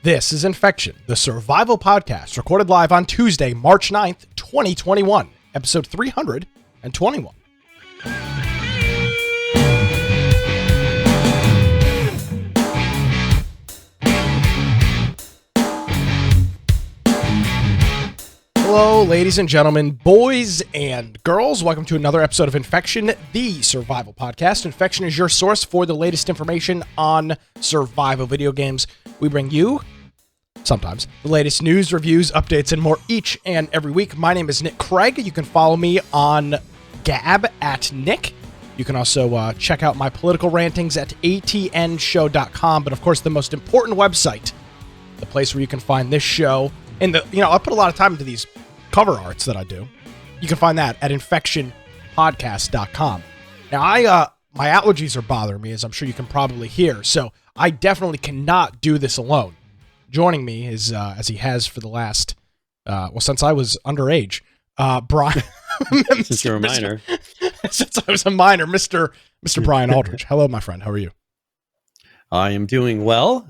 This is Infection, the survival podcast, recorded live on Tuesday, March 9th, 2021, episode 321. Hello, ladies and gentlemen, boys and girls. Welcome to another episode of Infection, the survival podcast. Infection is your source for the latest information on survival video games. We bring you, sometimes, the latest news, reviews, updates, and more each and every week. My name is Nick Craig. You can follow me on Gab at Nick. You can also check out my political rantings at atnshow.com. But of course, the most important website, the place where you can find this show, and I put a lot of time into these cover arts that I do. You can find that at infectionpodcast.com. Now, my allergies are bothering me, as I'm sure you can probably hear, so I definitely cannot do this alone. Joining me is, as he has for the last, since I was underage, Brian. Since you're a minor. Since I was a minor, Mr. Brian Aldridge. Hello, my friend. How are you? I am doing well.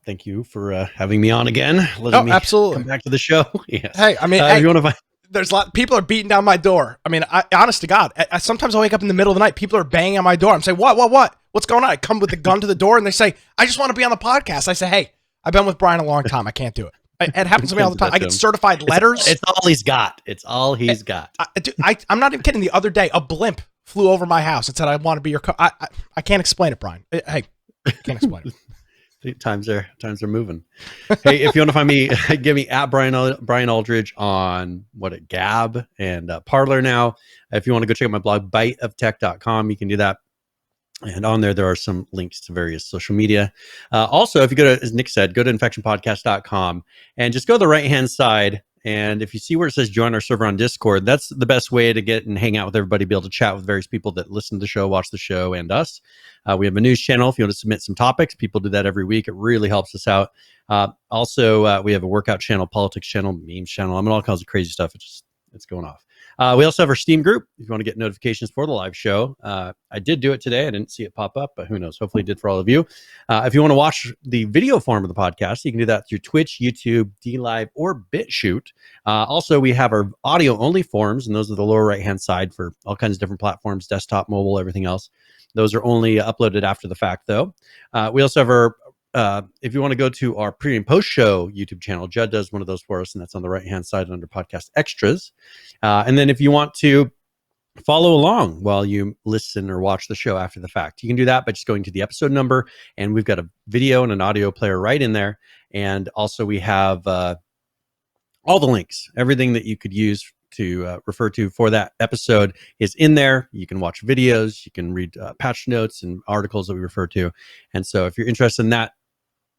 Thank you for having me on again. Letting me absolutely come back to the show. Yes. Hey, I mean, if you want to find... there's a lot. People are beating down my door. I mean, honest to God, sometimes I wake up in the middle of the night. People are banging on my door. I'm saying, what? What's going on? I come with the gun to the door, and they say, I just want to be on the podcast. I say, hey, I've been with Brian a long time. I can't do it. It happens to me all the time. I get certified letters. It's all he's got. I'm not even kidding. The other day, a blimp flew over my house and said, I want to be your I can't explain it, Brian. Hey, can't explain it. Times are moving. Hey, if you want to find me, give me at Brian Aldridge on Gab and Parler now. If you want to go check out my blog, biteoftech.com, you can do that. And on there are some links to various social media. Also, if you go to, as Nick said, go to infectionpodcast.com and just go to the right-hand side. And if you see where it says join our server on Discord, that's the best way to get and hang out with everybody, be able to chat with various people that listen to the show, watch the show, and us. We have a news channel. If you want to submit some topics, people do that every week. It really helps us out. Also, we have a workout channel, politics channel, memes channel. I mean, all kinds of crazy stuff. It's going off. We also have our Steam group if you want to get notifications for the live show. I did do it today. I didn't see it pop up, but who knows? Hopefully it did for all of you. If you want to watch the video form of the podcast, you can do that through Twitch, YouTube, DLive, or BitChute. Also, we have our audio-only forums, and those are the lower right-hand side for all kinds of different platforms, desktop, mobile, everything else. Those are only uploaded after the fact, though. We also have our if you want to go to our pre and post show YouTube channel, Judd does one of those for us, and that's on the right hand side under podcast extras. And then if you want to follow along while you listen or watch the show after the fact, you can do that by just going to the episode number, and we've got a video and an audio player right in there. And also we have all the links, everything that you could use to refer to for that episode is in there. You can watch videos, you can read patch notes and articles that we refer to. And so if you're interested in that,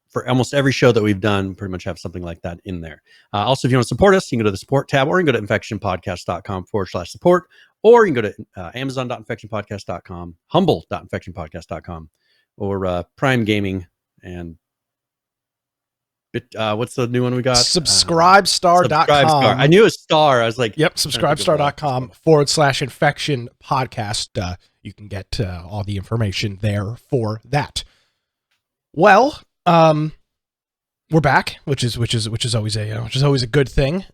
for almost every show that we've done, pretty much have something like that in there. Also, if you want to support us, you can go to the support tab, or you can go to infectionpodcast.com/support, or you can go to amazon.infectionpodcast.com, humble.infectionpodcast.com, or Prime Gaming, and what's the new one we got? Subscribestar.com. I knew a star. I was like, yep, subscribestar.com/infection podcast. You can get all the information there for that. Well, we're back, which is always a good thing.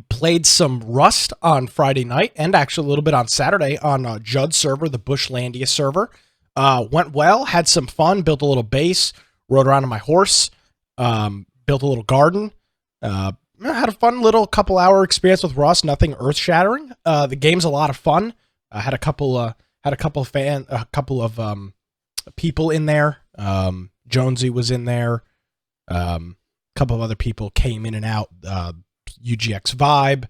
Played some Rust on Friday night, and actually a little bit on Saturday on Judd's server, the Bushlandia server. Went well, had some fun, built a little base, rode around on my horse, built a little garden. Had a fun little couple-hour experience with Rust. Nothing earth-shattering. The game's a lot of fun. I had a couple of people in there. Jonesy was in there. A couple of other people came in and out. UGX Vibe,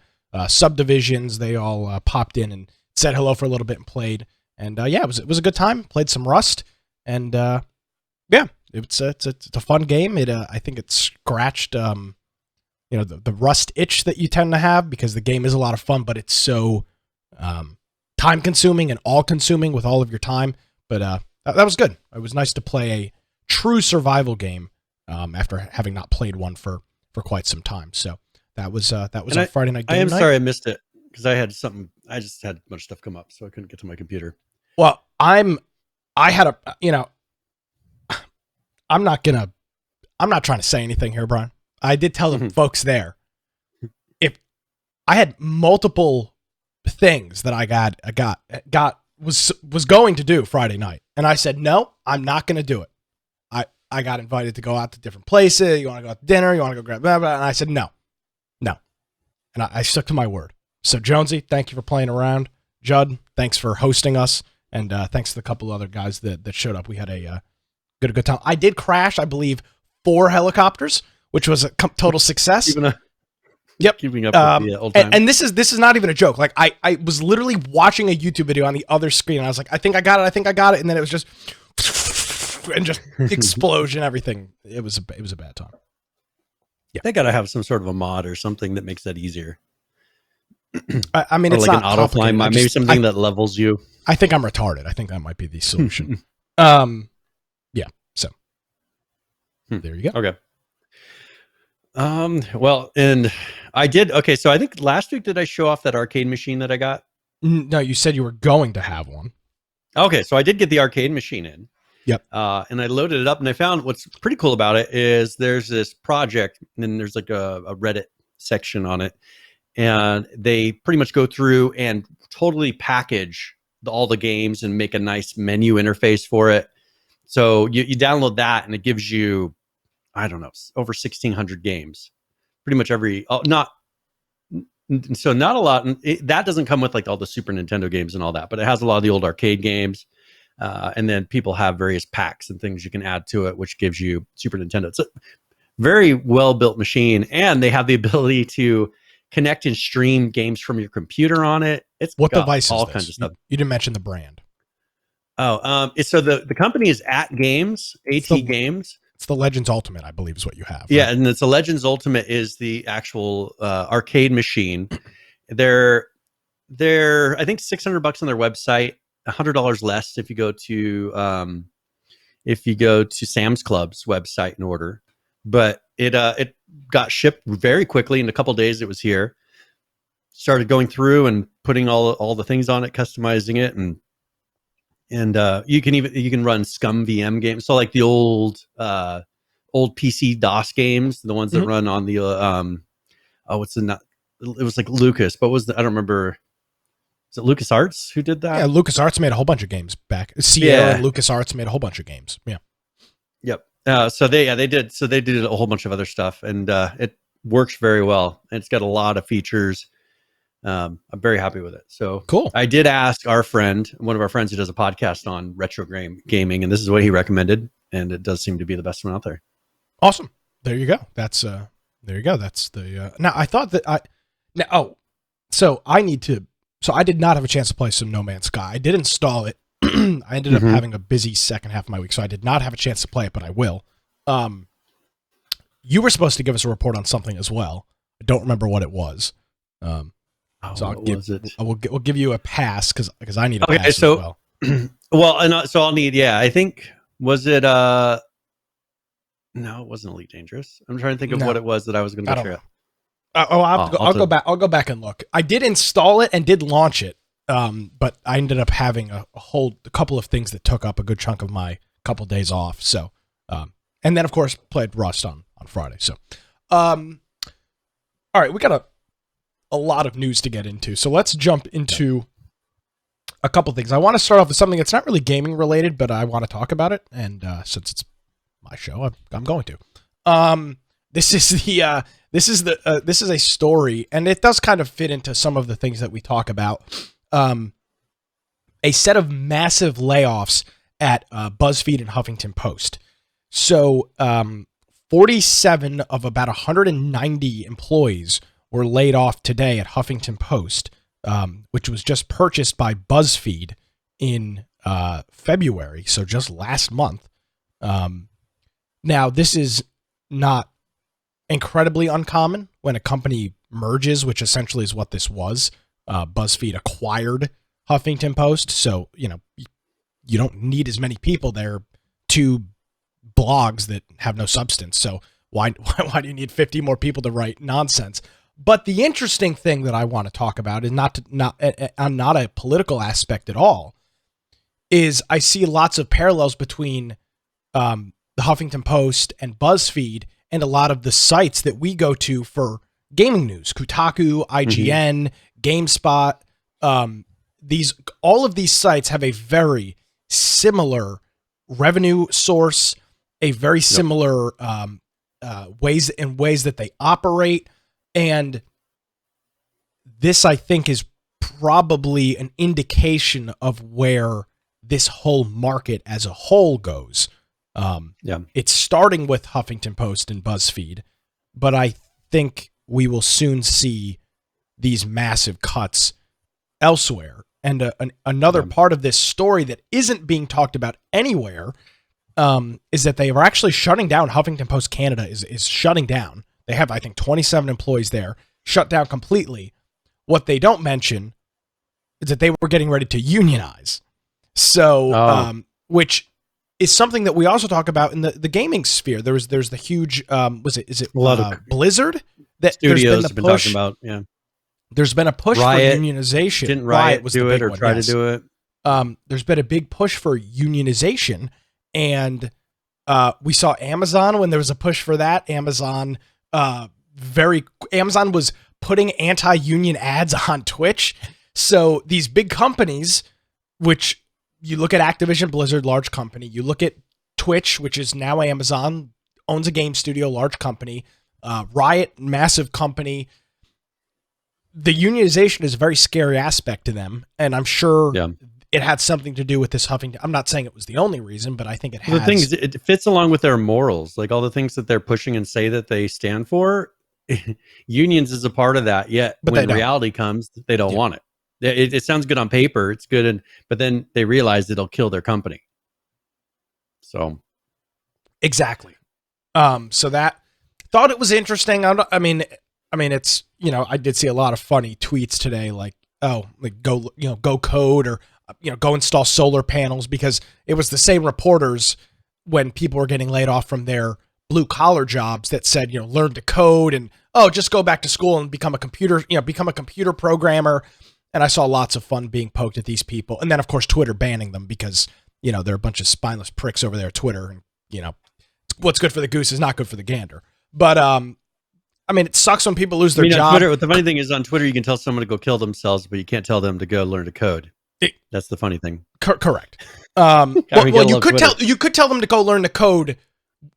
Subdivisions, they all popped in and said hello for a little bit and played. And it was a good time. Played some Rust, and it's a fun game. I think it scratched the Rust itch that you tend to have, because the game is a lot of fun, but it's so time consuming and all consuming with all of your time. But that was good. It was nice to play a true survival game after having not played one for quite some time. So that was on Friday night game I am night. sorry I missed it, because I just had a bunch of stuff come up, so I couldn't get to my computer. Well, I'm not gonna I'm not trying to say anything here, Brian. I did tell the Mhm. folks there, if I had multiple things that I was going to do Friday night, and I said, no, I'm not going to do it. I got invited to go out to different places. You want to go out to dinner? You want to go grab blah, blah, and I said, no. And I stuck to my word. So Jonesy, thank you for playing around. Judd, thanks for hosting us. And thanks to the couple other guys that showed up. We had a good time. I did crash, I believe, 4 helicopters, which was a total success. Keeping up with the old time. And this is not even a joke. Like I was literally watching a YouTube video on the other screen. And I was like, I think I got it. And then it was just and just explosion, everything. It was a bad time. Yeah. They got to have some sort of a mod or something that makes that easier. I mean, or it's like not an auto fly mod, maybe something that levels you. I think I'm retarded. I think that might be the solution. Yeah. So there you go. Okay. Well, and I did. Okay. So I think last week, did I show off that arcade machine that I got? No, you said you were going to have one. Okay. So I did get the arcade machine in. Yep. And I loaded it up, and I found what's pretty cool about it is there's this project, and then there's like a Reddit section on it, and they pretty much go through and totally package all the games and make a nice menu interface for it. So you download that, and it gives you, I don't know, over 1,600 games. Pretty much not a lot. That doesn't come with like all the Super Nintendo games and all that, but it has a lot of the old arcade games. And then people have various packs and things you can add to it, which gives you Super Nintendo. It's a very well-built machine, and they have the ability to connect and stream games from your computer on it. It's what got device all is kinds this? of stuff. You didn't mention the brand. So the company is At Games, Games. It's the Legends Ultimate, I believe, is what you have. Yeah, right? and it's a Legends Ultimate is the actual arcade machine. They're I think $600 on their website. $100 less if you go to Sam's Club's website and order. But it got shipped very quickly. In a couple of days, it was here. Started going through and putting all the things on it, customizing it, and you can run SCUM VM games. So like the old PC DOS games, the ones that run on the it was like Lucas, but I don't remember. Is it LucasArts who did that? Yeah, LucasArts made a whole bunch of games back. Sierra and LucasArts made a whole bunch of games. Yeah. Yep. So they did. So they did a whole bunch of other stuff, and it works very well. And it's got a lot of features. I'm very happy with it. So cool. I did ask one of our friends who does a podcast on retro gaming, and this is what he recommended, and it does seem to be the best one out there. Awesome. There you go. That's there you go. That's the now I thought that So I did not have a chance to play some No Man's Sky. I did install it. I ended up having a busy second half of my week, so I did not have a chance to play it, but I will. You were supposed to give us a report on something as well. I don't remember what it was. So we'll give you a pass because I need a pass as well. So I'll need, I think, was it, no, it wasn't Elite Dangerous. I'm trying to think of what it was that I was going to go through. I'll go back. I'll go back and look. I did install it and did launch it, but I ended up having a couple of things that took up a good chunk of my couple days off. So, and then of course played Rust on Friday. So, all right, we got a lot of news to get into. So let's jump into a couple things. I want to start off with something that's not really gaming related, but I want to talk about it. And since it's my show, I'm going to. This is a story, and it does kind of fit into some of the things that we talk about. A set of massive layoffs at BuzzFeed and Huffington Post. So 47 of about 190 employees were laid off today at Huffington Post, which was just purchased by BuzzFeed in February, so just last month. Now, this is not incredibly uncommon when a company merges, which essentially is what this was. BuzzFeed acquired Huffington Post, so you don't need as many people there to blogs that have no substance. So why do you need 50 more people to write nonsense? But the interesting thing that I want to talk about is not a political aspect at all. Is I see lots of parallels between the the Huffington Post and BuzzFeed and a lot of the sites that we go to for gaming news, Kotaku, IGN, GameSpot. All of these sites have a very similar revenue source, a very similar ways that they operate. And this, I think, is probably an indication of where this whole market as a whole goes. It's starting with Huffington Post and BuzzFeed, but I think we will soon see these massive cuts elsewhere. And another part of this story that isn't being talked about anywhere is that they are actually shutting down. Huffington Post Canada is shutting down. They have, I think, 27 employees there, shut down completely. What they don't mention is that they were getting ready to unionize. So, which is something that we also talk about in the gaming sphere. There's the huge, is it Blizzard? That studios have been talking about, There's been a push Riot, for unionization. Didn't Riot was do the it big or one, try to do it? There's been a big push for unionization, and we saw Amazon when there was a push for that. Amazon was putting anti-union ads on Twitch. So these big companies, which you look at Activision Blizzard, large company, you look at Twitch, which is now Amazon, owns a game studio, large company, Riot, massive company. The unionization is a very scary aspect to them, and I'm sure it had something to do with this Huffington. I'm not saying it was the only reason, but I think it has. The thing is, it fits along with their morals, like all the things that they're pushing and say that they stand for. Unions is a part of that, yet but when reality comes, they don't want it. It sounds good on paper, it's good, but then they realize it'll kill their company. So, exactly. So that thought it was interesting. I mean, it's, I did see a lot of funny tweets today, like, go code, or go install solar panels, because it was the same reporters when people were getting laid off from their blue collar jobs that said, learn to code and just go back to school and become a computer programmer. And I saw lots of fun being poked at these people. And then, of course, Twitter banning them because, they're a bunch of spineless pricks over there at Twitter. And, what's good for the goose is not good for the gander. But, it sucks when people lose their job. Twitter, the funny thing is, on Twitter, you can tell someone to go kill themselves, but you can't tell them to go learn to code. That's the funny thing. Correct. You could tell them to go learn to code.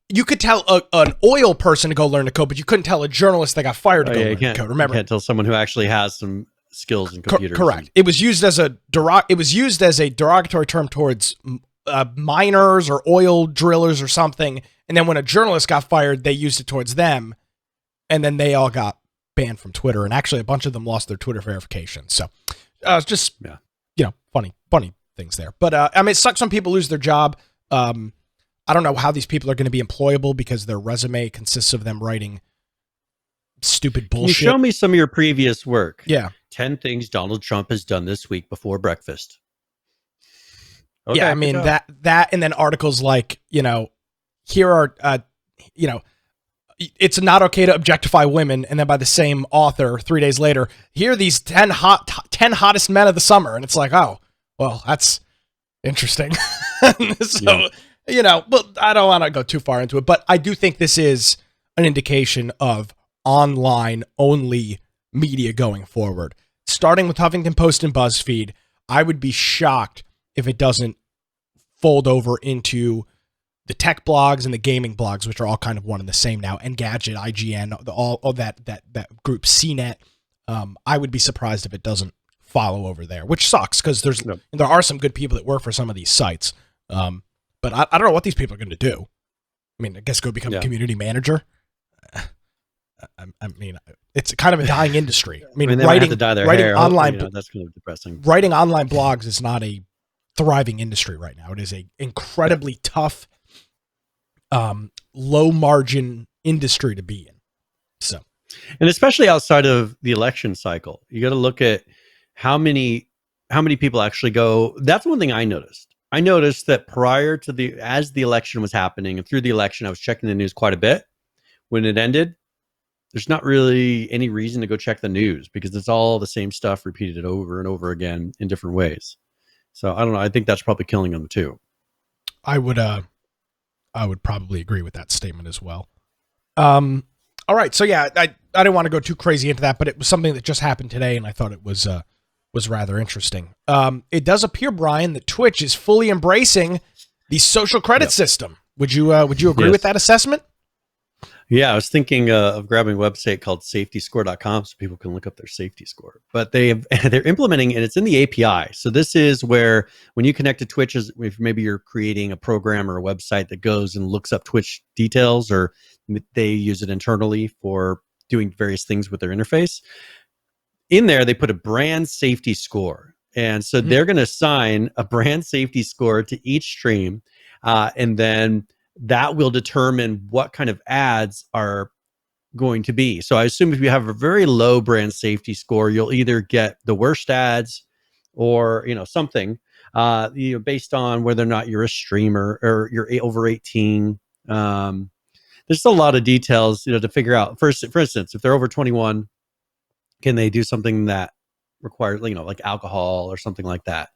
You could tell an oil person to go learn to code, but you couldn't tell a journalist that got fired to go learn to code. Remember, you can't tell someone who actually has some skills in computers. Correct. It was used as a derogatory term towards miners or oil drillers or something. And then when a journalist got fired, they used it towards them, and then they all got banned from Twitter. And actually, a bunch of them lost their Twitter verification. So it's just funny things there. But it sucks when people lose their job. I don't know how these people are going to be employable because their resume consists of them writing stupid bullshit. Can you show me some of your previous work? Yeah. 10 things Donald Trump has done this week before breakfast. Okay, yeah, that and then articles like, here are, it's not okay to objectify women. And then by the same author, 3 days later, here are these 10 hottest men of the summer. And it's like, oh, well, that's interesting. But I don't want to go too far into it, but I do think this is an indication of online only media going forward. Starting with Huffington Post and BuzzFeed, I would be shocked if it doesn't fold over into the tech blogs and the gaming blogs, which are all kind of one and the same now, Engadget, IGN, all of that group, CNET. I would be surprised if it doesn't follow over there, which sucks because there are some good people that work for some of these sites. But I don't know what these people are going to do. I guess go become a community manager. It's kind of a dying industry. Writing online, that's kind of depressing. Writing online blogs is not a thriving industry right now. It is a incredibly tough, low margin industry to be in. So, and especially outside of the election cycle, you got to look at how many people actually go. That's one thing I noticed. I noticed that prior to as the election was happening and through the election, I was checking the news quite a bit. When it ended, there's not really any reason to go check the news because it's all the same stuff repeated over and over again in different ways. So I don't know. I think that's probably killing them too. I would I would probably agree with that statement as well. All right, so yeah, I didn't want to go too crazy into that, but it was something that just happened today, and I thought it was rather interesting. It does appear, Brian, that Twitch is fully embracing the social credit system. Would you agree with that assessment? Yeah, I was thinking of grabbing a website called safetyscore.com so people can look up their safety score. But they're implementing, and it's in the API. So this is where when you connect to Twitch, if maybe you're creating a program or a website that goes and looks up Twitch details, or they use it internally for doing various things with their interface. In there, they put a brand safety score. And so they're going to assign a brand safety score to each stream. And then that will determine what kind of ads are going to be. So I assume if you have a very low brand safety score, you'll either get the worst ads or, something, based on whether or not you're a streamer or you're over 18. There's a lot of details, to figure out. For instance, if they're over 21, can they do something that requires, like alcohol or something like that?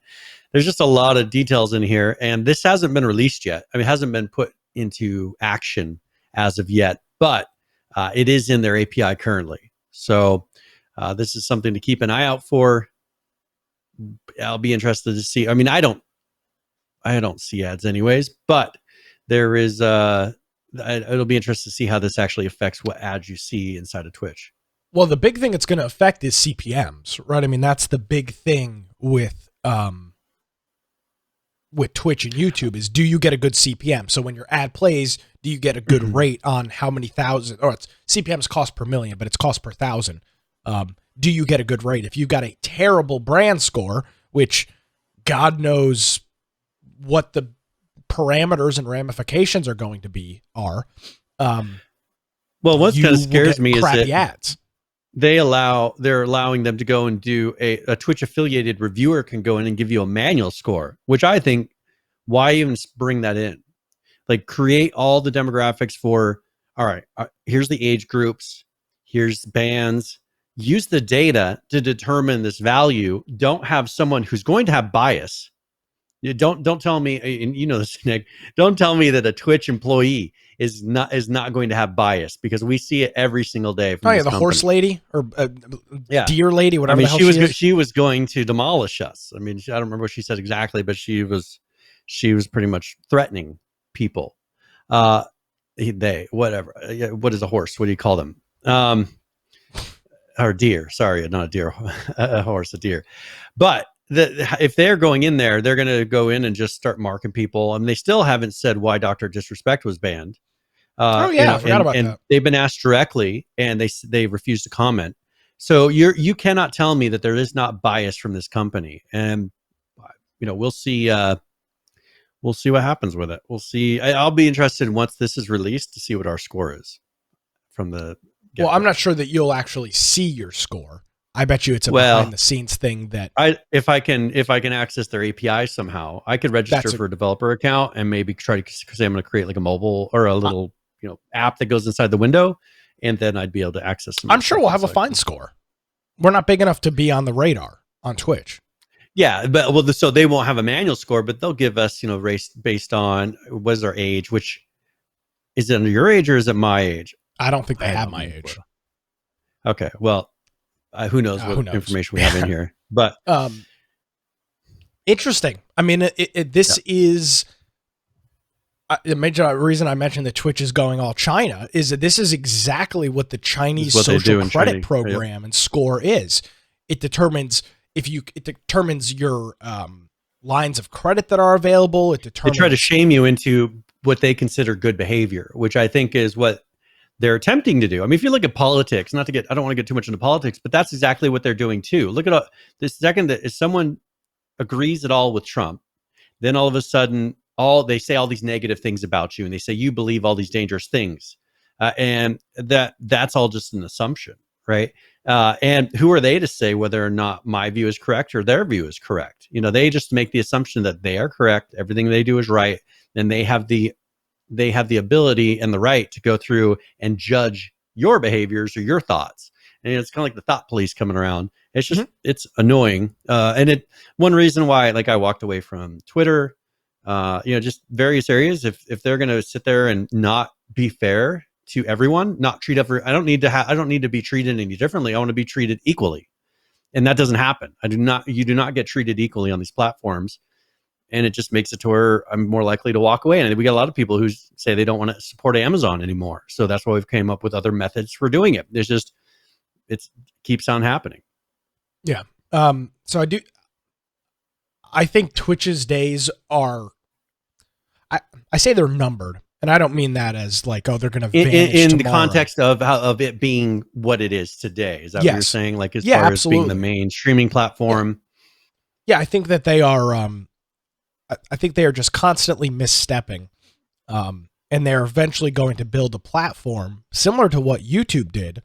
There's just a lot of details in here, and this hasn't been released yet. I mean, it hasn't been put into action as of yet, but it is in their API currently. So this is something to keep an eye out for. I'll be interested to see. I mean, I don't see ads anyways, but there is it'll be interesting to see how this actually affects what ads you see inside of Twitch. Well, the big thing it's going to affect is CPMs, right? I mean, that's the big thing with Twitch and YouTube is, do you get a good CPM? So when your ad plays, do you get a good rate on how many thousand, or it's CPM's cost per million, but it's cost per thousand. Do you get a good rate? If you got a terrible brand score, which God knows what the parameters and ramifications are going to be well, what kind of scares me is that ads. They're allowing them to go and do a Twitch affiliated reviewer can go in and give you a manual score, which I think, why even bring that in? Like, create all the demographics for, all right, here's the age groups, here's bands, use the data to determine this value. Don't have someone who's going to have bias. Don't tell me, and this, Nick, don't tell me that a Twitch employee is not going to have bias, because we see it every single day. From the company. Horse lady or deer lady, whatever. I mean, the hell she was going to demolish us. I mean, I don't remember what she said exactly, but she was pretty much threatening people. Whatever. What is a horse? What do you call them? Or deer. Sorry, not a deer. A horse, a deer. But if they're going in there, they're going to go in and just start marking people. I mean, they still haven't said why Dr. Disrespect was banned. I forgot about that. They've been asked directly, and they refuse to comment. So you cannot tell me that there is not bias from this company. And we'll see. We'll see what happens with it. We'll see. I'll be interested once this is released to see what our score is from the. Well, I'm not sure that you'll actually see your score. I bet you it's a behind the scenes thing that if I can access their API somehow, I could register for a developer account and maybe try to say I'm going to create like a mobile or a little app that goes inside the window, and then I'd be able to access them. I'm sure we'll have a fine score. We're not big enough to be on the radar on Twitch. Yeah, but so they won't have a manual score, but they'll give us race based on what is our age, which is it under your age or is it my age? I don't think they have my age. Okay, well, who knows what information we have in here, but interesting. I mean, this is the major reason I mentioned that Twitch is going all China is that this is exactly what the Chinese social credit program and score is. It determines your lines of credit that are available. They try to shame you into what they consider good behavior, which I think is what they're attempting to do. I mean, if you look at politics, I don't want to get too much into politics, but that's exactly what they're doing too. Look at the second that if someone agrees at all with Trump, then all of a sudden, they say all these negative things about you, and they say you believe all these dangerous things, and that's all just an assumption, right? And who are they to say whether or not my view is correct or their view is correct? They just make the assumption that they are correct, everything they do is right, and they have the ability and the right to go through and judge your behaviors or your thoughts. And it's kind of like the thought police coming around. It's just it's annoying. And one reason why I walked away from Twitter. just various areas. If they're going to sit there and not be fair to everyone, not treat I don't need to be treated any differently. I want to be treated equally. And that doesn't happen. You do not get treated equally on these platforms. And it just makes it to where I'm more likely to walk away. And we got a lot of people who say they don't want to support Amazon anymore. So that's why we've came up with other methods for doing it. It keeps on happening. Yeah. So I think Twitch's days are, I say they're numbered, and I don't mean that as like, oh, they're going to vanish in tomorrow. The context of it being what it is today. Is that what you're saying? Like, as far absolutely. as being the main streaming platform. Yeah. I think that they are, I think they are just constantly misstepping. And they're eventually going to build a platform similar to what YouTube did,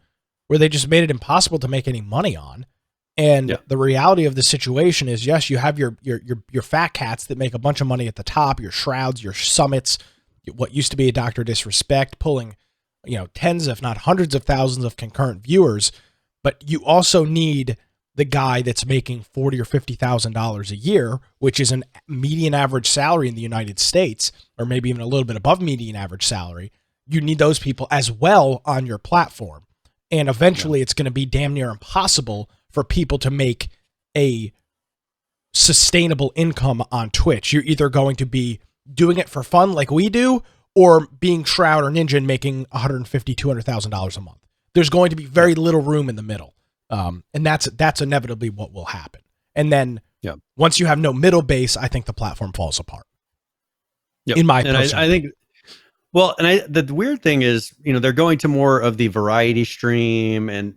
where they just made it impossible to make any money on. And the reality of the situation is, yes, you have your fat cats that make a bunch of money at the top, your Shrouds, your Summits, what used to be a Dr. Disrespect, pulling, tens, if not hundreds of thousands of concurrent viewers. But you also need the guy that's making $40,000 or $50,000 a year, which is a median average salary in the United States, or maybe even a little bit above median average salary. You need those people as well on your platform. And eventually it's going to be damn near impossible for people to make a sustainable income on Twitch. You're either going to be doing it for fun like we do, or being Shroud or Ninja and making $150,000, $200,000 a month. There's going to be very little room in the middle. And that's inevitably what will happen. And then once you have no middle base, I think the platform falls apart. In my opinion. I think, well, and the weird thing is, they're going to more of the variety stream and,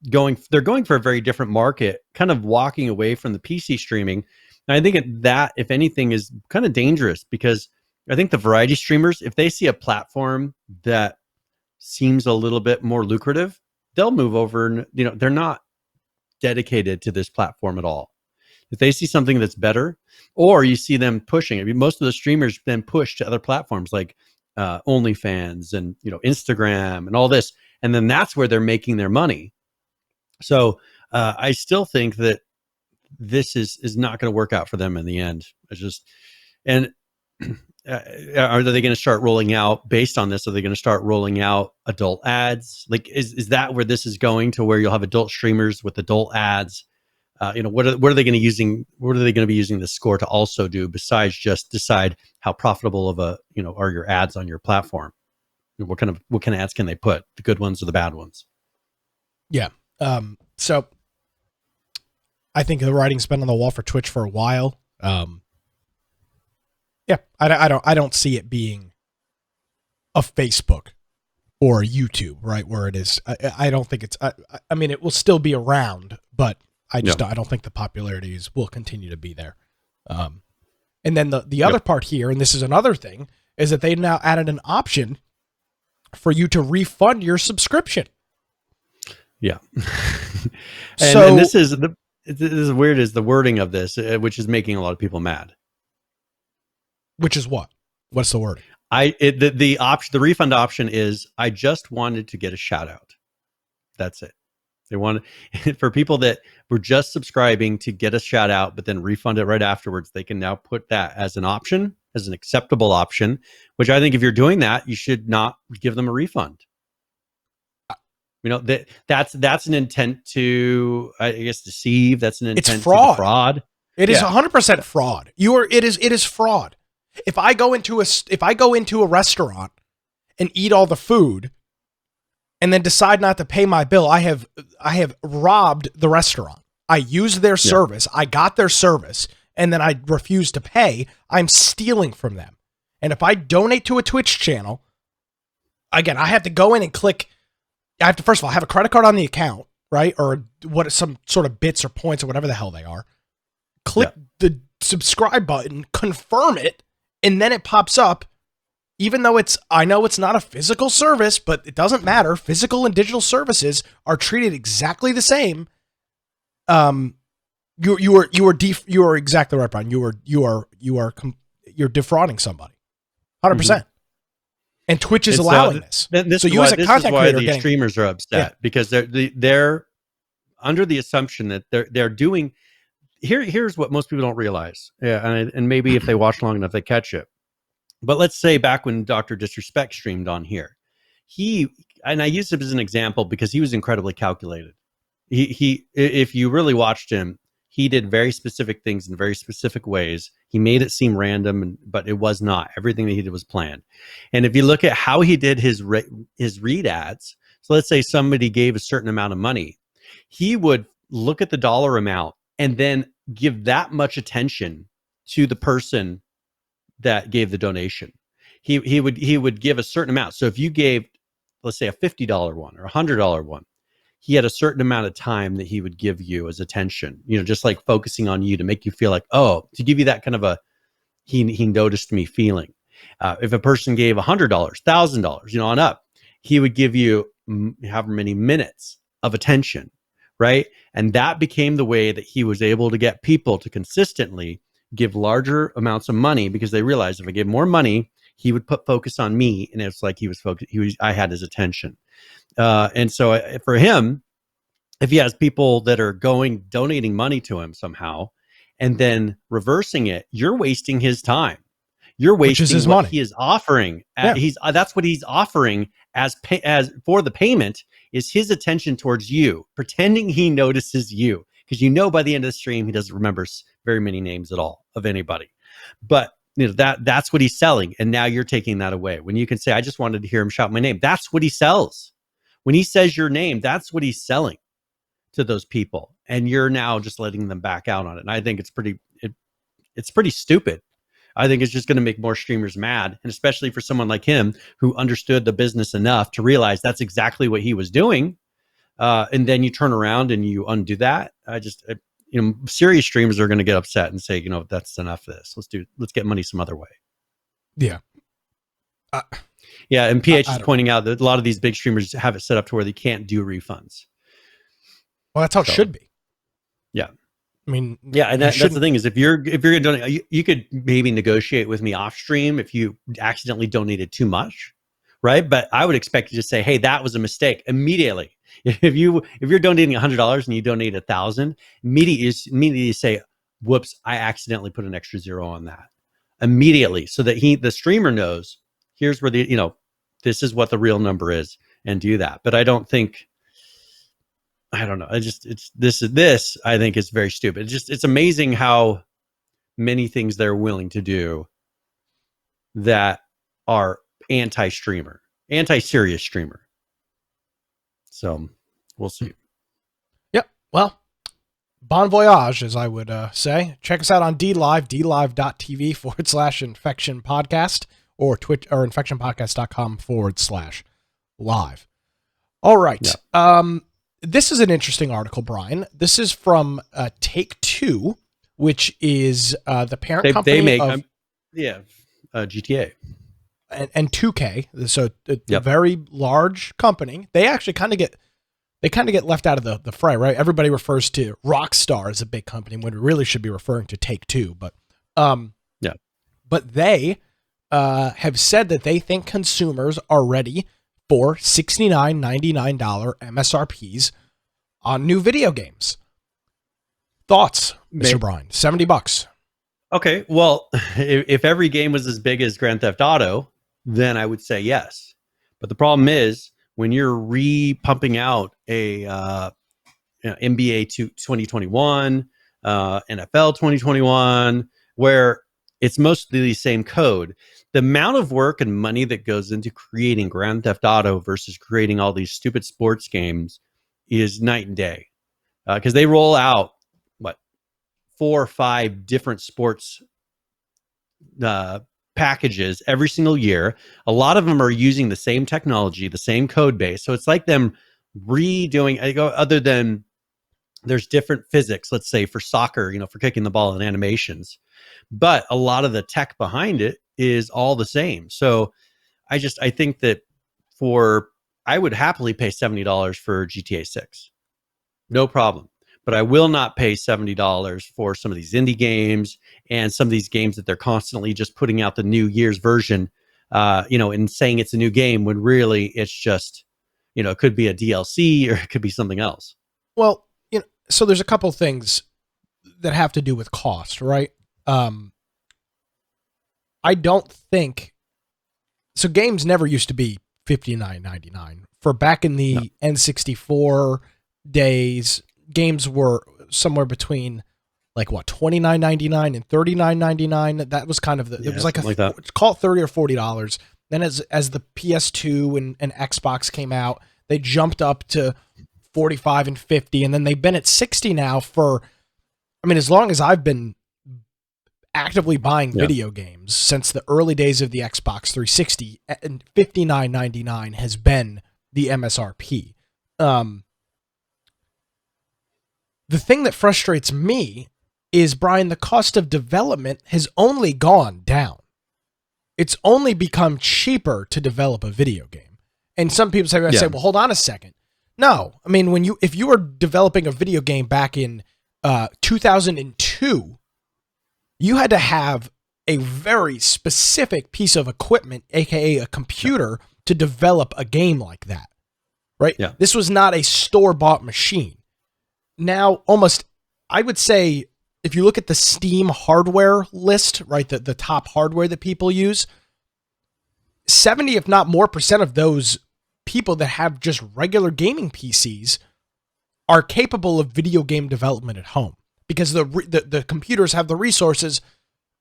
they're going for a very different market, kind of walking away from the PC streaming. And I think that, if anything, is kind of dangerous, because I think the variety streamers, if they see a platform that seems a little bit more lucrative, they'll move over, and they're not dedicated to this platform at all. If they see something that's better, or you see them pushing, most of the streamers then push to other platforms like OnlyFans and Instagram and all this, and then that's where they're making their money. So I still think that this is not going to work out for them in the end. Are they going to start rolling out based on this? Are they going to start rolling out adult ads? Like, is that where this is going, to where you'll have adult streamers with adult ads? What are they going to be using the score to also do, besides just decide how profitable of are your ads on your platform? What kind of ads can they put? The good ones or the bad ones? Yeah. So I think the writing's been on the wall for Twitch for a while. I don't see it being a Facebook or a YouTube, right, where it is. I don't think it's. I mean, it will still be around, but I don't think the popularities will continue to be there. And then the other part here, and this is another thing, is that they now added an option for you to refund your subscription. Yeah. and this is weird, is the wording of this, which is making a lot of people mad. Which is what? What's the word? The refund option is, I just wanted to get a shout out. That's it. They wanted, for people that were just subscribing to get a shout out, but then refund it right afterwards, they can now put that as an option, as an acceptable option, which I think if you're doing that, you should not give them a refund. That's an intent to, I guess, deceive. That's an intent to fraud. It is 100% fraud. It is fraud. If I go into a restaurant and eat all the food and then decide not to pay my bill, I have robbed the restaurant. I used their service. I got their service, and then I refuse to pay. I'm stealing from them. And if I donate to a Twitch channel, again, I have to go in and click. I have to, first of all, have a credit card on the account, right? Or some sort of bits or points or whatever the hell they are. Click the subscribe button, confirm it, and then it pops up. Even though I know it's not a physical service, but it doesn't matter. Physical and digital services are treated exactly the same. You are exactly right, Brian. You're defrauding somebody, 100%. And Twitch is allowing this. So you as a content creator, the streamers are upset because they're under the assumption that they're doing. here's what most people don't realize. Yeah, and maybe if they watch long enough, they catch it. But let's say back when Dr. Disrespect streamed on here, and I use him as an example because he was incredibly calculated. If you really watched him, he did very specific things in very specific ways. He made it seem random, but it was not. Everything that he did was planned. And if you look at how he did his read ads, so let's say somebody gave a certain amount of money, he would look at the dollar amount and then give that much attention to the person that gave the donation. He would give a certain amount. So if you gave, let's say, a $50 one or a $100 one, he had a certain amount of time that he would give you as attention, just like focusing on you to make you feel like, oh, to give you that kind of a, he noticed me feeling. If a person gave $100, $1,000, on up, he would give you however many minutes of attention, right? And that became the way that he was able to get people to consistently give larger amounts of money, because they realized if I gave more money, he would put focus on me, and it's like he was focused. I had his attention. And so for him, if he has people that are donating money to him somehow, and then reversing it, you're wasting his time. You're wasting what money he is offering. That's what he's offering as for the payment is his attention towards you, pretending he notices you, because by the end of the stream he doesn't remember very many names at all of anybody. But that's what he's selling, and now you're taking that away. When you can say, I just wanted to hear him shout my name. That's what he sells. When he says your name, that's what he's selling to those people, and you're now just letting them back out on it. And I think it's pretty stupid. I think it's just going to make more streamers mad, and especially for someone like him who understood the business enough to realize that's exactly what he was doing. And then you turn around and you undo that. Serious streamers are going to get upset and say, that's enough of this. Let's get money some other way. Yeah. Yeah. And PH is pointing out that a lot of these big streamers have it set up to where they can't do refunds. Well, that's how it should be. Yeah. I mean, yeah, and that's the thing is, if you're going to donate, you could maybe negotiate with me off stream if you accidentally donated too much, right? But I would expect you to say, "Hey, that was a mistake," immediately. If you're donating $100 and you donate 1,000, immediately say, "Whoops, I accidentally put an extra zero on that." Immediately, so that the streamer knows, here's where this is what the real number is, and do that. But I don't know. This I think is very stupid. It's amazing how many things they're willing to do that are anti-serious streamer. So we'll see. Yep. Well, bon voyage, as I would say. Check us out on DLive, dlive.tv/infection podcast, or Twitch or infectionpodcast.com/live. All right. Yep. This is an interesting article, Brian. This is from Take-Two, which is the parent company of GTA and 2K. So a very large company. They actually kind of get left out of the fray, right? Everybody refers to Rockstar as a big company when we really should be referring to Take-Two. But they have said that they think consumers are ready for $69.99 MSRPs on new video games. Thoughts, Mr. Brian? $70. Okay, well, if every game was as big as Grand Theft Auto, then I would say yes. But the problem is when you're pumping out a NBA 2021, NFL 2021, where it's mostly the same code, the amount of work and money that goes into creating Grand Theft Auto versus creating all these stupid sports games is night and day. Because they roll out, 4 or 5 different sports packages every single year. A lot of them are using the same technology, the same code base. So it's like them redoing, other than there's different physics, let's say for soccer, for kicking the ball and animations. But a lot of the tech behind it is all the same. So I think that I would happily pay $70 for GTA 6. No problem. But I will not pay $70 for some of these indie games and some of these games that they're constantly just putting out the new year's version, and saying it's a new game when really it's just, it could be a DLC or it could be something else. Well, so there's a couple things. that have to do with cost, right? I don't think so. Games never used to be $59.99 for back in the N64 days. Games were somewhere between like what $29.99 and $39.99. That was kind of it was like it's called $30 or $40. Then as the PS2 and Xbox came out, they jumped up to 45 and 50, and then they've been at 60 now for, I mean, as long as I've been actively buying video games since the early days of the Xbox 360, and $59.99 has been the MSRP. The thing that frustrates me is, Brian, the cost of development has only gone down. It's only become cheaper to develop a video game. And some people say, well, hold on a second. No, I mean, if you were developing a video game back in 2002, you had to have a very specific piece of equipment, aka a computer, to develop a game like that, right? Yeah. This was not a store-bought machine. Now, almost, I would say, if you look at the Steam hardware list, right, the top hardware that people use, 70, if not more, % of those people that have just regular gaming PCs are capable of video game development at home, because the computers have the resources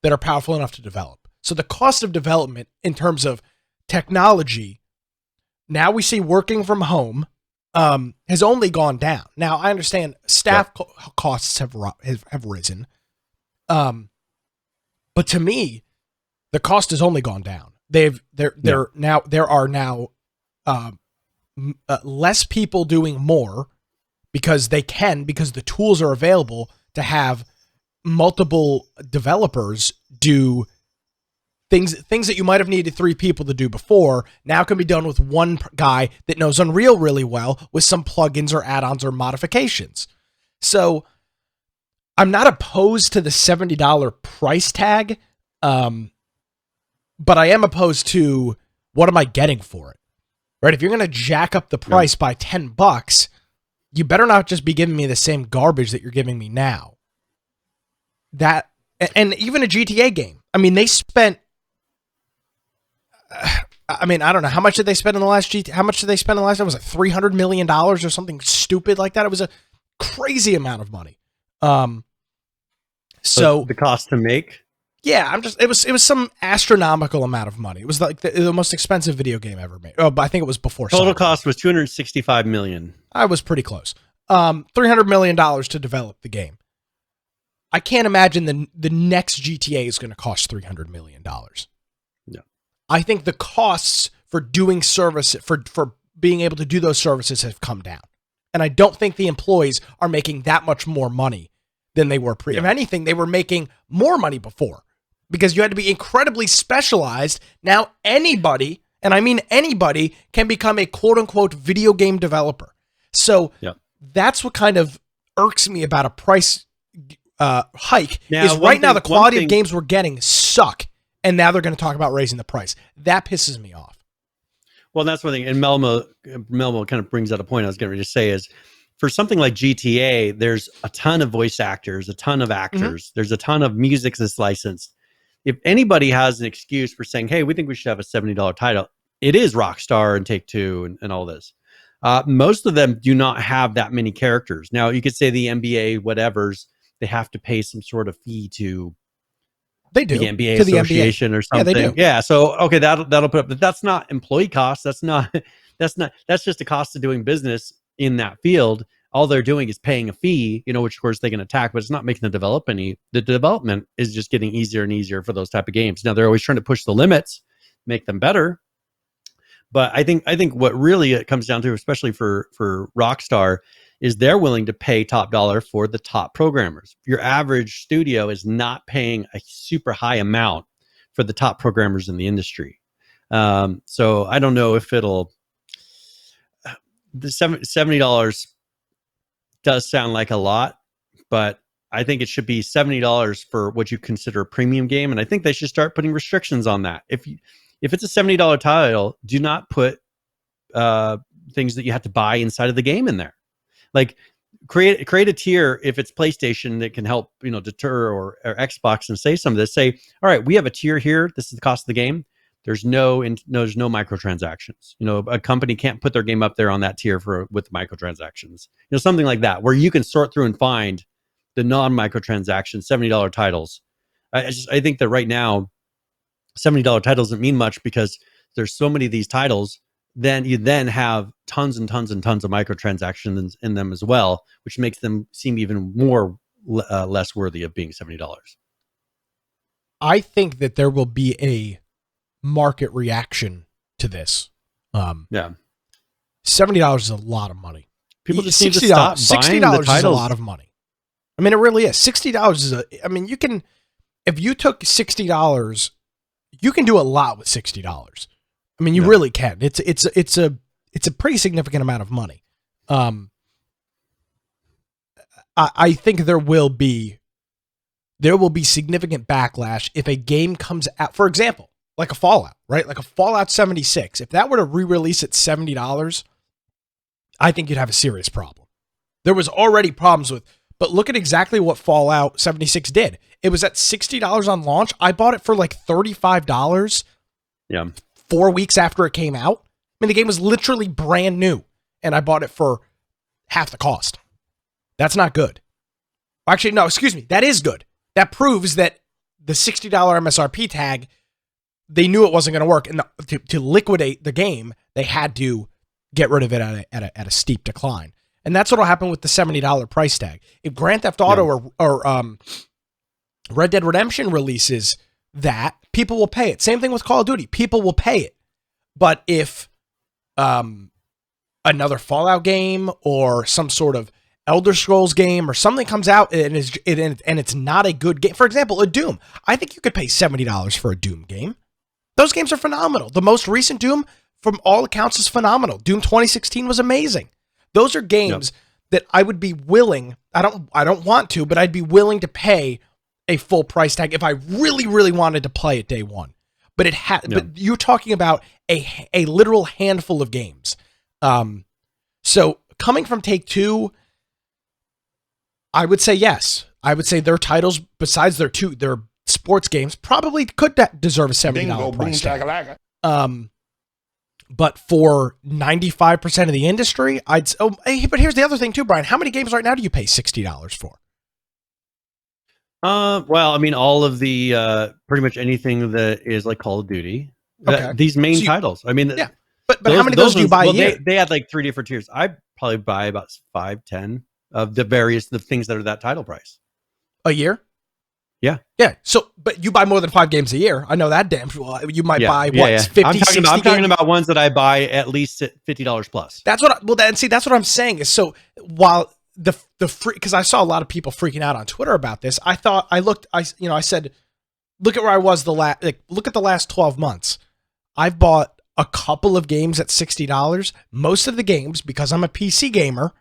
that are powerful enough to develop. So the cost of development in terms of technology, now we see working from home, has only gone down. Now, I understand staff costs have risen, but to me, the cost has only gone down. There are now less people doing more because the tools are available to have multiple developers do things that you might have needed 3 people to do before, now can be done with one guy that knows Unreal really well with some plugins or add-ons or modifications. So I'm not opposed to the $70 price tag, but I am opposed to what am I getting for it, right? If you're going to jack up the price by $10, you better not just be giving me the same garbage that you're giving me now. That, and even a GTA game. I mean, they spent, I mean, I don't know. How much did they spend in the last GTA? How much did they spend in the last? Was it $300 million or something stupid like that? It was a crazy amount of money. So the cost to make? Yeah, it was some astronomical amount of money. It was like the most expensive video game ever made. Oh, but I think it was before. Total cost was $265 million. I was pretty close. $300 million to develop the game. I can't imagine the next GTA is going to cost $300 million. Yeah. I think the costs for doing service, for being able to do those services have come down. And I don't think the employees are making that much more money than they were pre. Yeah. If anything, they were making more money before because you had to be incredibly specialized. Now anybody, and I mean anybody, can become a quote unquote video game developer. So that's what kind of irks me about a price hike is right now the quality of games we're getting suck, and now they're going to talk about raising the price. That pisses me off. Well, that's one thing, and Melmo kind of brings out a point I was going to say is, for something like GTA, there's a ton of voice actors, a ton of actors, there's a ton of music that's licensed. If anybody has an excuse for saying, hey, we think we should have a $70 title, it is Rockstar and Take-Two and all this. Most of them do not have that many characters. Now, you could say the NBA whatevers, they have to pay some sort of fee to the NBA Association or something. Yeah, they do. Yeah, so okay, that'll put up, but that's not employee costs. That's just a cost of doing business in that field. All they're doing is paying a fee, which of course they can attack, but it's not making the development is just getting easier and easier for those type of games. Now they're always trying to push the limits, make them better. But I think what really it comes down to, especially for Rockstar, is they're willing to pay top dollar for the top programmers. Your average studio is not paying a super high amount for the top programmers in the industry. So I don't know if the $70 does sound like a lot, but I think it should be $70 for what you consider a premium game. And I think they should start putting restrictions on that. If it's a $70 title, do not put things that you have to buy inside of the game in there. Like create a tier if it's PlayStation that can help, deter or Xbox, and say some of this. Say, all right, we have a tier here. This is the cost of the game. There's no microtransactions. A company can't put their game up there on that tier with microtransactions. Something like that, where you can sort through and find the non-microtransaction $70 titles. I think that right now, $70 titles doesn't mean much because there's so many of these titles. Then you have tons and tons and tons of microtransactions in them as well, which makes them seem even more less worthy of being $70. I think that there will be a market reaction to this. Yeah, $70 is a lot of money. People just need to stop buying the $60 is a titles. lot of money. I mean, it really is. $60 is you can, if you took $60, you can do a lot with $60. I mean, you really can. It's a pretty significant amount of money. I think there will be significant backlash if a game comes out, for example, like a Fallout, right? Like a Fallout 76. If that were to re-release at $70, I think you'd have a serious problem. There was already problems with, but look at exactly what Fallout 76 did. It was at $60 on launch. I bought it for like $35. Yeah. 4 weeks after it came out. I mean, the game was literally brand new, and I bought it for half the cost. That's not good. Actually, no, excuse me. That is good. That proves that the $60 MSRP tag, they knew it wasn't going to work, and to liquidate the game, they had to get rid of it at a steep decline. And that's what will happen with the $70 price tag. If Grand Theft Auto or Red Dead Redemption releases that, people will pay it. Same thing with Call of Duty. People will pay it. But if another Fallout game or some sort of Elder Scrolls game or something comes out and it's not a good game, for example, a Doom, I think you could pay $70 for a Doom game. Those games are phenomenal. The most recent Doom, from all accounts, is phenomenal. Doom 2016 was amazing. Those are games that I would be willing, I don't want to, but I'd be willing to pay a full price tag if I really, really wanted to play it day one. But but you're talking about a literal handful of games. So coming from Take-Two, I would say yes. I would say their titles, besides their sports games, probably could deserve a $70 price tag. But for 95% of the industry, but here's the other thing too, Brian. How many games right now do you pay $60 for? Well, I mean, all of the pretty much anything that is like Call of Duty, these main titles. I mean, yeah. But how many of those do you buy a year? They had like 3 different tiers. I probably buy about 5, 10 of the things that are that title price a year. Yeah. Yeah. So, but you buy more than 5 games a year. I know that damn well. You might buy 50, I'm 60 talking about ones that I buy at least at $50 plus. That's what that's what I'm saying is, so while the free, because I saw a lot of people freaking out on Twitter about this, I said, look at where I was look at the last 12 months. I've bought a couple of games at $60. Most of the games, because I'm a PC gamer,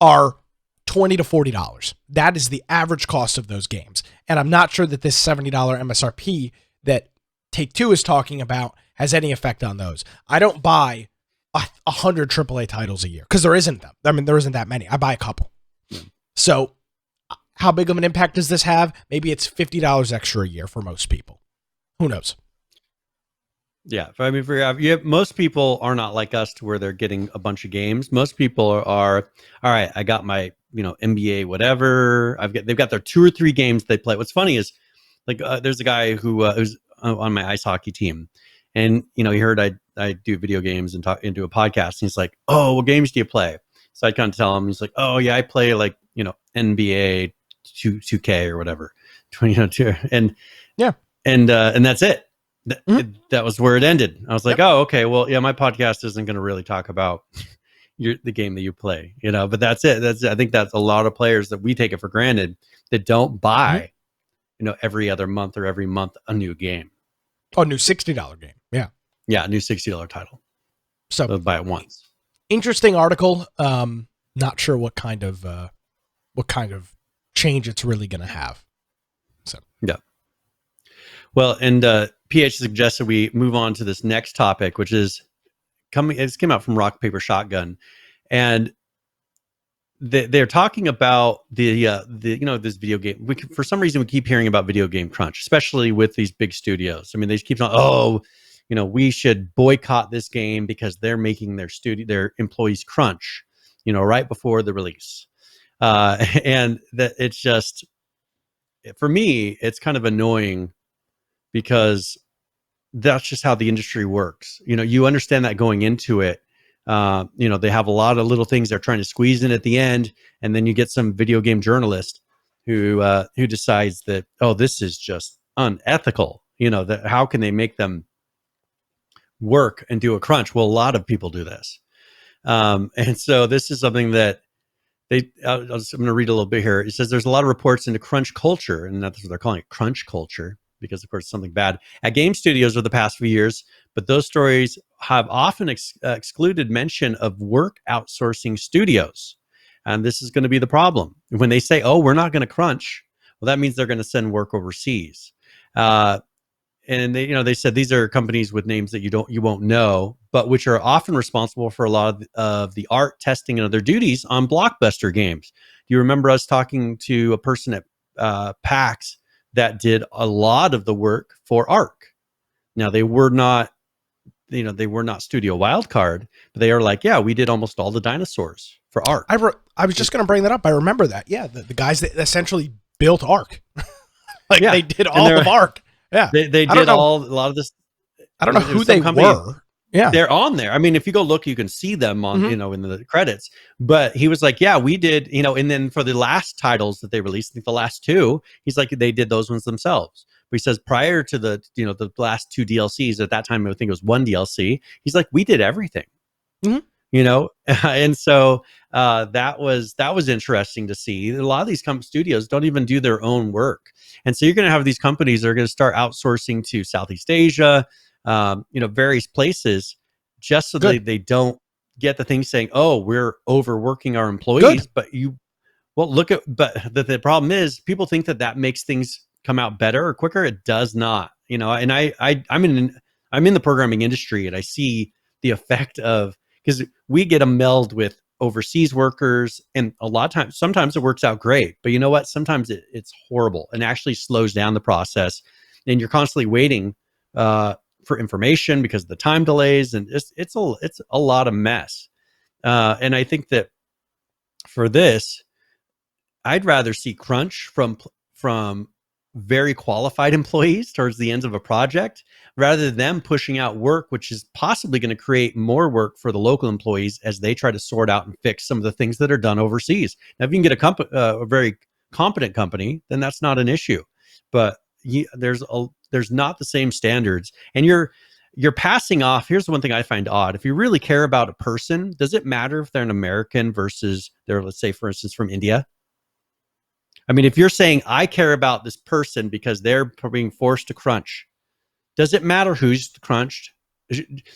are $20 to $40. That is the average cost of those games. And I'm not sure that this $70 MSRP that Take-Two is talking about has any effect on those. I don't buy 100 AAA titles a year because there isn't them. I mean, there isn't that many. I buy a couple. So how big of an impact does this have? Maybe it's $50 extra a year for most people. Who knows? Yeah. I mean, most people are not like us to where they're getting a bunch of games. Most people are all right, I got my, NBA, whatever. They've got their 2 or 3 games they play. What's funny is, like, there's a guy who's on my ice hockey team, and he heard I do video games and do a podcast, and he's like, "Oh, what games do you play?" So I kind of tell him, he's like, "Oh yeah, I play like NBA 2K or whatever, 2002," and that's it. That was where it ended. I was like, "Oh, okay, well, yeah, my podcast isn't going to really talk about the game that you play, but that's it. I think that's a lot of players that we take it for granted that don't buy, every other month or every month a new game. Oh, new $60 game. Yeah. Yeah. A new $60 title. So they'll buy it once. Interesting article. Not sure what kind of change it's really going to have. So, yeah. Well, and PH suggested we move on to this next topic, which is came out from Rock Paper Shotgun, and they're talking about this video game. For some reason, we keep hearing about video game crunch, especially with these big studios. I mean, they keep on, we should boycott this game because they're making their employees crunch, right before the release. And that it's just, for me, it's kind of annoying because that's just how the industry works. You understand that going into it. They have a lot of little things they're trying to squeeze in at the end, and then you get some video game journalist who decides that, this is just unethical. That how can they make them work and do a crunch? Well, a lot of people do this, and so this is something that I'm going to read a little bit here. It says there's a lot of reports into crunch culture, and that's what they're calling it, crunch culture, because of course it's something bad at game studios over the past few years. But those stories have often excluded mention of work outsourcing studios. And this is going to be the problem. When they say, we're not going to crunch, well, that means they're going to send work overseas. And they said these are companies with names that you won't know, but which are often responsible for a lot of the art, testing, and other duties on blockbuster games. Do you remember us talking to a person at PAX that did a lot of the work for ARC? Now, they were not Studio Wildcard, but they are like, we did almost all the dinosaurs for ARC. I was just going to bring that up. I remember that. Yeah, the guys that essentially built ARC. They did all of ARC. Yeah, they did a lot of this. I don't know who they were. Yeah, they're on there. I mean, if you go look, you can see them on in the credits. But he was like, we did, and then for the last titles that they released, I think the last two, he's like, they did those ones themselves. But he says prior to the last two DLCs, at that time I think it was one DLC, he's like, we did everything. And so that was interesting to see. A lot of these studios don't even do their own work, and so you're going to have these companies that are going to start outsourcing to Southeast Asia, various places, just so they don't get the thing saying, we're overworking our employees. Good. But the problem is people think that makes things come out better or quicker. It does not, and I'm in the programming industry, and I see the effect of, because we get a meld with overseas workers, and a lot of times, sometimes it works out great, but you know what? Sometimes it's horrible and actually slows down the process, and you're constantly waiting for information because of the time delays, and it's a lot of mess. And I think that for this, I'd rather see crunch from very qualified employees towards the ends of a project, rather than them pushing out work, which is possibly going to create more work for the local employees as they try to sort out and fix some of the things that are done overseas. Now, if you can get a very competent company, then that's not an issue. But there's not the same standards, and you're passing off. Here's the one thing I find odd: if you really care about a person, does it matter if they're an American versus they're, let's say, for instance, from India? I mean, if you're saying I care about this person because they're being forced to crunch, does it matter who's crunched?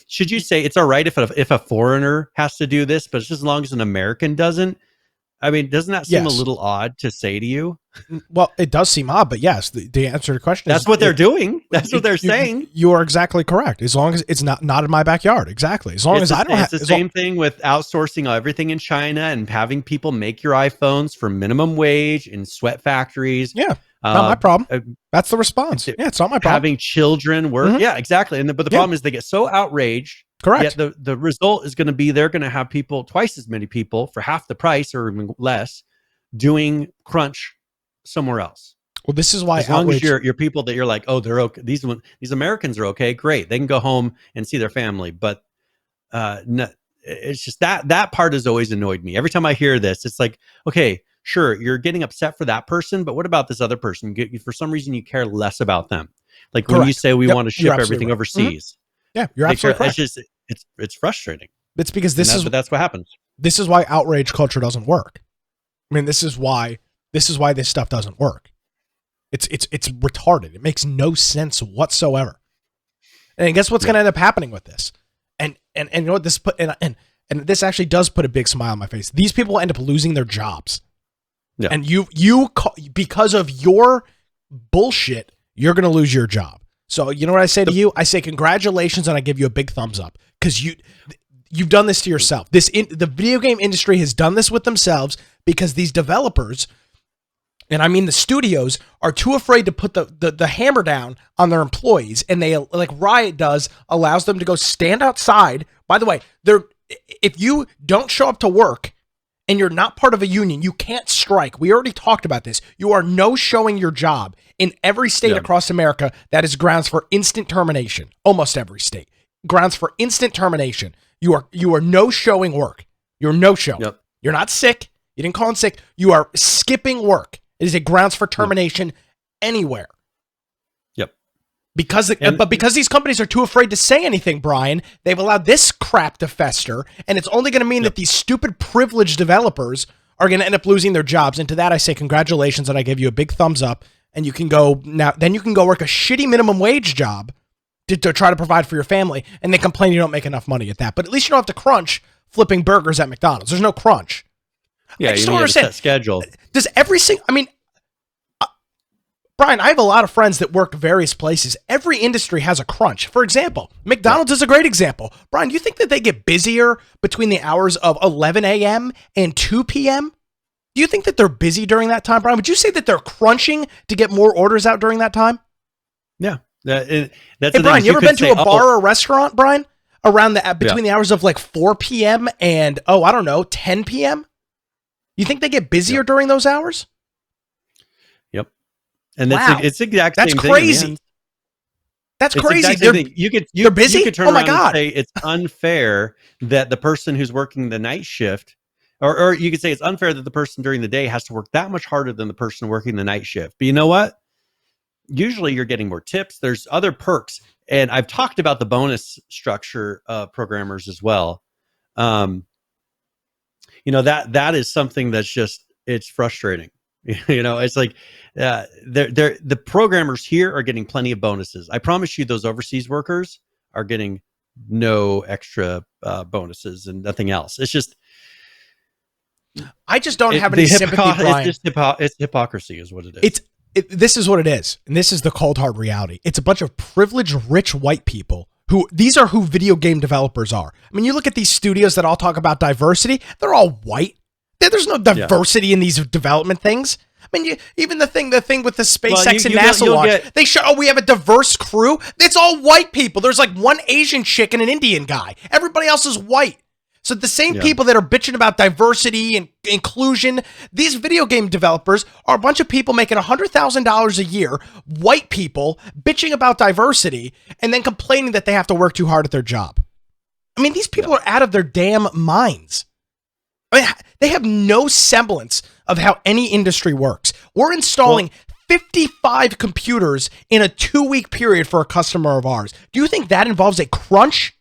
Should you say it's all right if a foreigner has to do this, but just as long as an American doesn't? I mean, doesn't that seem a little odd to say to you? Well, it does seem odd, but yes, the answer to the question is... That's what they're doing. That's what they're saying. You are exactly correct. As long as it's not in my backyard. Exactly. As long as I don't have... It's the same thing with outsourcing everything in China and having people make your iPhones for minimum wage in sweat factories. Yeah. Not my problem. That's the response. Yeah, it's not my problem. Having children work. Mm-hmm. Yeah, exactly. But the problem is they get so outraged. Correct. Yet the result is going to be they're going to have people, twice as many people for half the price or even less, doing crunch somewhere else. Well, this is why, as long as you're people that you're like, they're okay. These Americans are okay. Great, they can go home and see their family. But no, it's just that part has always annoyed me. Every time I hear this, it's like, okay, sure, you're getting upset for that person, but what about this other person? For some reason, you care less about them. Like Correct. When you say we want to ship everything overseas. Mm-hmm. Yeah, you're absolutely correct. It's frustrating. It's because but that's what happens. This is why outrage culture doesn't work. I mean, this is why this stuff doesn't work. It's retarded. It makes no sense whatsoever. And guess what's going to end up happening with this? And you know what this put and this actually does put a big smile on my face. These people end up losing their jobs. Yeah. And because of your bullshit, you're going to lose your job. So you know what I say to you? I say congratulations, and I give you a big thumbs up because you've done this to yourself. The video game industry has done this with themselves. because these developers, and I mean the studios, are too afraid to put the hammer down on their employees, and they, like Riot does, allows them to go stand outside. By the way, if you don't show up to work and you're not part of a union, you can't strike. We already talked about this. You are no showing your job in every state across America. That is grounds for instant termination. Almost every state. Grounds for instant termination. You are no showing work. You're no showing. Yep. You're not sick. You didn't call in sick. You are skipping work. It is a grounds for termination anywhere. Yep. Because these companies are too afraid to say anything, Brian, they've allowed this crap to fester, and it's only going to mean that these stupid privileged developers are going to end up losing their jobs. And to that I say congratulations, and I give you a big thumbs up, and you can go now. Then you can go work a shitty minimum wage job to try to provide for your family, and then complain you don't make enough money at that. But at least you don't have to crunch flipping burgers at McDonald's. There's no crunch. Yeah, you need a set schedule. Does Brian, I have a lot of friends that work various places. Every industry has a crunch. For example, McDonald's is a great example. Brian, do you think that they get busier between the hours of 11 a.m. and 2 p.m.? Do you think that they're busy during that time, Brian? Would you say that they're crunching to get more orders out during that time? Yeah. That's hey, Brian, you ever been to a bar or a restaurant, Brian, around between the hours of like 4 p.m. and, 10 p.m.? You think they get busier during those hours? Yep. And it's the exact same thing. That's crazy. That's crazy. They're busy? You could turn around and say it's unfair that the person who's working the night shift, or you could say it's unfair that the person during the day has to work that much harder than the person working the night shift. But you know what? Usually you're getting more tips. There's other perks. And I've talked about the bonus structure of programmers as well. That is something that's just, it's frustrating. It's like the programmers here are getting plenty of bonuses. I promise you those overseas workers are getting no extra bonuses and nothing else. It's just, I just don't have any sympathy, Brian. It's hypocrisy is what it is. This is what it is. And this is the cold hard reality. It's a bunch of privileged, rich white people who video game developers are. I mean, you look at these studios that all talk about diversity, they're all white. There's no diversity in these development things. I mean, even the thing with the SpaceX and NASA launch, they show, we have a diverse crew. It's all white people. There's like one Asian chick and an Indian guy. Everybody else is white. So the same people that are bitching about diversity and inclusion, these video game developers are a bunch of people making $100,000 a year, white people bitching about diversity, and then complaining that they have to work too hard at their job. I mean, these people are out of their damn minds. I mean, they have no semblance of how any industry works. We're installing 55 computers in a 2-week period for a customer of ours. Do you think that involves a crunch?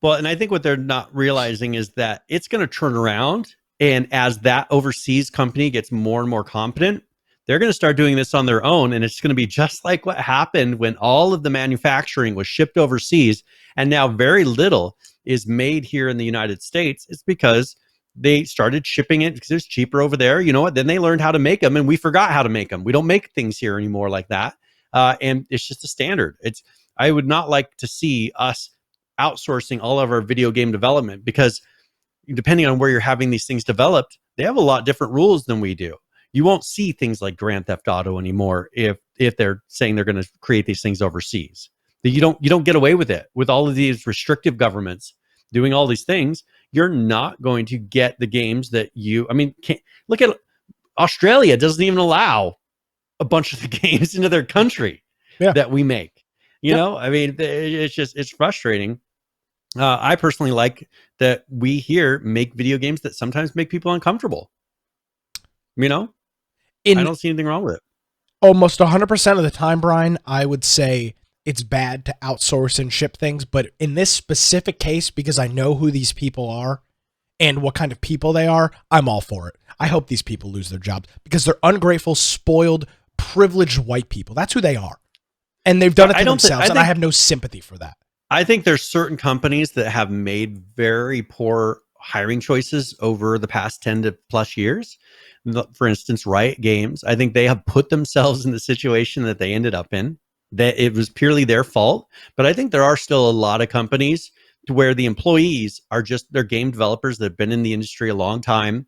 Well, and I think what they're not realizing is that it's going to turn around. And as that overseas company gets more and more competent, they're going to start doing this on their own. And it's going to be just like what happened when all of the manufacturing was shipped overseas. And now very little is made here in the United States. It's because they started shipping it because it's cheaper over there. You know what? Then they learned how to make them, and we forgot how to make them. We don't make things here anymore like that. And it's just a standard. I would not like to see us outsourcing all of our video game development, because depending on where you're having these things developed, they have a lot different rules than we do. You won't see things like Grand Theft Auto anymore if they're saying they're going to create these things overseas. You don't get away with it with all of these restrictive governments doing all these things. You're not going to get the games that look at Australia. Doesn't even allow a bunch of the games into their country that we make. You know, I mean, it's frustrating. I personally like that we here make video games that sometimes make people uncomfortable. I don't see anything wrong with it. Almost 100% of the time, Brian, I would say it's bad to outsource and ship things. But in this specific case, because I know who these people are and what kind of people they are, I'm all for it. I hope these people lose their jobs because they're ungrateful, spoiled, privileged white people. That's who they are. And they've done it to themselves, and I have no sympathy for that. I think there's certain companies that have made very poor hiring choices over the past 10 to plus years. For instance, Riot Games. I think they have put themselves in the situation that they ended up in, that it was purely their fault. But I think there are still a lot of companies where the employees are just, they're game developers that have been in the industry a long time.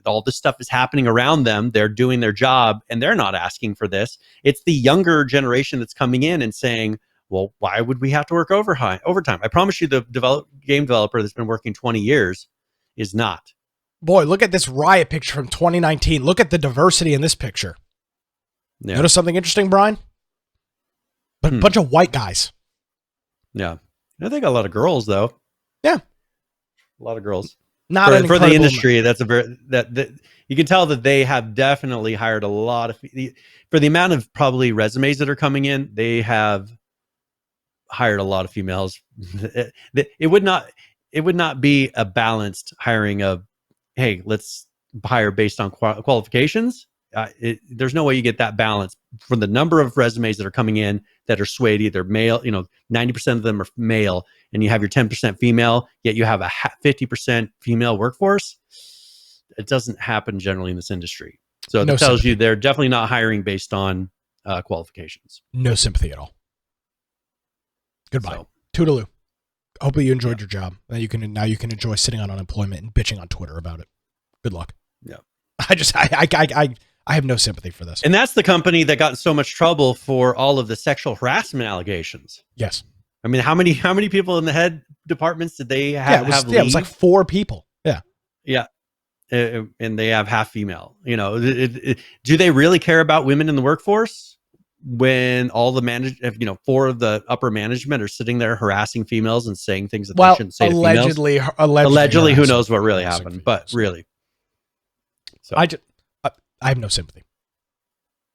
all this stuff is happening around them. They're doing their job and they're not asking for this. It's the younger generation that's coming in and saying, well, why would we have to work overtime? I promise you the game developer that's been working 20 years is not. Boy, look at this Riot picture from 2019. Look at the diversity in this picture. Yeah. Notice something interesting, Brian? A bunch of white guys. Yeah. I think a lot of girls, though. Yeah. A lot of girls. Not for the industry, that's a very that you can tell that they have definitely hired a lot of, for the amount of probably resumes that are coming in, they have hired a lot of females. It would not be a balanced hiring of, hey, let's hire based on qualifications. There's no way you get that balance from the number of resumes that are coming in that are swayed either male, 90% of them are male, and you have your 10% female, yet you have a 50% female workforce. It doesn't happen generally in this industry. So that tells you they're definitely not hiring based on qualifications. No sympathy at all. Goodbye. So, Toodaloo. Hopefully you enjoyed your job. Now you can enjoy sitting on unemployment and bitching on Twitter about it. Good luck. Yeah. I have no sympathy for this. And that's the company that got in so much trouble for all of the sexual harassment allegations. Yes. I mean, how many people in the head departments did they have? It was like 4 people. Yeah. Yeah. And they have half female. Do they really care about women in the workforce when all the 4 of the upper management are sitting there harassing females and saying things that they shouldn't say to females? Allegedly, who knows what really happened? But really, so I have no sympathy.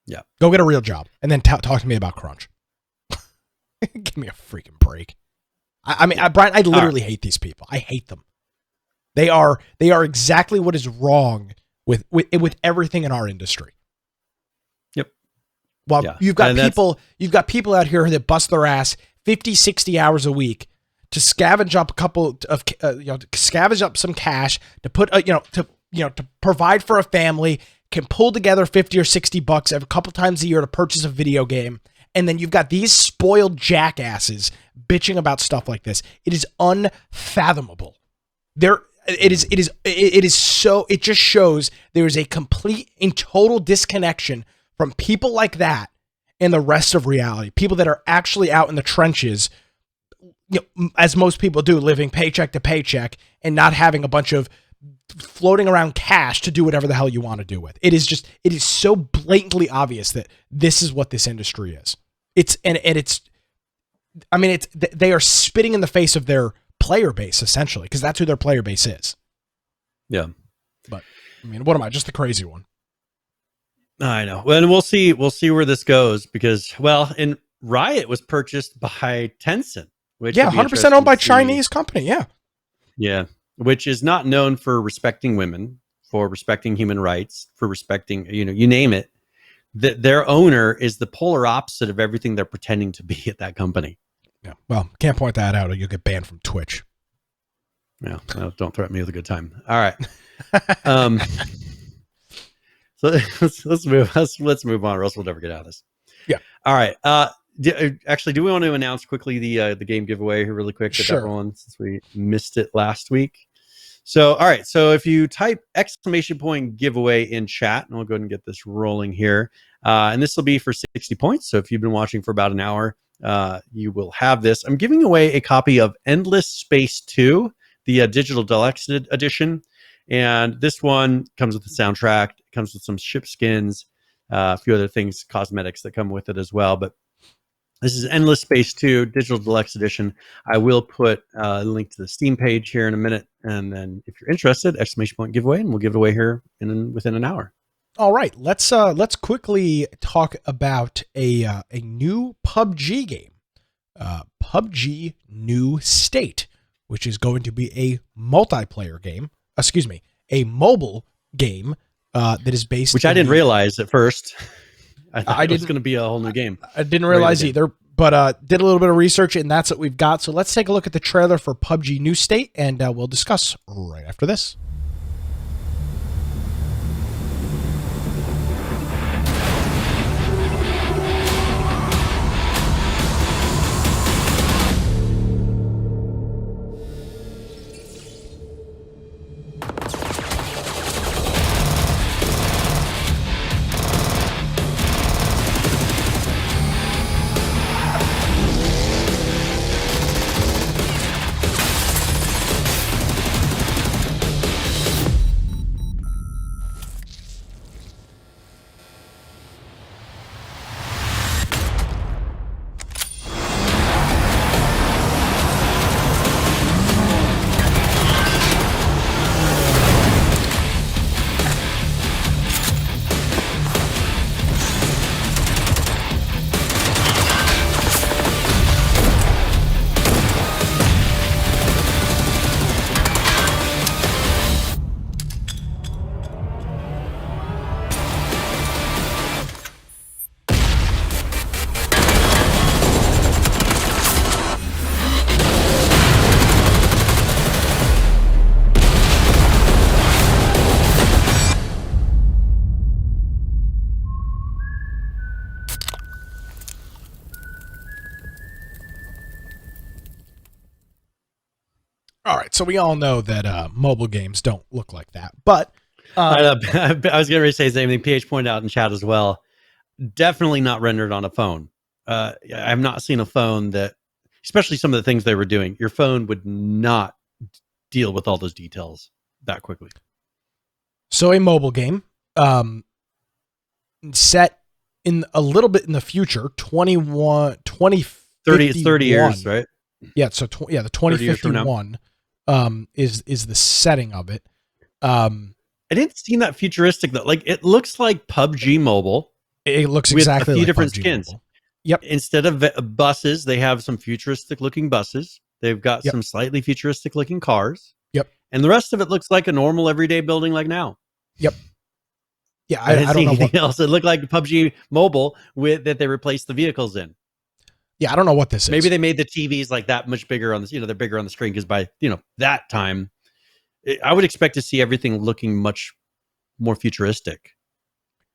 Yeah, go get a real job and then talk to me about crunch. Give me a freaking break. Brian, I literally hate these people. I hate them. They are exactly what is wrong with everything in our industry. Yep. Well, you've got people out here that bust their ass 50, 60 hours a week to scavenge up scavenge up some cash to put to provide for a family, can pull together 50 or 60 bucks a couple times a year to purchase a video game. And then you've got these spoiled jackasses bitching about stuff like this. It is unfathomable. It just shows there is a complete and total disconnection from people like that and the rest of reality. People that are actually out in the trenches, as most people do, living paycheck to paycheck and not having a bunch of floating around cash to do whatever the hell you want to do with. It is so blatantly obvious that this is what this industry is. They are spitting in the face of their player base, essentially, because that's who their player base is. Yeah. But what am I? Just the crazy one. I know. Well, and we'll see where this goes because, and Riot was purchased by Tencent, which 100% owned by Chinese company. Yeah. Yeah. Which is not known for respecting women, for respecting human rights, for respecting, you name it. Their owner is the polar opposite of everything they're pretending to be at that company. Yeah. Well, can't point that out or you'll get banned from Twitch. Yeah. No, don't threaten me with a good time. All right. So let's move on or else we'll never get out of this. Yeah. All right. Do we want to announce quickly the game giveaway here really quick? Sure. That one, since we missed it last week. So, all right. So if you type !giveaway in chat, and we'll go ahead and get this rolling here. And this will be for 60 points. So if you've been watching for about an hour, you will have this. I'm giving away a copy of Endless Space 2, the digital deluxe edition. And this one comes with the soundtrack, comes with some ship skins, a few other things, cosmetics that come with it as well. But this is Endless Space 2 Digital Deluxe Edition. I will put a link to the Steam page here in a minute. And then if you're interested, !giveaway, and we'll give it away here within an hour. All right. Let's quickly talk about a new PUBG game. PUBG New State, which is going to be a multiplayer game. A mobile game that is based. Which I didn't realize at first. I thought it was going to be a whole new game. I didn't realize either, but did a little bit of research, and that's what we've got. So let's take a look at the trailer for PUBG New State, and we'll discuss right after this. So we all know that mobile games don't look like that. But I was going to say the same thing. PH pointed out in chat as well. Definitely not rendered on a phone. I've not seen a phone that, especially some of the things they were doing, your phone would not deal with all those details that quickly. So a mobile game set in a little bit in the future, 30 years, right? Yeah, so the 2051 is the setting of it. I didn't seem that futuristic though. Like it looks like PUBG Mobile. It looks exactly with a few like different PUBG skins. Mobile. Yep. Instead of buses, they have some futuristic looking buses. They've got some slightly futuristic looking cars. Yep. And the rest of it looks like a normal everyday building like now. Yep. Yeah, I didn't don't see know anything else. It looked like PUBG Mobile with that they replaced the vehicles in. Yeah, I don't know what this is. Maybe they made the TVs like that much bigger on this. They're bigger on the screen because by that time, I would expect to see everything looking much more futuristic.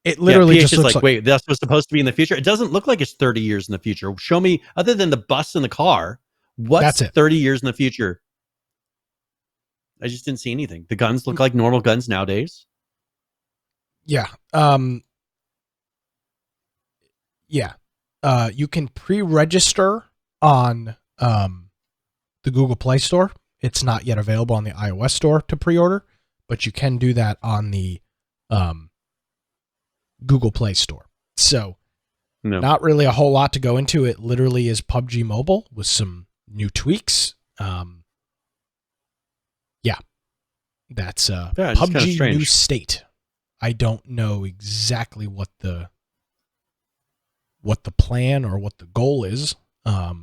It literally just looks like, wait, that's what's supposed to be in the future. It doesn't look like it's 30 years in the future. Show me, other than the bus and the car, what's 30 years in the future? I just didn't see anything. The guns look like normal guns nowadays. Yeah. You can pre-register on the Google Play Store. It's not yet available on the iOS store to pre-order, but you can do that on the Google Play Store. So not really a whole lot to go into. It literally is PUBG Mobile with some new tweaks. That's PUBG New State. I don't know exactly what the plan or what the goal is. But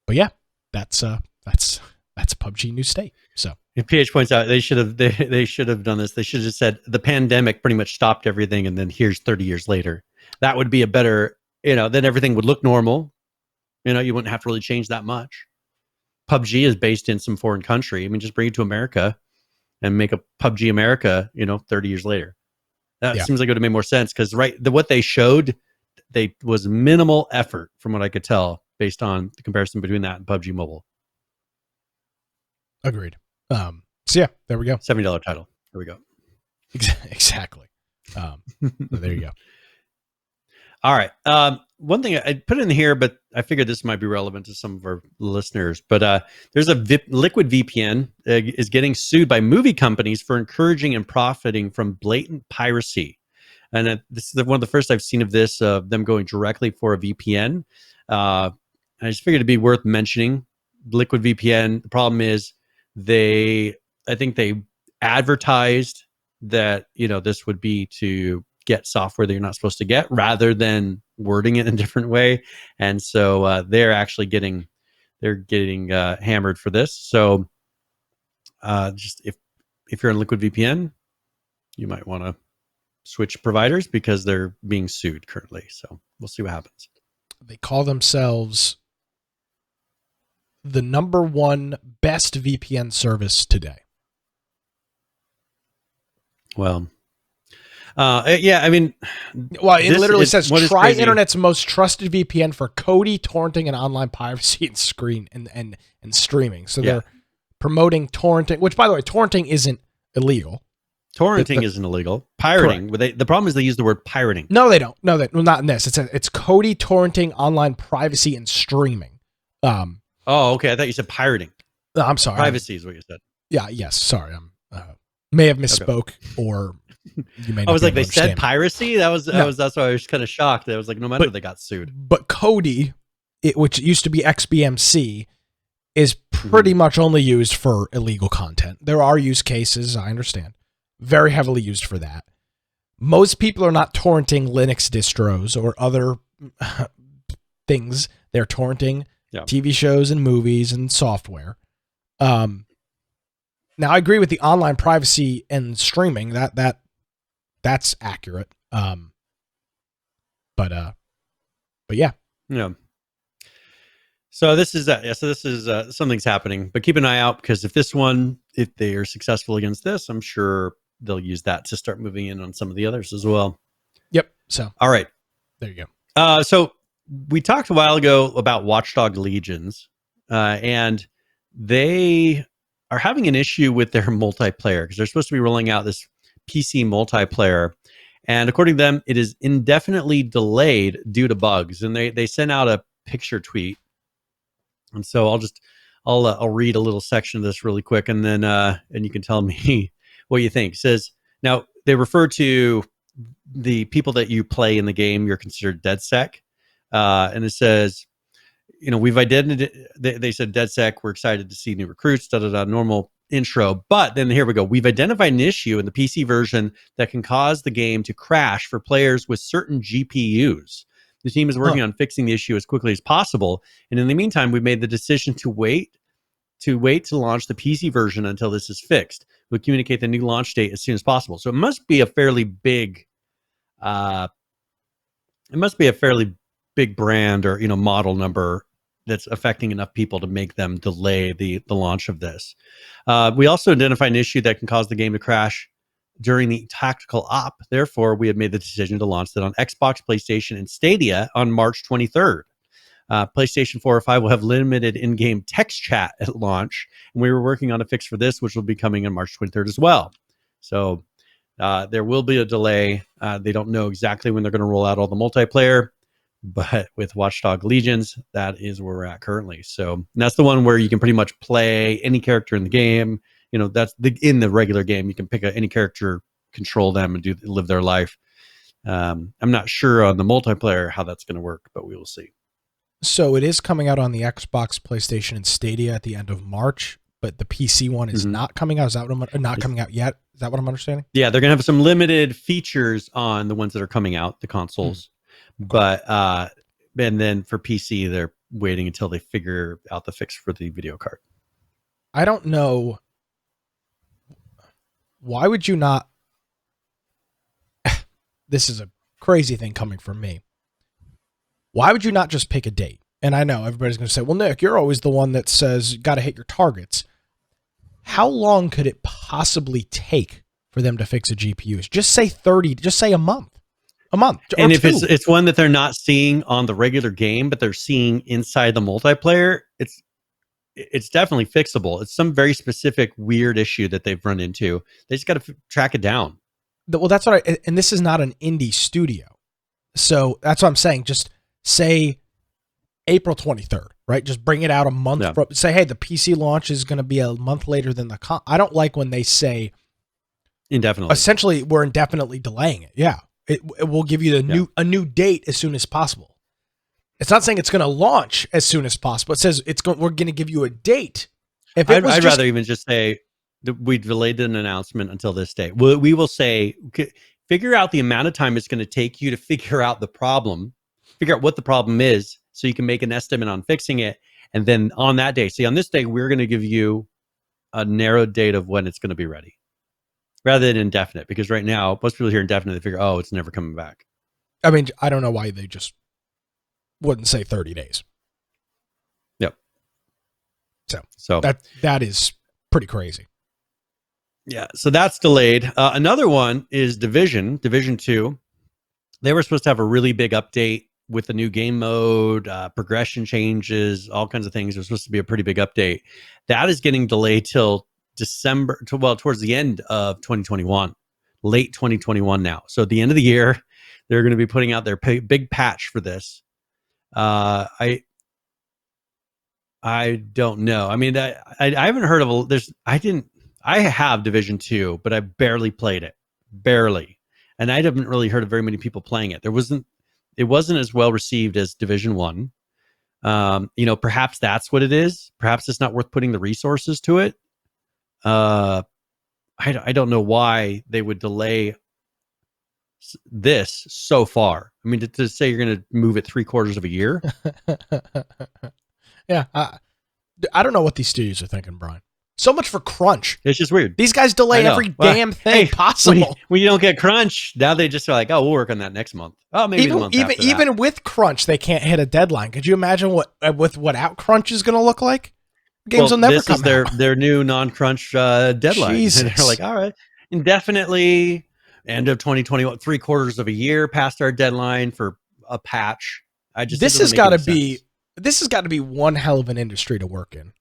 yeah, that's PUBG New State. So if PH points out they should have done this. They should have said the pandemic pretty much stopped everything, and then here's 30 years later. That would be a better, then everything would look normal. You wouldn't have to really change that much. PUBG is based in some foreign country. I mean, just bring it to America and make a PUBG America, 30 years later. That seems like it would have made more sense because what they showed, was minimal effort from what I could tell based on the comparison between that and PUBG Mobile. Agreed. So yeah, there we go. $70 title. There we go. Exactly. There you go. All right. One thing I put in here, but I figured this might be relevant to some of our listeners. But there's Liquid VPN is getting sued by movie companies for encouraging and profiting from blatant piracy. And this is one of the first I've seen of this, them going directly for a VPN. I just figured it'd be worth mentioning. Liquid VPN, the problem is I think they advertised that, this would be to get software that you're not supposed to get rather than wording it in a different way. And so they're actually getting hammered for this. So just if you're in Liquid VPN, you might want to switch providers because they're being sued currently. So we'll see what happens. They call themselves the #1 best VPN service today. Well, yeah, I mean, well, it literally says try crazy. Internet's most trusted VPN for coding, torrenting, and online piracy and streaming. So they're promoting torrenting, which, by the way, torrenting isn't illegal. Torrenting isn't illegal. Pirating. The problem is they use the word pirating. No, they don't. No, not in this. It's coding, torrenting, online privacy, and streaming. Oh, okay. I thought you said pirating. No, I'm sorry. Privacy is what you said. Yeah. Yes. Sorry. May have misspoke, or you may. Not I was like, they said it. Piracy. That's why I was kind of shocked. I was like, no matter they got sued. But Kodi, which used to be XBMC, is pretty much only used for illegal content. There are use cases, I understand, very heavily used for that. Most people are not torrenting Linux distros or other things. They're torrenting TV shows and movies and software. Now, I agree with the online privacy and streaming. That's accurate. But yeah. Yeah. So this is something's happening, but keep an eye out because if they are successful against this, I'm sure they'll use that to start moving in on some of the others as well. Yep. So, all right, there you go. So we talked a while ago about Watchdog Legions, and they are having an issue with their multiplayer because they're supposed to be rolling out this PC multiplayer. And according to them, it is indefinitely delayed due to bugs. And they sent out a picture tweet. And so I'll read a little section of this really quick, and then and you can tell me what you think. It says, now they refer to the people that you play in the game, you're considered DedSec. And it says, we've identified, they said DedSec, we're excited to see new recruits, normal intro. But then here we go. We've identified an issue in the PC version that can cause the game to crash for players with certain GPUs. The team is working on fixing the issue as quickly as possible. And in the meantime, we've made the decision to wait to launch the PC version until this is fixed. We'll communicate the new launch date as soon as possible. So it must be a fairly big brand or model number that's affecting enough people to make them delay the launch of this. We also identified an issue that can cause the game to crash during the tactical op. Therefore, we have made the decision to launch it on Xbox, PlayStation, and Stadia on March 23rd. PlayStation 4 or 5 will have limited in-game text chat at launch, and we were working on a fix for this, which will be coming on March 23rd as well. So there will be a delay. They don't know exactly when they're going to roll out all the multiplayer, but with Watchdog Legions, that is where we're at currently. So that's the one where you can pretty much play any character in the game. That's in the regular game. You can pick any character, control them, and live their life. I'm not sure on the multiplayer how that's going to work, but we will see. So it is coming out on the Xbox, PlayStation, and Stadia at the end of March, but the PC one is not coming out. Is that what not coming out yet? Is that what I'm understanding? Yeah, they're going to have some limited features on the ones that are coming out, the consoles. But and then for PC, they're waiting until they figure out the fix for the video card. I don't know. Why would you not? This is a crazy thing coming from me. Why would you not just pick a date? And I know everybody's going to say, well, Nick, you're always the one that says you got to hit your targets. How long could it possibly take for them to fix a GPU? Just say 30, just say a month. And if it's one that they're not seeing on the regular game, but they're seeing inside the multiplayer, it's definitely fixable. It's some very specific weird issue that they've run into. They just got to track it down. Well, that's what and this is not an indie studio. So that's what I'm saying. Just say April 23rd, right? Just bring it out a month from, say, hey, the PC launch is going to be a month later than I don't like when they say indefinitely. Essentially, we're indefinitely delaying it. Yeah. It will give you a new date as soon as possible. It's not saying it's going to launch as soon as possible. It says we're going to give you a date. I'd rather even just say that we delayed an announcement until this date. We will say, figure out the amount of time it's going to take you to figure out the problem, figure out what the problem is, so you can make an estimate on fixing it. And then on that day, on this day, we're going to give you a narrowed date of when it's going to be ready, rather than indefinite. Because right now, most people hear indefinite, they figure, oh, it's never coming back. I mean, I don't know why they just wouldn't say 30 days. Yep. So that is pretty crazy. Yeah, so that's delayed. Another one is Division 2. They were supposed to have a really big update with the new game mode, progression changes, all kinds of things. It was supposed to be a pretty big update. That is getting delayed till towards the end of 2021, late 2021 now. So at the end of the year, they're going to be putting out their big patch for this. I don't know. I mean, I haven't heard of I have Division 2, but I barely played it. Barely. And I haven't really heard of very many people playing it. It wasn't as well received as Division 1. Perhaps that's what it is. Perhaps it's not worth putting the resources to it. I don't know why they would delay this so far. I mean, to say you're going to move it 3/4 of a year. Yeah. I don't know what these studios are thinking, Brian. So much for crunch. It's just weird. These guys delay every damn thing possible. When you don't get crunch, now they just are like, oh, we'll work on that next month. Oh, maybe the month after that. Even with crunch, they can't hit a deadline. Could you imagine without crunch is going to look like? Games will never come out. This is their new non-crunch deadline. Jesus. And they're like, all right, indefinitely, end of 2021, 3/4 of a year past our deadline for a patch. This has got to be one hell of an industry to work in.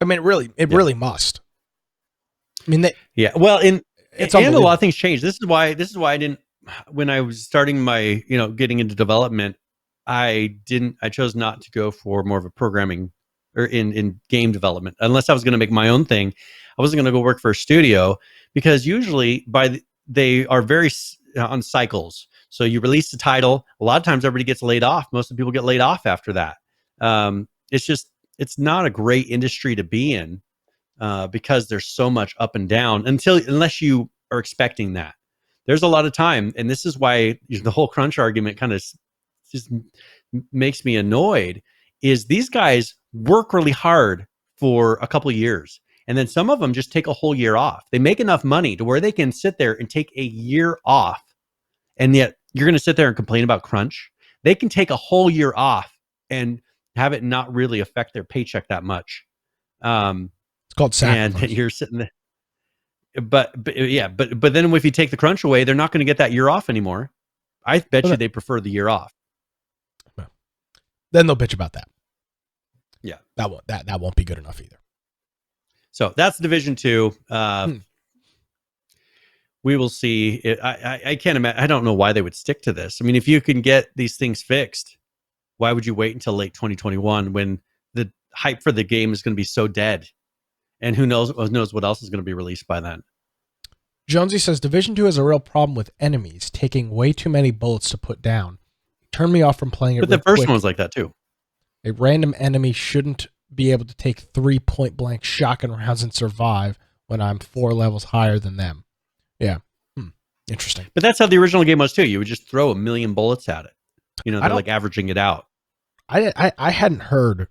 I mean, it really must. I mean, yeah. Well, it's and a lot of things changed. This is why I didn't, when I was starting my, getting into development, I chose not to go for more of a programming or in game development, unless I was going to make my own thing. I wasn't going to go work for a studio, because usually they are very on cycles. So you release the title, a lot of times everybody gets laid off. Most of the people get laid off after that. It's not a great industry to be in, because there's so much up and down unless you are expecting that. There's a lot of time. And this is why the whole crunch argument kind of just makes me annoyed, is these guys work really hard for a couple of years. And then some of them just take a whole year off. They make enough money to where they can sit there and take a year off. And yet you're going to sit there and complain about crunch. They can take a whole year off and have it not really affect their paycheck that much. It's called sacrifice. And you're sitting there. But then if you take the crunch away, they're not going to get that year off anymore. I bet you they prefer the year off. Then they'll bitch about that. Yeah, that won't be good enough either. So that's Division 2. We will see. I can't imagine. I don't know why they would stick to this. I mean, if you can get these things fixed, why would you wait until late 2021 when the hype for the game is going to be so dead? And who knows what else is going to be released by then. Jonesy says Division 2 has a real problem with enemies taking way too many bullets to put down. Turn me off from playing it. But the first one was like that too. A random enemy shouldn't be able to take 3 point-blank shotgun rounds and survive when I'm 4 levels higher than them. Yeah. Interesting. But that's how the original game was too. You would just throw 1 million bullets at it. They're like averaging it out. I hadn't heard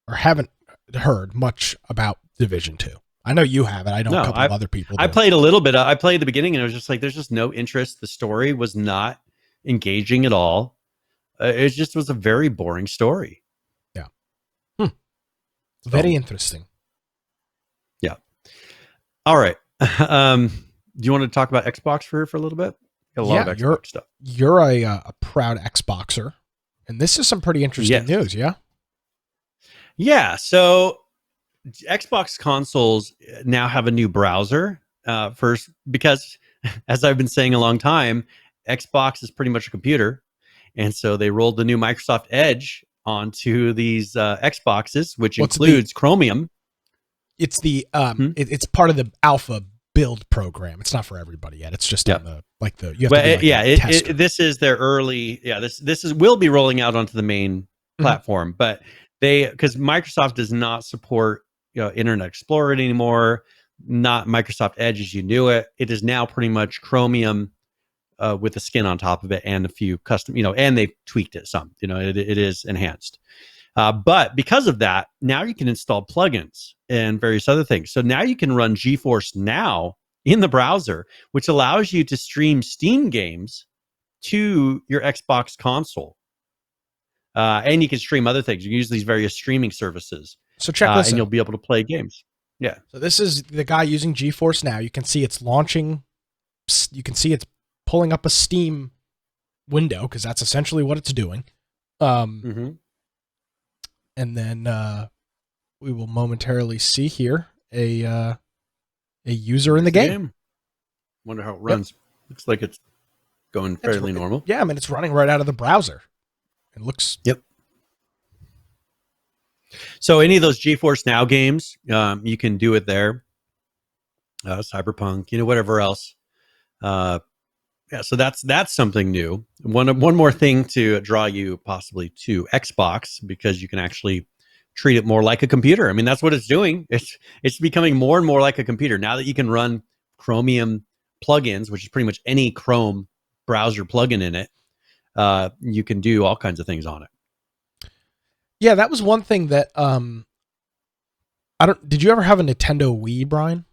or haven't heard much about Division 2. I know you have it. I know a couple of other people do. I played a little bit. I played the beginning, and it was just like, there's just no interest. The story was not engaging at all. It just was a very boring story. Yeah. Very interesting. Yeah. All right. Do you want to talk about Xbox for a little bit? Got a lot of Xbox stuff. You're a proud Xboxer, and this is some pretty interesting news. Yeah. Yeah. So Xbox consoles now have a new browser. First, because as I've been saying a long time, Xbox is pretty much a computer. And so they rolled the new Microsoft Edge onto these Xboxes, which includes Chromium. It's the it's part of the alpha build program. It's not for everybody yet. It's just on the you have to be this is their early. Yeah, this will be rolling out onto the main platform, but because Microsoft does not support Internet Explorer anymore, not Microsoft Edge as you knew it. It is now pretty much Chromium with the skin on top of it and a few custom, and they've tweaked it some. It is enhanced. But because of that, now you can install plugins and various other things. So now you can run GeForce Now in the browser, which allows you to stream Steam games to your Xbox console. And you can stream other things. You can use these various streaming services. So check this out. And you'll be able to play games. Yeah. So this is the guy using GeForce Now. You can see it's launching. You can see it's pulling up a Steam window because that's essentially what it's doing. And then we will momentarily see here a user in the game. Wonder how it runs. Looks like it's going fairly normal. Yeah, I mean it's running right out of the browser. It looks. Yep. So any of those GeForce Now games, you can do it there. Cyberpunk, whatever else. So that's something new. One more thing to draw you possibly to Xbox, because you can actually treat it more like a computer. I mean, that's what it's doing. It's becoming more and more like a computer now that you can run Chromium plugins, which is pretty much any Chrome browser plugin in it. You can do all kinds of things on it. Yeah, that was one thing that did you ever have a Nintendo Wii, Brian?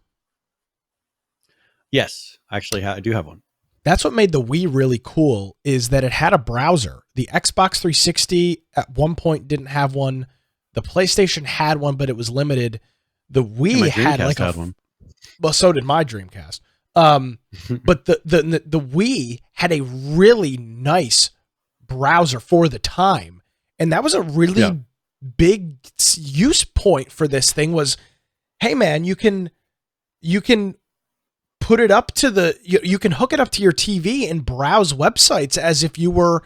Yes, actually I do have one. That's what made the Wii really cool, is that it had a browser. The Xbox 360 at one point didn't have one. The PlayStation had one, but it was limited. The Wii had one. Well, so did my Dreamcast. But the Wii had a really nice browser for the time. And that was a really big use point for this thing was, hey man, you can put it up to you can hook it up to your TV and browse websites as if you were.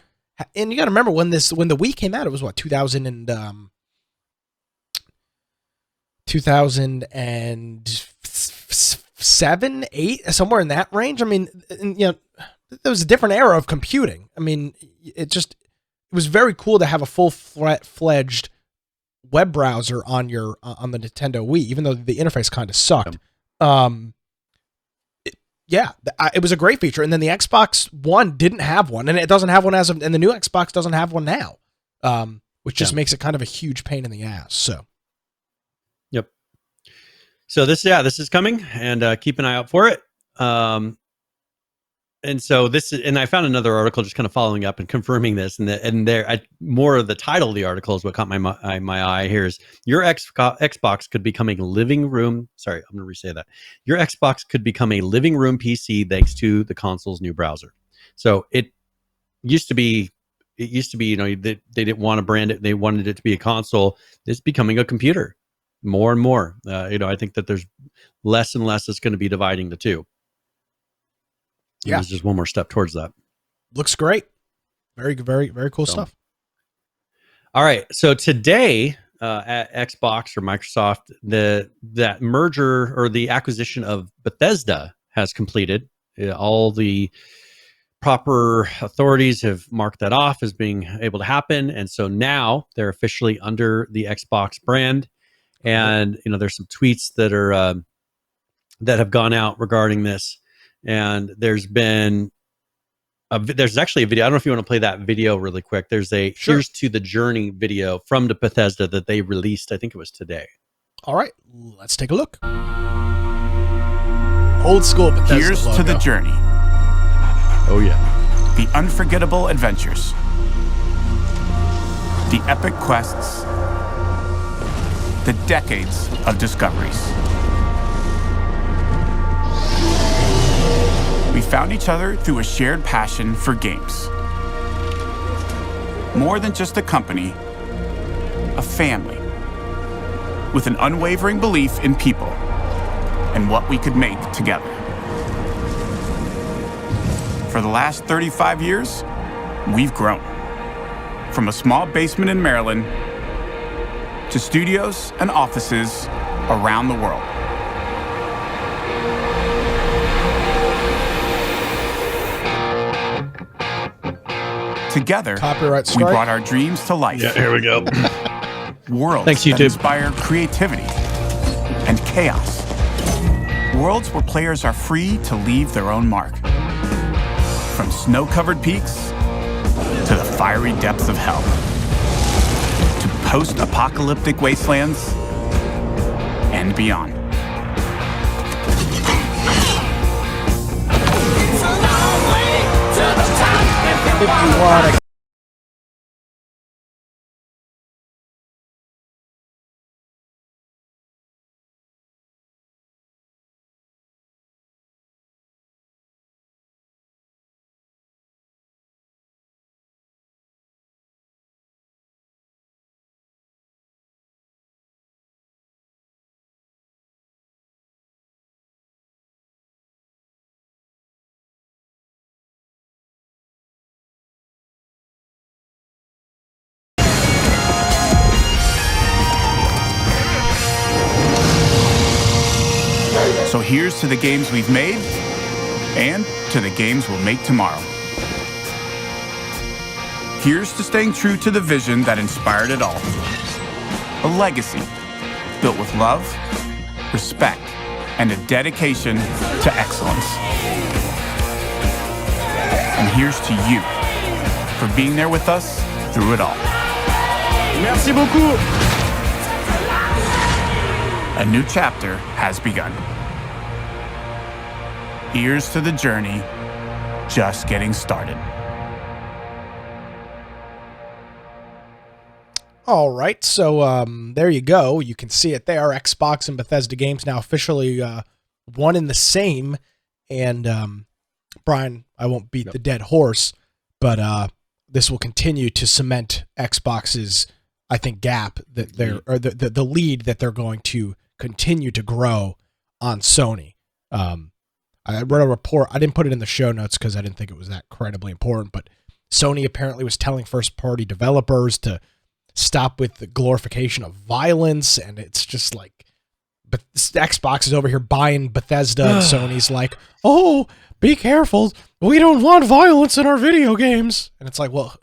And you got to remember when the Wii came out, it was what 2007, 8, somewhere in that range. I mean, there was a different era of computing. I mean, it was very cool to have a full-fledged web browser on the Nintendo Wii, even though the interface kind of sucked. It was a great feature. And then the Xbox One didn't have one, and it doesn't have one and the new Xbox doesn't have one now, which just makes it kind of a huge pain in the ass. So, yep. So this is coming, and keep an eye out for it. And so I found another article just kind of following up and confirming this, more of the title of the article is what caught my eye. Here's your Xbox could become a living room. Sorry, I'm going to re-say that. Your Xbox could become a living room PC thanks to the console's new browser. So it used to be, they didn't want to brand it. They wanted it to be a console. It's becoming a computer more and more. I think that there's less and less that's going to be dividing the two. Yeah, there's just one more step towards that. Looks great. Very, very, very cool stuff. All right. So today at Xbox or Microsoft, that merger or the acquisition of Bethesda has completed. All the proper authorities have marked that off as being able to happen. And so now they're officially under the Xbox brand. And, there's some tweets that are that have gone out regarding this. And there's actually a video. I don't know if you want to play that video really quick. There's a Here's to the Journey video from the Bethesda that they released. I think it was today. All right, let's take a look. Old school Bethesda Here's logo. To the Journey. Oh yeah. The unforgettable adventures. The epic quests. The decades of discoveries. We found each other through a shared passion for games. More than just a company, a family, with an unwavering belief in people and what we could make together. For the last 35 years, we've grown. From a small basement in Maryland to studios and offices around the world. Together, Copyright we strike. brought our dreams to life. Yeah, here we go. Worlds Thanks, that YouTube. inspire creativity and chaos. Worlds where players are free to leave their own mark. From snow-covered peaks to the fiery depths of hell. To post-apocalyptic wastelands and beyond. If you want to. So here's to the games we've made and to the games we'll make tomorrow. Here's to staying true to the vision that inspired it all. A legacy built with love, respect, and a dedication to excellence. And here's to you for being there with us through it all. Merci beaucoup. A new chapter has begun. Here's to the journey, just getting started. All right, so there you go. You can see it there. Xbox and Bethesda games now officially one and the same. And Brian, I won't beat the dead horse, but this will continue to cement Xbox's I think, gap that they're, or the lead that they're going to continue to grow on Sony. I read a report. I didn't put it in the show notes because I didn't think it was that incredibly important, but Sony apparently was telling first-party developers to stop with the glorification of violence, and it's just like, but Xbox is over here buying Bethesda, and Sony's like, oh, be careful, we don't want violence in our video games. And it's like, well,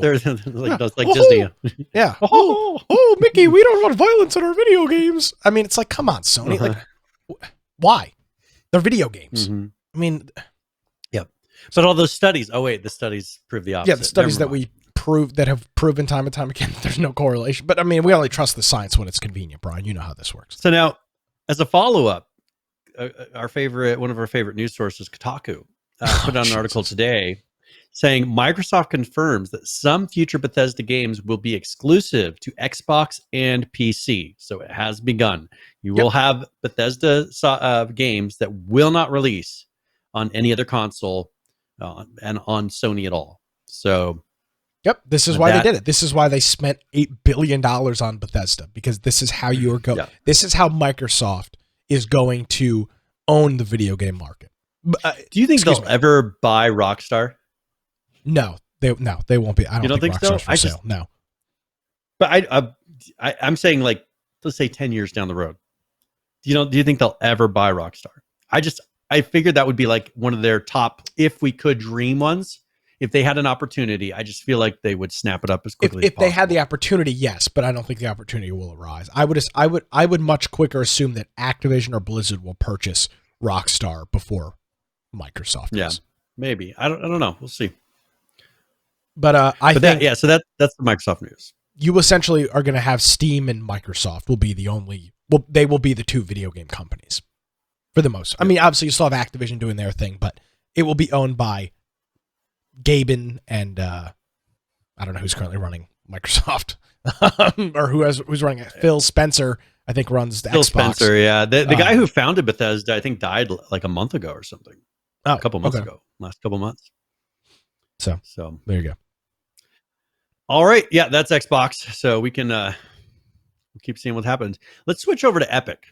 There's like Disney. Yeah. Oh, Mickey, we don't want violence in our video games. I mean, it's like, come on, Sony. Like, why? They're video games. Mm-hmm. I mean, yep. But all those studies. Oh wait, the studies prove the opposite. Yeah, the studies that we prove that have proven time and time again that there's no correlation. But I mean, we only trust the science when it's convenient, Brian. You know how this works. So now, as a follow-up, one of our favorite news sources, Kotaku, put out an article today saying Microsoft confirms that some future Bethesda games will be exclusive to Xbox and PC. So it has begun. You will have Bethesda games that will not release on any other console and on Sony at all. So, this is why they did it. This is why they spent $8 billion on Bethesda, because this is how you are going. Yeah. This is how Microsoft is going to own the video game market. Do you think they'll ever buy Rockstar? No, they won't be. I don't think so. For sale. No. But I'm saying, like, let's say 10 years down the road. Do you think they'll ever buy Rockstar? I figured that would be like one of their top, if we could dream ones. If they had an opportunity, I just feel like they would snap it up as quickly as possible. If they had the opportunity, yes, but I don't think the opportunity will arise. I would much quicker assume that Activision or Blizzard will purchase Rockstar before Microsoft does. Yeah, maybe. I don't know. We'll see. But so that's the Microsoft news. You essentially are going to have Steam and Microsoft will be they will be the two video game companies for the most. I mean, obviously you still have Activision doing their thing, but it will be owned by Gaben and I don't know who's currently running Microsoft or who's running it. Phil Spencer, I think, runs the Xbox. Spencer, yeah. The guy who founded Bethesda, I think, died like a month ago or something. A couple months ago. Last couple months. So there you go. All right. Yeah, that's Xbox. So we can we'll keep seeing what happens. Let's switch over to Epic.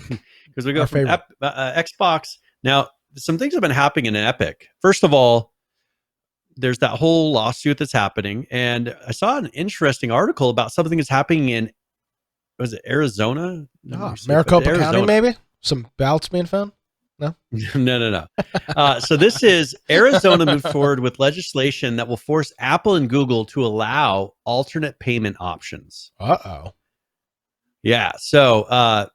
Because we go from Xbox. Now, some things have been happening in Epic. First of all, there's that whole lawsuit that's happening. And I saw an interesting article about something that's happening in, was it Arizona? Maricopa County, maybe? Some ballots being found? No? No. So this is Arizona moved forward with legislation that will force Apple and Google to allow alternate payment options. Uh-oh. Yeah. So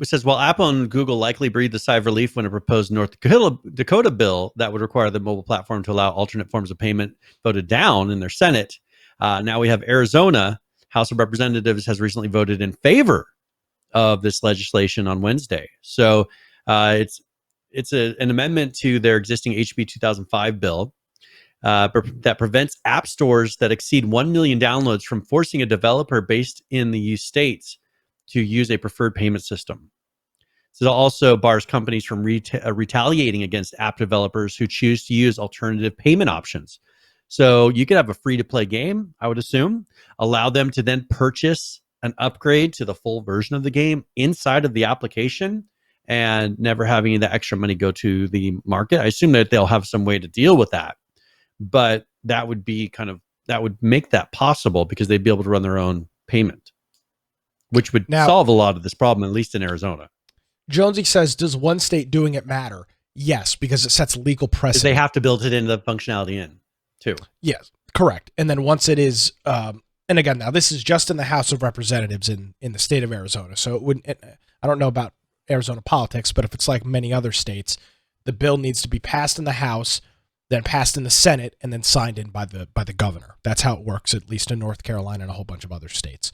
it says, while Apple and Google likely breathed a sigh of relief when a proposed North Dakota bill that would require the mobile platform to allow alternate forms of payment voted down in their Senate, now we have Arizona. House of Representatives has recently voted in favor of this legislation on Wednesday. So it's an amendment to their existing HB 2005 bill that prevents app stores that exceed 1 million downloads from forcing a developer based in the U states to use a preferred payment system. So it also bars companies from retaliating against app developers who choose to use alternative payment options. So you could have a free-to-play game, I would assume, allow them to then purchase an upgrade to the full version of the game inside of the application and never having the extra money go to the market. I assume that they'll have some way to deal with that, but that would be that would make that possible because they'd be able to run their own payment, which would solve a lot of this problem, at least in Arizona. Jonesy says, does one state doing it matter? Yes, because it sets legal precedent. They have to build it into the functionality in too. Yes, correct. And then once it is, and again, now this is just in the House of Representatives in the state of Arizona. So it wouldn't, I don't know about Arizona politics, but if it's like many other states, the bill needs to be passed in the House, then passed in the Senate, and then signed in by the governor. That's how it works, at least in North Carolina and a whole bunch of other states.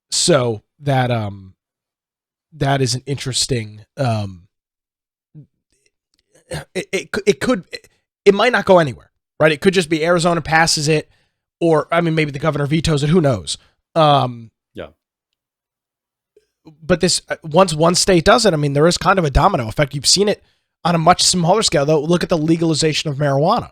So that is an interesting. It might not go anywhere, right? It could just be Arizona passes it, or I mean, maybe the governor vetoes it. Who knows? Yeah. But this once one state does it, I mean, there is kind of a domino effect. You've seen it on a much smaller scale, though. Look at the legalization of marijuana.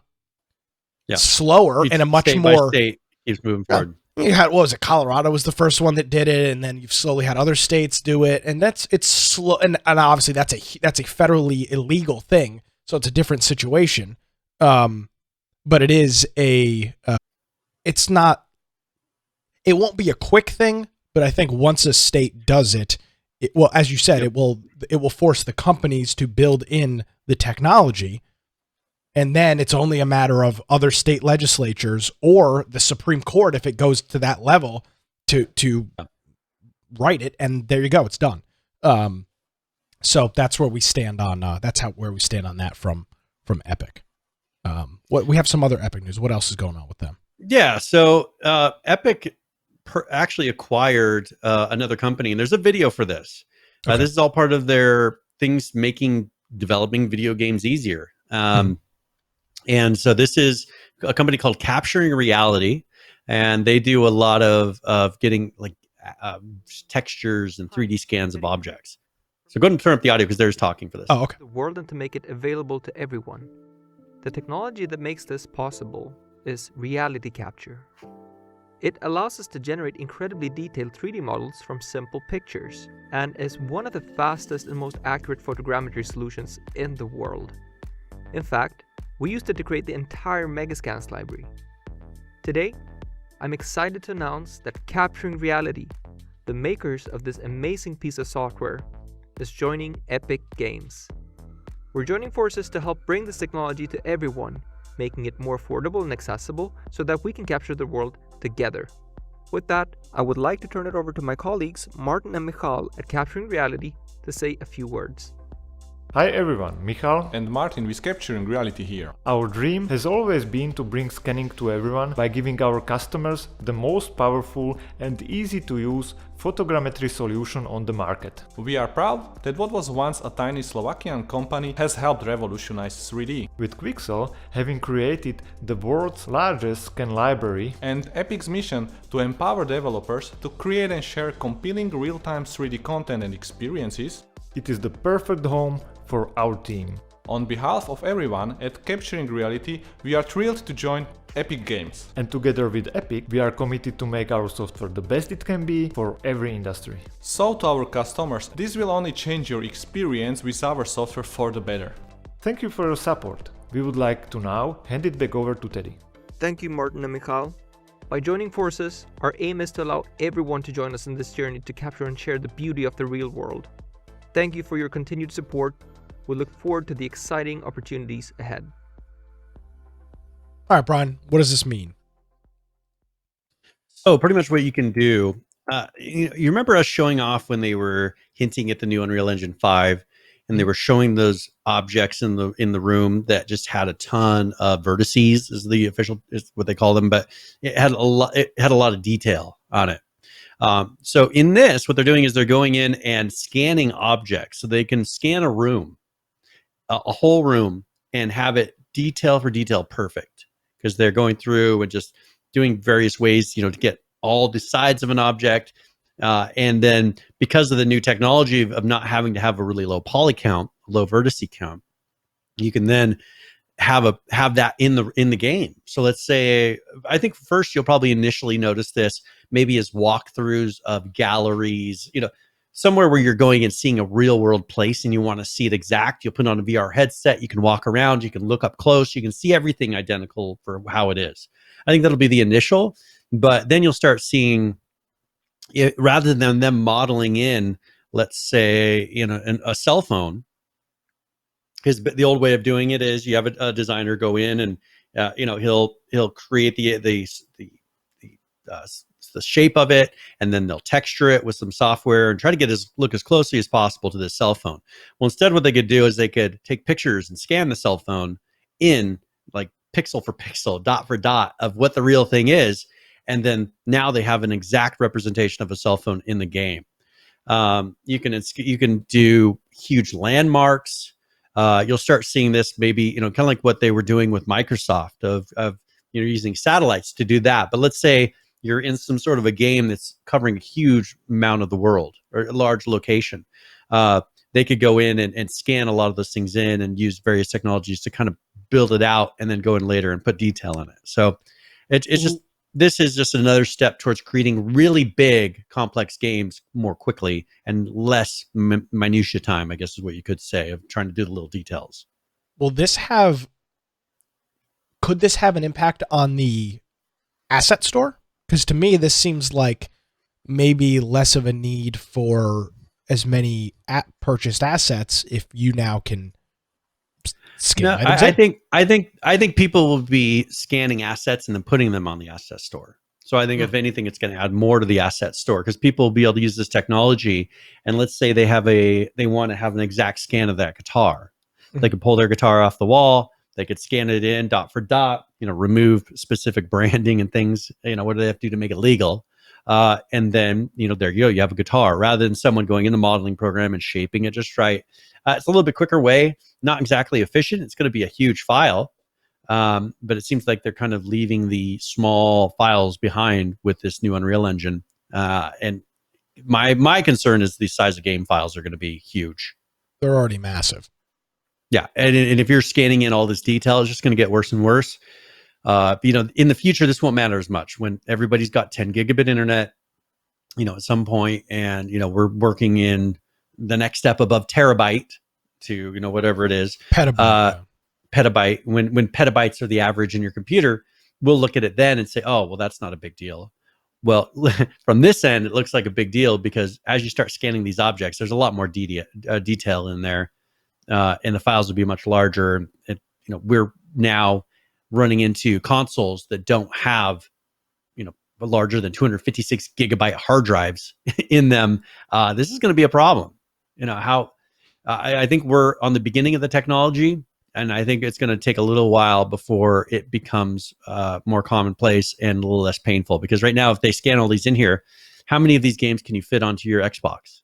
Yeah, slower and a much state more. State, keeps moving forward. You had, what was it? Colorado was the first one that did it, and then you've slowly had other states do it, and it's slow. And obviously that's a federally illegal thing, so it's a different situation. But it is it's not. It won't be a quick thing, but I think once a state does it, well, as you said, it will force the companies to build in the technology. And then it's only a matter of other state legislatures or the Supreme Court, if it goes to that level, to write it. And there you go, it's done. So that's where we stand on. Where we stand on that from Epic. We have some other Epic news. What else is going on with them? Yeah, so Epic actually acquired another company, and there's a video for this. Okay. This is all part of their things making developing video games easier. And so this is a company called Capturing Reality, and they do a lot of getting like textures and 3D scans of objects. So go ahead and turn up the audio because they're talking for this. Oh, okay. The world and to make it available to everyone. The technology that makes this possible is reality capture. It allows us to generate incredibly detailed 3D models from simple pictures, and is one of the fastest and most accurate photogrammetry solutions in the world. In fact, we used it to create the entire Megascans library. Today, I'm excited to announce that Capturing Reality, the makers of this amazing piece of software, is joining Epic Games. We're joining forces to help bring this technology to everyone, making it more affordable and accessible so that we can capture the world together. With that, I would like to turn it over to my colleagues Martin and Michal at Capturing Reality to say a few words. Hi everyone, Michal and Martin with Capturing Reality here. Our dream has always been to bring scanning to everyone by giving our customers the most powerful and easy to use photogrammetry solution on the market. We are proud that what was once a tiny Slovakian company has helped revolutionize 3D. With Quixel having created the world's largest scan library, and Epic's mission to empower developers to create and share compelling real-time 3D content and experiences, it is the perfect home for our team. On behalf of everyone at Capturing Reality, we are thrilled to join Epic Games. And together with Epic, we are committed to make our software the best it can be for every industry. So to our customers, this will only change your experience with our software for the better. Thank you for your support. We would like to now hand it back over to Teddy. Thank you, Martin and Michal. By joining forces, our aim is to allow everyone to join us in this journey to capture and share the beauty of the real world. Thank you for your continued support. We look forward to the exciting opportunities ahead. All right, Brian, what does this mean? So pretty much what you can do, you remember us showing off when they were hinting at the new Unreal Engine 5, and they were showing those objects in the room that just had a ton of vertices, is what they call them, but it had a lot of detail on it. So in this, what they're doing is they're going in and scanning objects, so they can scan a room, a whole room, and have it detail for detail perfect, because they're going through and just doing various ways, to get all the sides of an object. And then because of the new technology of not having to have a really low poly count, low vertice count, you can then have that in the game. So let's say, I think first you'll probably initially notice this maybe as walkthroughs of galleries, somewhere where you're going and seeing a real world place and you want to see it exact. You'll put on a VR headset, you can walk around, you can look up close, you can see everything identical for how it is. I think that'll be the initial, but then you'll start seeing it, rather than them modeling in, let's say, a cell phone. Because the old way of doing it is you have a designer go in and he'll create the shape of it, and then they'll texture it with some software and try to look as closely as possible to this cell phone. Well, instead what they could do is they could take pictures and scan the cell phone in like pixel for pixel, dot for dot of what the real thing is, and then now they have an exact representation of a cell phone in the game. You can do huge landmarks. You'll start seeing this maybe, kind of like what they were doing with Microsoft of using satellites to do that. But let's say you're in some sort of a game that's covering a huge amount of the world or a large location. They could go in and scan a lot of those things in and use various technologies to kind of build it out and then go in later and put detail in it. So it's just this is just another step towards creating really big, complex games more quickly and less minutia time, I guess is what you could say, of trying to do the little details. Could this have an impact on the asset store? Because to me, this seems like maybe less of a need for as many purchased assets if you now can scan items. I think people will be scanning assets and then putting them on the asset store. So I think if anything, it's going to add more to the asset store, because people will be able to use this technology. And let's say they want to have an exact scan of that guitar. They could pull their guitar off the wall. They could scan it in dot for dot, remove specific branding and things, what do they have to do to make it legal? And then, there you go, you have a guitar, rather than someone going in the modeling program and shaping it just right. It's a little bit quicker way, not exactly efficient. It's going to be a huge file. But it seems like they're kind of leaving the small files behind with this new Unreal Engine. And my concern is the size of game files are going to be huge. They're already massive. Yeah. And if you're scanning in all this detail, it's just going to get worse and worse. In the future, this won't matter as much when everybody's got 10 gigabit internet, at some point, and, we're working in the next step above terabyte to, whatever it is. Petabyte. When petabytes are the average in your computer, we'll look at it then and say, oh, well, that's not a big deal. Well, from this end, it looks like a big deal, because as you start scanning these objects, there's a lot more detail in there, and the files will be much larger. We're now running into consoles that don't have, larger than 256 gigabyte hard drives in them. This is going to be a problem. I think we're on the beginning of the technology, and I think it's going to take a little while before it becomes more commonplace and a little less painful. Because right now, if they scan all these in here, how many of these games can you fit onto your Xbox?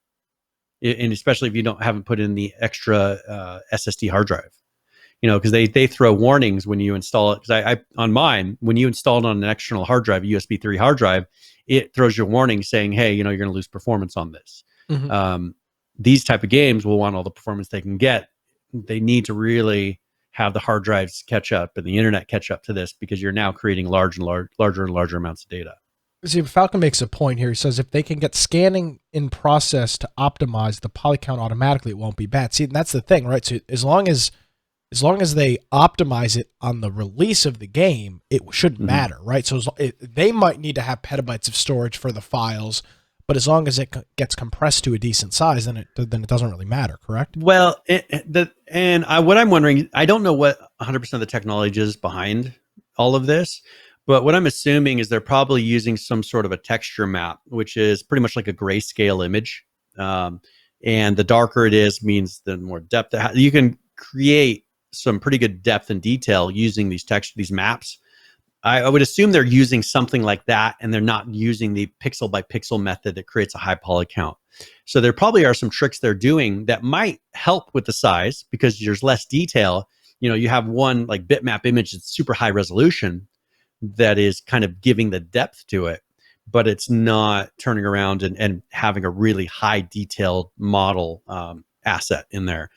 And especially if you haven't put in the extra SSD hard drive, because they throw warnings when you install it. Because I on mine, when you install it on an external hard drive, a USB 3 hard drive, it throws you a warning saying, hey, you're going to lose performance on this. These type of games will want all the performance they can get. They need to really have the hard drives catch up and the internet catch up to this, because you're now creating larger and larger amounts of data. See, Falcon makes a point here. He says if they can get scanning in process to optimize the poly count automatically, it won't be bad. See, and that's the thing, right? So as long as they optimize it on the release of the game, it shouldn't matter, right? So they might need to have petabytes of storage for the files, but as long as it gets compressed to a decent size, then it doesn't really matter, correct? Well, what I'm wondering, I don't know what 100% of the technology is behind all of this, but what I'm assuming is they're probably using some sort of a texture map, which is pretty much like a grayscale image. And the darker it is means the more depth. You can create some pretty good depth and detail using these maps. I would assume they're using something like that, and they're not using the pixel by pixel method that creates a high poly count. So there probably are some tricks they're doing that might help with the size, because there's less detail. You have one like bitmap image that's super high resolution that is kind of giving the depth to it, but it's not turning around and having a really high detailed model asset in there.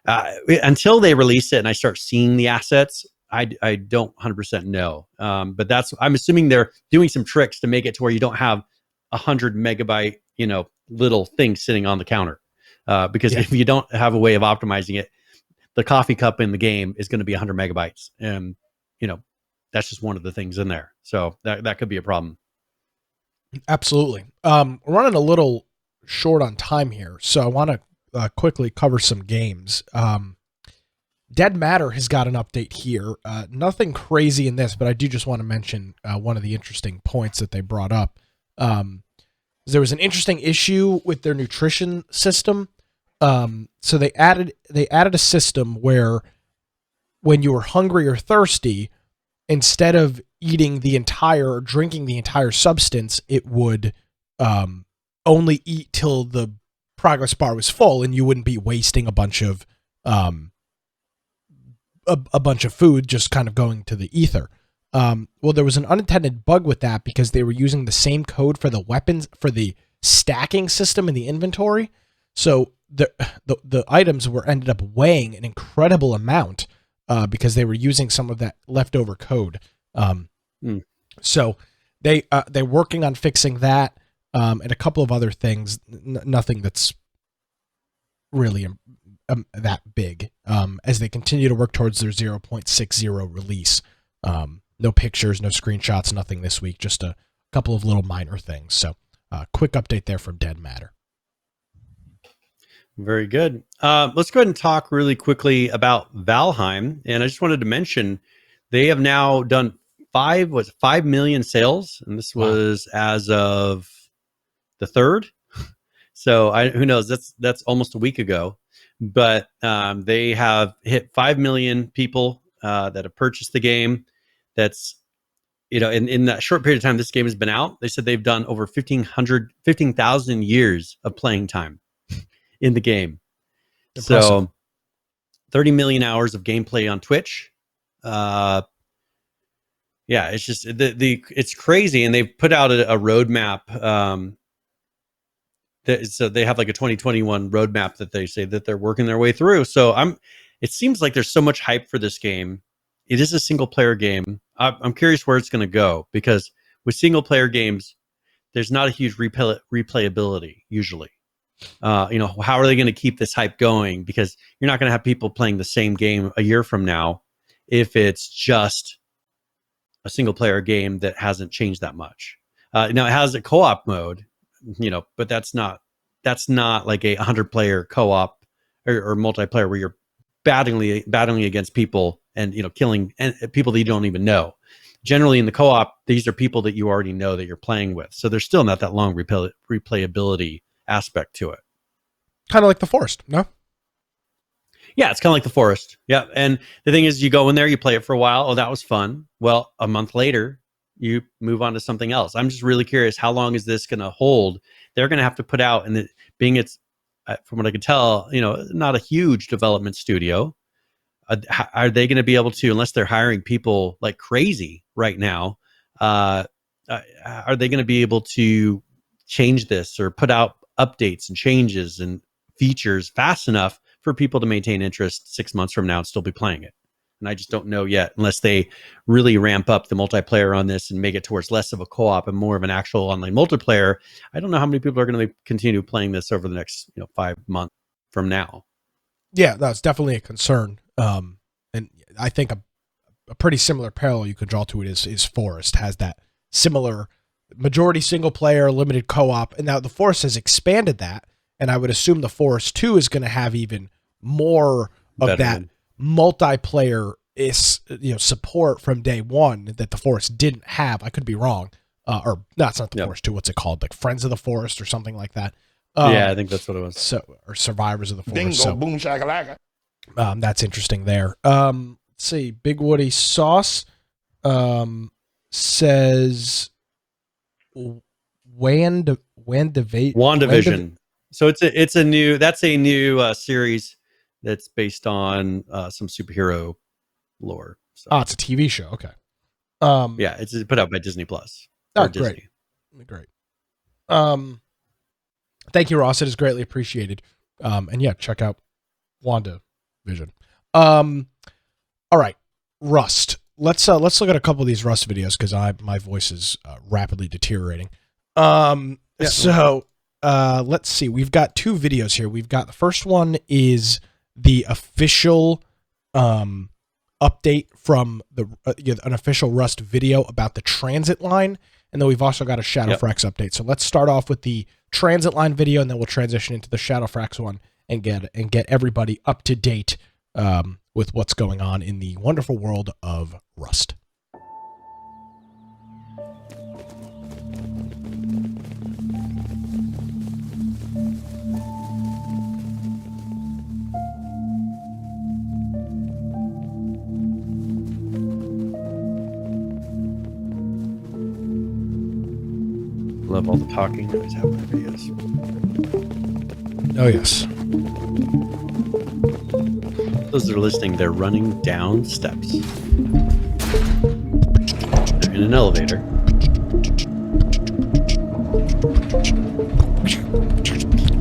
Until they release it and I start seeing the assets, I don't 100% know. But I'm assuming they're doing some tricks to make it to where you don't have 100 megabyte, little thing sitting on the counter. Because if you don't have a way of optimizing it, the coffee cup in the game is going to be 100 megabytes. And, that's just one of the things in there. So that could be a problem. Absolutely. We're running a little short on time here, so I want to quickly cover some games. Dead Matter has got an update here. Nothing crazy in this, but I do just want to mention one of the interesting points that they brought up. There was an interesting issue with their nutrition system. So they added a system where when you were hungry or thirsty, instead of eating the entire or drinking the entire substance, it would only eat till the progress bar was full, and you wouldn't be wasting a bunch of food just kind of going to the ether. Well, there was an unintended bug with that because they were using the same code for the weapons, for the stacking system in the inventory. So the items ended up weighing an incredible amount because they were using some of that leftover code. So they're working on fixing that, and a couple of other things. Nothing that's really that big. As they continue to work towards their 0.60 release. No pictures, no screenshots, nothing this week. Just a couple of little minor things. So, quick update there from Dead Matter. Very good. Let's go ahead and talk really quickly about Valheim. And I just wanted to mention they have now done 5 million sales, and this was as of the 3rd. So who knows? That's almost a week ago. But they have hit 5 million people that have purchased the game. That's, in that short period of time this game has been out, they said they've done over 15,000 years of playing time in the game. Impressive. So 30 million hours of gameplay on Twitch. It's just it's crazy. And they've put out a roadmap. So they have like a 2021 roadmap that they say that they're working their way through. So it seems like there's so much hype for this game. It is a single player game. I'm curious where it's going to go, because with single player games, there's not a huge replayability usually. How are they going to keep this hype going? Because you're not going to have people playing the same game a year from now if it's just a single player game that hasn't changed that much. Now it has a co-op mode, but that's not like a 100 player co-op or multiplayer where you're battling against people and killing people that you don't even know. Generally in the co-op, these are people that you already know that you're playing with. So there's still not that long replayability aspect to it. Kind of like The Forest, no? Yeah, it's kind of like The Forest. Yeah, and the thing is, you go in there, you play it for a while. Oh, that was fun. Well, a month later, you move on to something else. I'm just really curious, how long is this going to hold? They're going to have to put out, and it's from what I can tell, not a huge development studio. Are they going to be able to, unless they're hiring people like crazy right now, are they going to be able to change this or put out updates and changes and features fast enough for people to maintain interest 6 months from now and still be playing it? And I just don't know yet, unless they really ramp up the multiplayer on this and make it towards less of a co-op and more of an actual online multiplayer. I don't know how many people are going to continue playing this over the next 5 months from now. Yeah, that's definitely a concern. And I think a pretty similar parallel you could draw to it is Forest has that similar majority single player, limited co-op. And now the Forest has expanded that. And I would assume the Forest 2 is going to have even more of that multiplayer support from day one that the Forest didn't have. I could be wrong. Or no, it's not the Forest 2. What's it called? Like Friends of the Forest or something like that. Yeah, I think that's what it was. So, or Survivors of the Forest. Bingo, so, boom, shakalaka. That's interesting there. Let's see. Big Woody Sauce says WandaVision. So it's a new series that's based on some superhero lore. So. Oh, it's a TV show. Okay. Yeah, it's put out by Disney Plus. Oh, great. Great. Thank you, Ross. It is greatly appreciated. And yeah, check out WandaVision. All right, Rust. Let's look at a couple of these Rust videos because my voice is rapidly deteriorating. So let's see. We've got 2 videos here. We've got the first one is the official update from an official Rust video about the transit line, and then we've also got a Shadowfrax update. So let's start off with the transit line video, and then we'll transition into the Shadowfrax one and get everybody up to date with what's going on in the wonderful world of Rust. Love all the talking that is happening in videos. Oh, yes. Those that are listening, they're running down steps. They're in an elevator.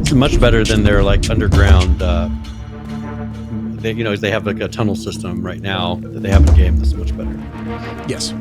It's much better than their like underground. They have like a tunnel system right now that they have in the game. That's much better. Yes.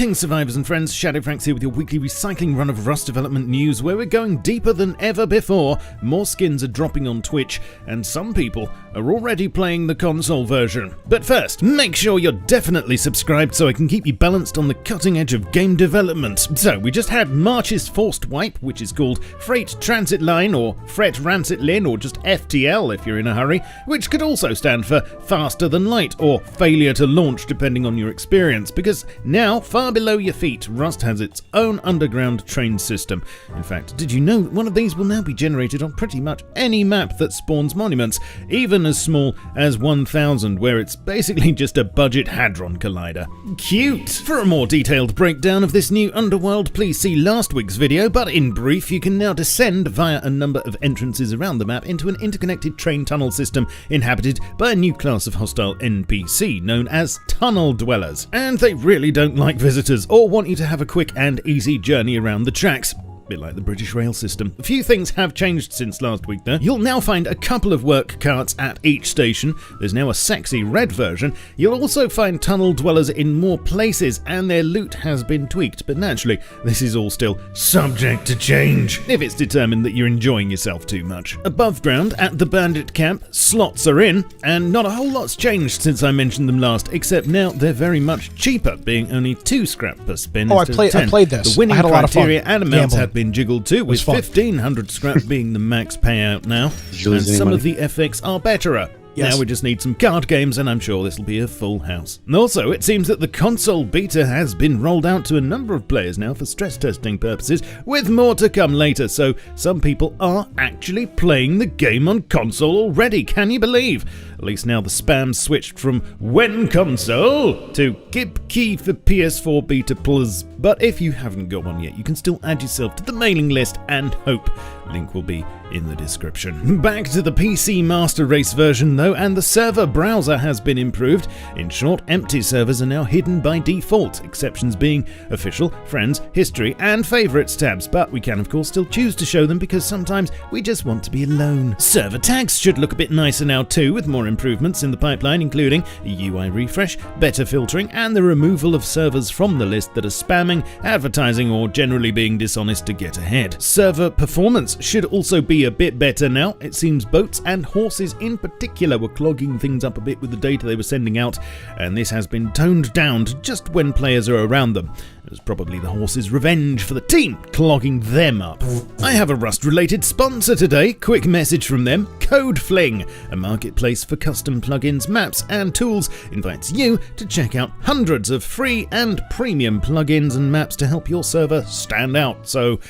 Greetings, survivors and friends. Shadowfranks here with your weekly recycling run of Rust development news, where we're going deeper than ever before. More skins are dropping on Twitch, and some people are already playing the console version. But first, make sure you're definitely subscribed so I can keep you balanced on the cutting edge of game development. So, we just had March's Forced Wipe, which is called Freight Transit Line, or Fret Rancid Lin, or just FTL if you're in a hurry, which could also stand for Faster Than Light, or Failure to Launch, depending on your experience, because now, far below your feet, Rust has its own underground train system. In fact, did you know that one of these will now be generated on pretty much any map that spawns monuments, even as small as 1000, where it's basically just a budget Hadron Collider. Cute! For a more detailed breakdown of this new underworld, please see last week's video, but in brief, you can now descend via a number of entrances around the map into an interconnected train tunnel system inhabited by a new class of hostile NPC known as Tunnel Dwellers. And they really don't like visitors or want you to have a quick and easy journey around the tracks. Bit like the British rail system. A few things have changed since last week though. You'll now find a couple of work carts at each station. There's now a sexy red version. You'll also find tunnel dwellers in more places, and their loot has been tweaked, but naturally, this is all still subject to change, if it's determined that you're enjoying yourself too much. Above ground, at the bandit camp, slots are in, and not a whole lot's changed since I mentioned them last, except now they're very much cheaper, being only 2 scrap per spin instead of 10. I played this. The winning I had a lot of fun criteria and amounts gambling. have been jiggled too, with 1500 scrap being the max payout now, and some of the FX are betterer. Yes. Now we just need some card games, and I'm sure this will be a full house. And also, it seems that the console beta has been rolled out to a number of players now for stress testing purposes, with more to come later, so some people are actually playing the game on console already, can you believe? At least now the spam switched from when console to keep key for PS4 Beta Plus. But if you haven't got one yet, you can still add yourself to the mailing list and hope. Link will be in the description. Back to the PC Master Race version though, and the server browser has been improved. In short, empty servers are now hidden by default, exceptions being official, friends, history, and favorites tabs, but we can of course still choose to show them because sometimes we just want to be alone. Server tags should look a bit nicer now too, with more improvements in the pipeline, including a UI refresh, better filtering, and the removal of servers from the list that are spamming, advertising, or generally being dishonest to get ahead. Server performance should also be a bit better now. It seems boats and horses in particular were clogging things up a bit with the data they were sending out, and this has been toned down to just when players are around them. It was probably the horses' revenge for the team clogging them up. I have a Rust-related sponsor today. Quick message from them. CodeFling, a marketplace for custom plugins, maps, and tools, invites you to check out hundreds of free and premium plugins and maps to help your server stand out. So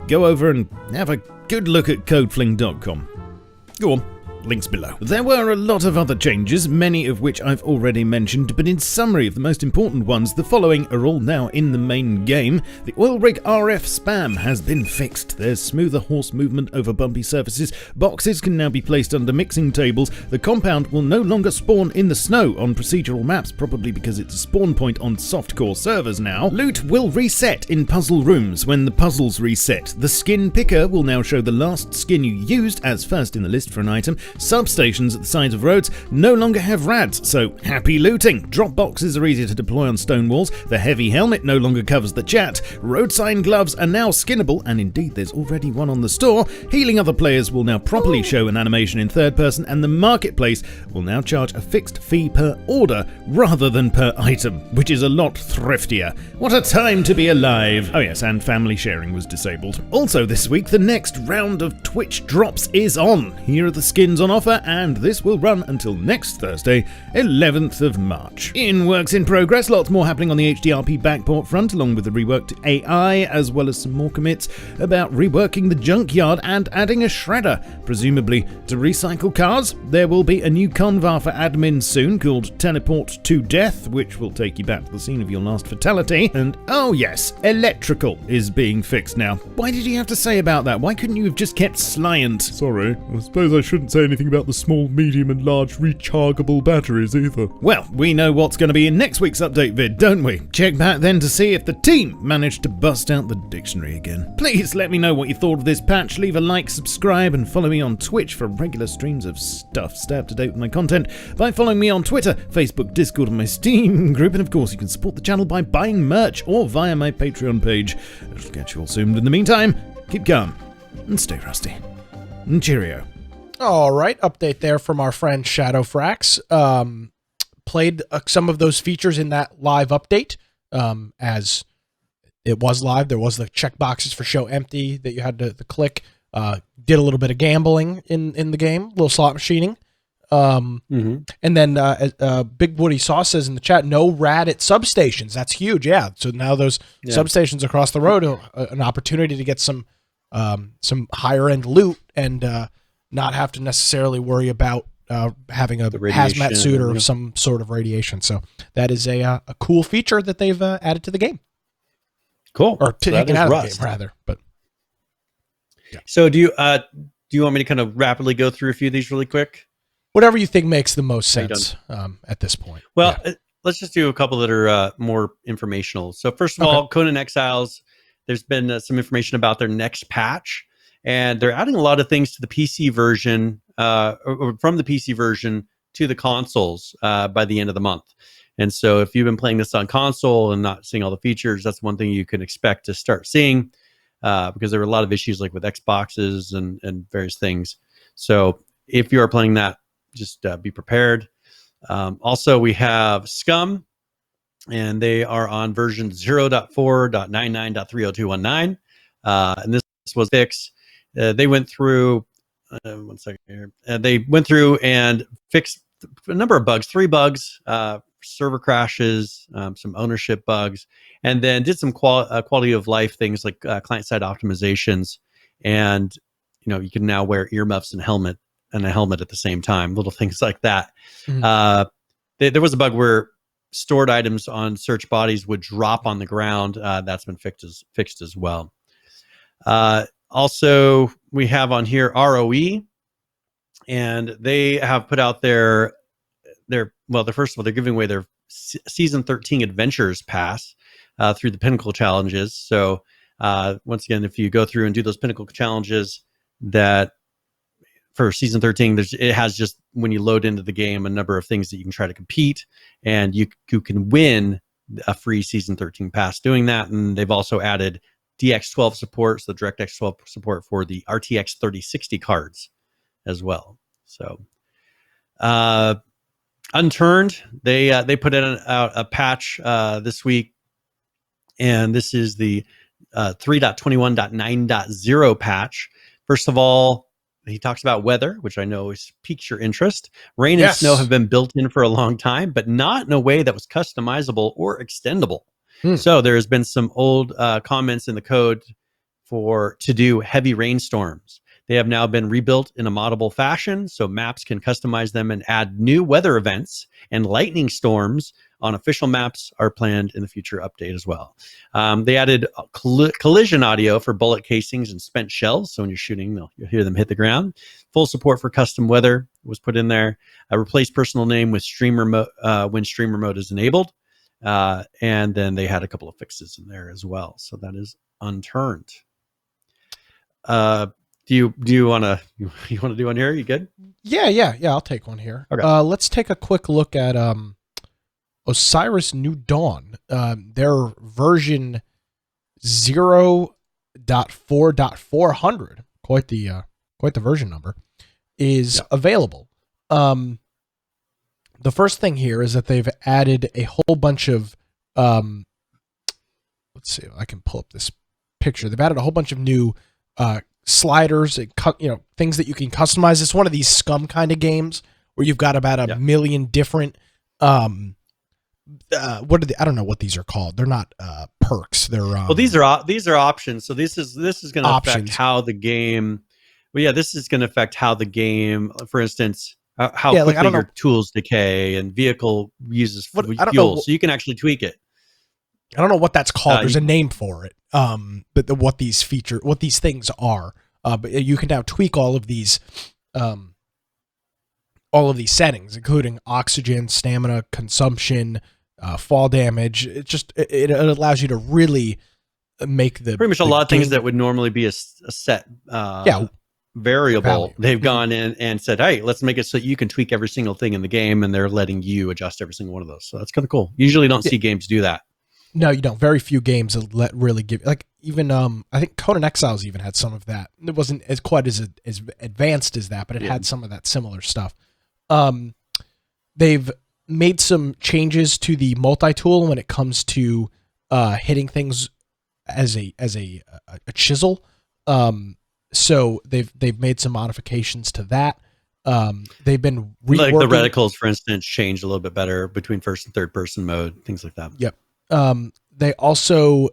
go over and have a good look at codefling.com. Go on. Links below. There were a lot of other changes, many of which I've already mentioned, but in summary of the most important ones, the following are all now in the main game. The oil rig RF spam has been fixed. There's smoother horse movement over bumpy surfaces. Boxes can now be placed under mixing tables. The compound will no longer spawn in the snow on procedural maps, probably because it's a spawn point on softcore servers now. Loot will reset in puzzle rooms when the puzzles reset. The skin picker will now show the last skin you used as first in the list for an item. Substations at the sides of roads no longer have rads, so happy looting. Drop boxes are easier to deploy on stone walls. The heavy helmet no longer covers the chat. Road sign gloves are now skinnable, and indeed there's already one on the store. Healing other players will now properly show an animation in third person, and the marketplace will now charge a fixed fee per order rather than per item, which is a lot thriftier. What a time to be alive! Oh yes, and family sharing was disabled. Also this week, the next round of Twitch drops is on. Here are the skins on offer, and this will run until next Thursday, 11th of March. In works in progress, lots more happening on the HDRP backport front, along with the reworked AI, as well as some more commits about reworking the junkyard and adding a shredder, presumably to recycle cars. There will be a new convar for admins soon called Teleport to Death, which will take you back to the scene of your last fatality. And oh yes, electrical is being fixed now. Why did you have to say about that? Why couldn't you have just kept Slyant? Sorry, I suppose I shouldn't say anything about the small, medium and large rechargeable batteries either. Well, we know what's going to be in next week's update vid, don't we? Check back then to see if the team managed to bust out the dictionary again. Please let me know what you thought of this patch. Leave a like, subscribe and follow me on Twitch for regular streams of stuff. Stay up to date with my content by following me on Twitter, Facebook, Discord and my Steam group. And of course you can support the channel by buying merch or via my Patreon page. It'll get you all soon. In the meantime, keep calm and stay rusty. And cheerio. All right, update there from our friend Shadowfrax. Played some of those features in that live update. As it was live, there was the checkboxes for show empty that you had to click. Did a little bit of gambling in the game, a little slot machining. And then Big Woody Sauce says in the chat, no rad at substations. That's huge. Yeah. So now those substations across the road are an opportunity to get some higher end loot and not have to necessarily worry about having a hazmat suit or some sort of radiation. So that is a cool feature that they've added to the game. Cool. Or taken out of the game, rather. But yeah. So do you want me to kind of rapidly go through a few of these really quick? Whatever you think makes the most sense at this point. Well, let's just do a couple that are more informational. So first of all, Conan Exiles, there's been some information about their next patch, and they're adding a lot of things to the PC version, or from the PC version to the consoles by the end of the month. And so if you've been playing this on console and not seeing all the features, that's one thing you can expect to start seeing, because there were a lot of issues like with Xboxes and various things. So if you are playing that, just be prepared. Also, we have SCUM, and they are on version 0.4.99.30219. And this was fixed. They went through, one second here. They went through and fixed a number of bugs, 3 bugs, server crashes, some ownership bugs, and then did some quality of life things like client-side optimizations. And, you can now wear earmuffs and a helmet at the same time, little things like that. There was a bug where stored items on search bodies would drop on the ground. That's been fixed as well. Also, we have on here ROE, and they have put out first of all, they're giving away their season 13 adventures pass through the pinnacle challenges. So once again, if you go through and do those pinnacle challenges, that for season 13, it has just, when you load into the game, a number of things that you can try to compete, and you can win a free season 13 pass doing that. And they've also added DX12 support, so the DirectX 12 support for the RTX 3060 cards as well. So Unturned, they put out a patch this week, and this is the 3.21.9.0 patch. First of all, he talks about weather, which I know has piqued your interest. Rain and snow have been built in for a long time, but not in a way that was customizable or extendable. So there has been some old comments in the code to do heavy rainstorms. They have now been rebuilt in a moddable fashion, so maps can customize them and add new weather events, and lightning storms on official maps are planned in the future update as well. They added collision audio for bullet casings and spent shells, so when you're shooting, you'll hear them hit the ground. Full support for custom weather was put in there. Replace personal name with streamer when streamer mode is enabled. And then they had a couple of fixes in there as well. So that is Unturned. Do you want to do one here? You good? Yeah. I'll take one here. Okay. Let's take a quick look at Osiris New Dawn. Their version 0.4.400, quite the version number, is available. The first thing here is that they've added a whole bunch of let's see, I can pull up this picture. They've added a whole bunch of new sliders and things that you can customize. It's one of these SCUM kind of games where you've got about a million different what are I don't know what these are called. They're not perks. They're well, these are options. So this is going to affect how the game. Well, yeah, this is going to affect how the game, for instance, how quickly your tools decay and vehicle uses fuel. So you can actually tweak it. I don't know what that's called. There's a name for it. But what these things are. But you can now tweak all of these all of these settings, including oxygen, stamina, consumption, fall damage. It allows you to really make the pretty much a lot of things that would normally be a set variable. value. They've gone in and said, hey, let's make it so you can tweak every single thing in the game, and they're letting you adjust every single one of those. So that's kind of cool. Usually don't see games do that. No, you don't. Very few games really give, like, even I think Conan Exiles even had some of that. It wasn't as quite as advanced as that, but it had some of that similar stuff. They've made some changes to the multi-tool when it comes to hitting things as a chisel. So they've made some modifications to that. They've been reworking, like the reticles, for instance, changed a little bit better between first and third person mode, things like that. Yep. They also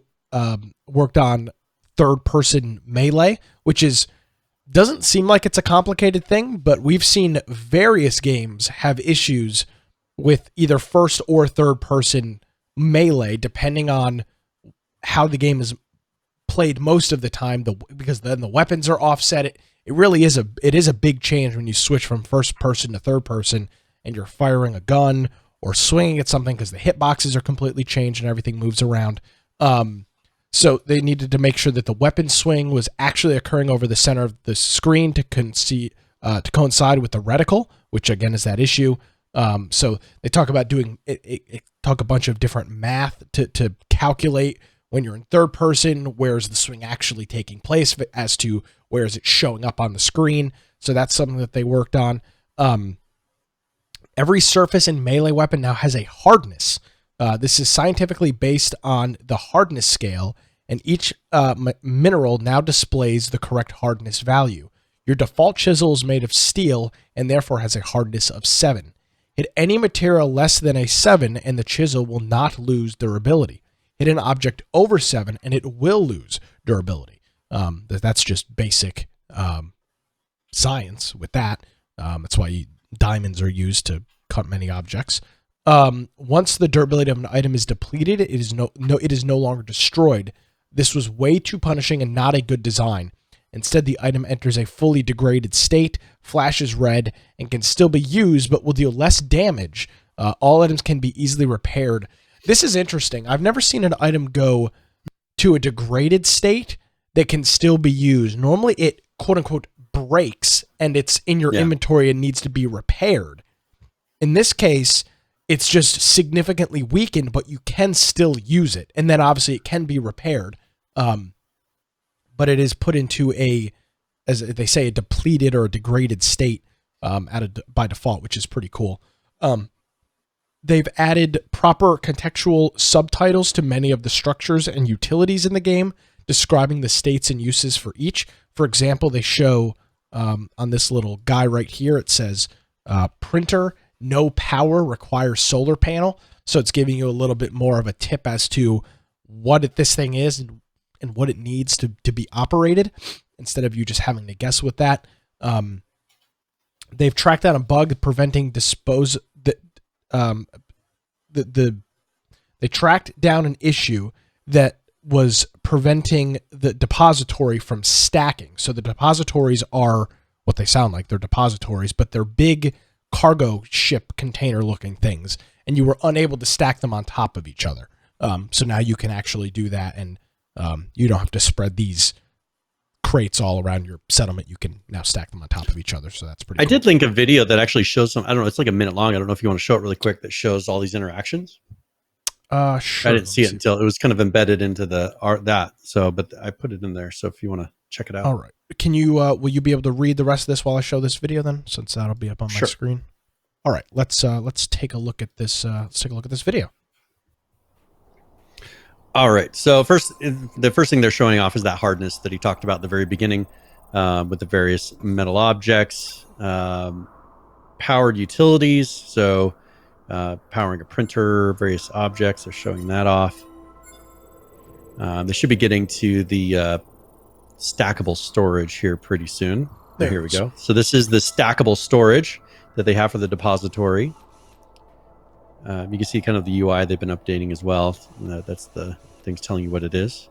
worked on third person melee, which doesn't seem like it's a complicated thing, but we've seen various games have issues with either first or third person melee, depending on how the game is played most of the time, because then the weapons are offset. It really is a big change when you switch from first person to third person and you're firing a gun or swinging at something, because the hitboxes are completely changed and everything moves around. So they needed to make sure that the weapon swing was actually occurring over the center of the screen to coincide with the reticle, which again is that issue. So they talk about doing talk a bunch of different math to calculate when you're in third person, where's the swing actually taking place as to where is it showing up on the screen. So that's something that they worked on. Every surface and melee weapon now has a hardness. This is scientifically based on the hardness scale, and each mineral now displays the correct hardness value. Your default chisel is made of steel and therefore has a hardness of 7. Hit any material less than a 7 and the chisel will not lose durability. Hit an object over 7 and it will lose durability. That's just basic science with that. That's why diamonds are used to cut many objects. Once the durability of an item is depleted, it is no longer destroyed. This was way too punishing and not a good design. Instead, the item enters a fully degraded state, flashes red, and can still be used, but will deal less damage. All items can be easily repaired. This is interesting. I've never seen an item go to a degraded state that can still be used. Normally, it quote-unquote breaks, and it's in your inventory and needs to be repaired. In this case, it's just significantly weakened, but you can still use it. And then obviously it can be repaired. But it is put into as they say, a depleted or a degraded state by default, which is pretty cool. They've added proper contextual subtitles to many of the structures and utilities in the game, describing the states and uses for each. For example, they show on this little guy right here, it says printer, no power, requires solar panel. So it's giving you a little bit more of a tip as to what this thing is and what it needs to be operated, instead of you just having to guess with that. They've tracked down a bug preventing they tracked down an issue that was preventing the depository from stacking. So the depositories are what they sound like. They're depositories, but they're big cargo ship container looking things, and you were unable to stack them on top of each other. So now you can actually do that, and you don't have to spread these crates all around your settlement. You can now stack them on top of each other. So that's pretty cool. I did link a video that actually shows some, I don't know, it's like a minute long. I don't know if you want to show it really quick, that shows all these interactions. Sure. I didn't see it until it was kind of embedded into the art but I put it in there. So if you want to check it out. All right. Can you, will you be able to read the rest of this while I show this video then, since that'll be up on my screen? All right, let's take a look at this. Let's take a look at this video. All right. So the first thing they're showing off is that hardness that he talked about at the very beginning, with the various metal objects, powered utilities. So powering a printer, various objects. They're showing that off. They should be getting to the stackable storage here pretty soon. Here we go. So this is the stackable storage that they have for the depository. You can see kind of the UI they've been updating as well. That's the things telling you what it is.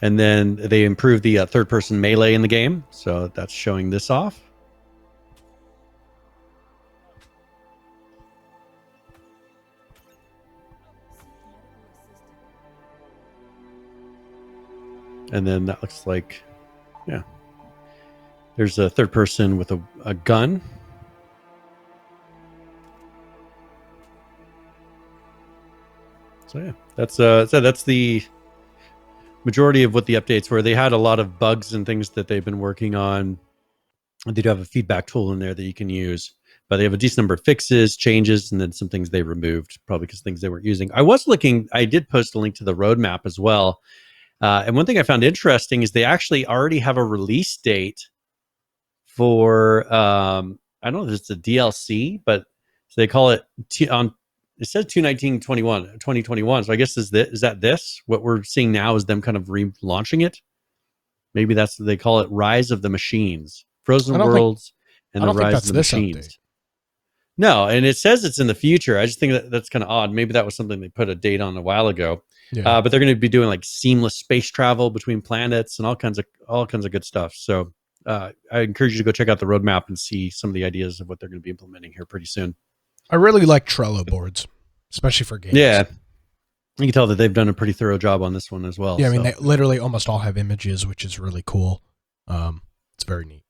And then they improved the third-person melee in the game, so that's showing this off. And then that looks like, yeah, there's a third person with a gun. So yeah, that's the majority of what the updates were. They had a lot of bugs and things that they've been working on. They do have a feedback tool in there that you can use, but they have a decent number of fixes, changes, and then some things they removed, probably because things they weren't using. I did post a link to the roadmap as well. And one thing I found interesting is they actually already have a release date for, I don't know if it's a DLC, but so they call it it says 2021. So I guess is that this? What we're seeing now is them kind of relaunching it. Maybe that's what they call it, Rise of the Machines, Frozen Worlds, and the Rise of the Machines. Update. No, and it says it's in the future. I just think that's kind of odd. Maybe that was something they put a date on a while ago. Yeah. But they're going to be doing like seamless space travel between planets and all kinds of good stuff. So I encourage you to go check out the roadmap and see some of the ideas of what they're going to be implementing here pretty soon. I really like Trello boards, especially for games. Yeah. You can tell that they've done a pretty thorough job on this one as well. Yeah, I mean, they literally almost all have images, which is really cool. It's very neat.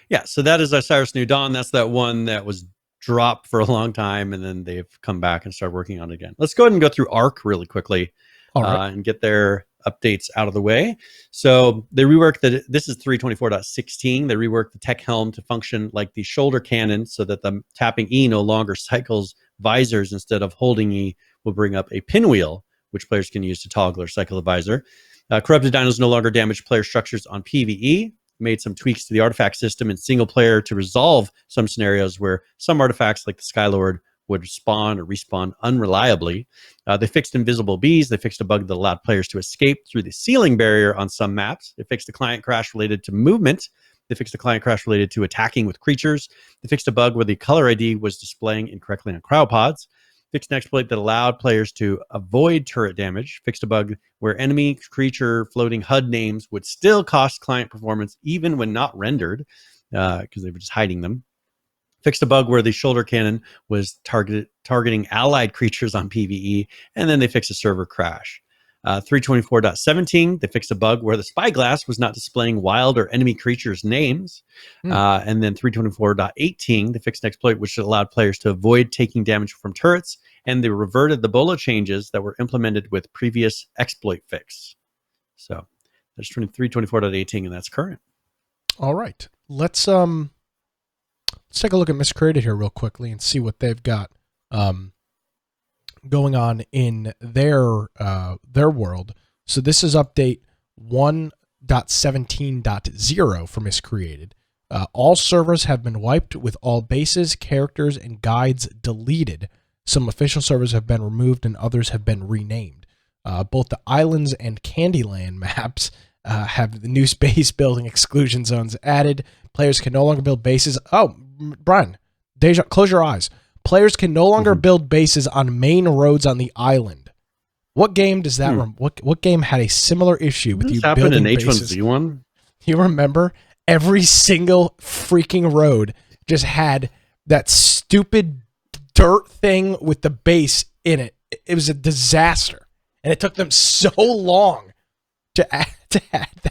Yeah, so that is Osiris New Dawn. That's that one that was dropped for a long time, and then they've come back and started working on it again. Let's go ahead and go through Arc really quickly and get their updates out of the way. So they reworked this is 324.16. They reworked the tech helm to function like the shoulder cannon so that the tapping E no longer cycles visors. Instead of holding E will bring up a pinwheel, which players can use to toggle or cycle the visor. Corrupted dinos no longer damage player structures on PvE. Made some tweaks to the artifact system in single player to resolve some scenarios where some artifacts like the Skylord would spawn or respawn unreliably. They fixed invisible bees. They fixed a bug that allowed players to escape through the ceiling barrier on some maps. They fixed a client crash related to movement. They fixed a client crash related to attacking with creatures. They fixed a bug where the color ID was displaying incorrectly on cryopods. Fixed an exploit that allowed players to avoid turret damage. Fixed a bug where enemy creature floating HUD names would still cost client performance even when not rendered because they were just hiding them. Fixed a bug where the shoulder cannon was targeting allied creatures on PvE. And then they fixed a server crash. 324.17, they fixed a bug where the spyglass was not displaying wild or enemy creatures' names. And then 324.18, they fixed an exploit which allowed players to avoid taking damage from turrets, and they reverted the bolo changes that were implemented with previous exploit fix. So that's 324.18, and that's current. All right. Let's take a look at Miscreated here real quickly and see what they've got going on in their world. So this is update 1.17.0 for Miscreated. All servers have been wiped with all bases, characters, and guides deleted. Some official servers have been removed and others have been renamed. Both the Islands and Candyland maps have the new space building exclusion zones added. Players can no longer build bases. Oh, Brian, Deja, close your eyes. Players can no longer build bases on main roads on the island. What game does that? What game had a similar issue with you building bases? H1Z one? You remember every single freaking road just had that stupid dirt thing with the base in it. It was a disaster, and it took them so long to add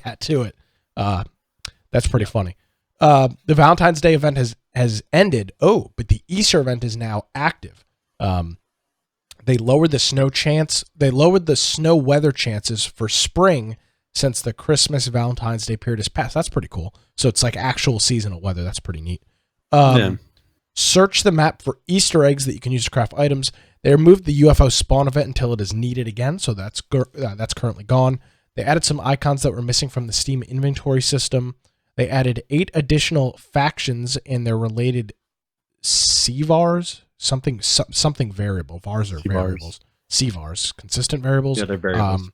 that to it. That's pretty funny. The Valentine's Day event has ended. Oh, but the Easter event is now active. They lowered the snow weather chances for spring since the Christmas Valentine's Day period has passed. That's pretty cool. So it's like actual seasonal weather. That's pretty neat. Search the map for Easter eggs that you can use to craft items. They removed the UFO spawn event until it is needed again. So that's currently gone. They added some icons that were missing from the Steam inventory system. They added 8 additional factions and their related CVARs, something variable. VARs are variables. CVARs, consistent variables. Yeah, they're variables.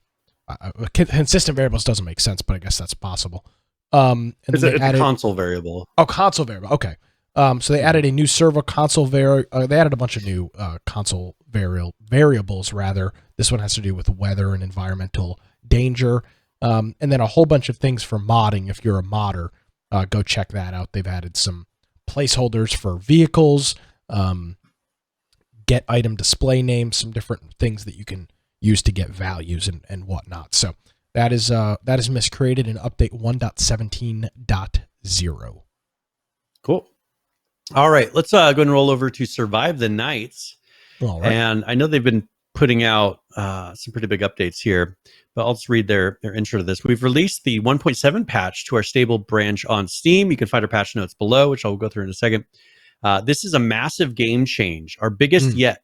Consistent variables doesn't make sense, but I guess that's possible. It's a console variable. Oh, console variable. Okay. So they added a new server console they added a bunch of new console variables rather. This one has to do with weather and environmental danger, and then a whole bunch of things for modding. If you're a modder, go check that out. They've added some placeholders for vehicles, get item display names, some different things that you can use to get values and whatnot. So that is Miscreated in update 1.17.0. Cool. All right, let's go and roll over to Survive the Nights. All right. And I know they've been putting out some pretty big updates here, but I'll just read their intro to this. We've released the 1.7 patch to our stable branch on Steam. You can find our patch notes below, which I'll go through in a second. This is a massive game change, our biggest yet,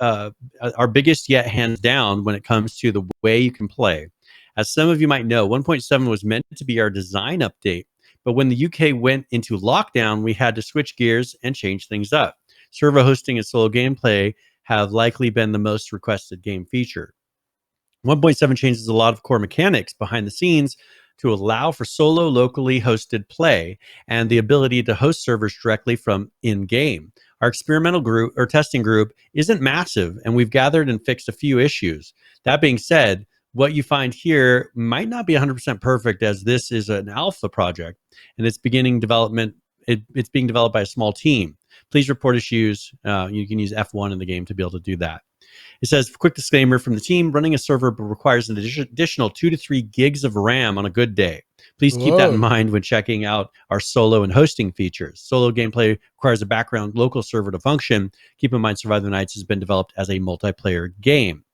hands down, when it comes to the way you can play. As some of you might know, 1.7 was meant to be our design update, but when the UK went into lockdown, we had to switch gears and change things up. Server hosting and solo gameplay have likely been the most requested game feature. 1.7 changes a lot of core mechanics behind the scenes to allow for solo locally hosted play and the ability to host servers directly from in-game. Our experimental group or testing group isn't massive, and we've gathered and fixed a few issues. That being said, what you find here might not be 100% perfect, as this is an alpha project and it's beginning development. It's being developed by a small team. Please report issues. You can use F1 in the game to be able to do that. It says, quick disclaimer from the team, running a server requires an additional 2 to 3 gigs of RAM on a good day. Please keep that in mind when checking out our solo and hosting features. Solo gameplay requires a background local server to function. Keep in mind, Survive the Nights has been developed as a multiplayer game.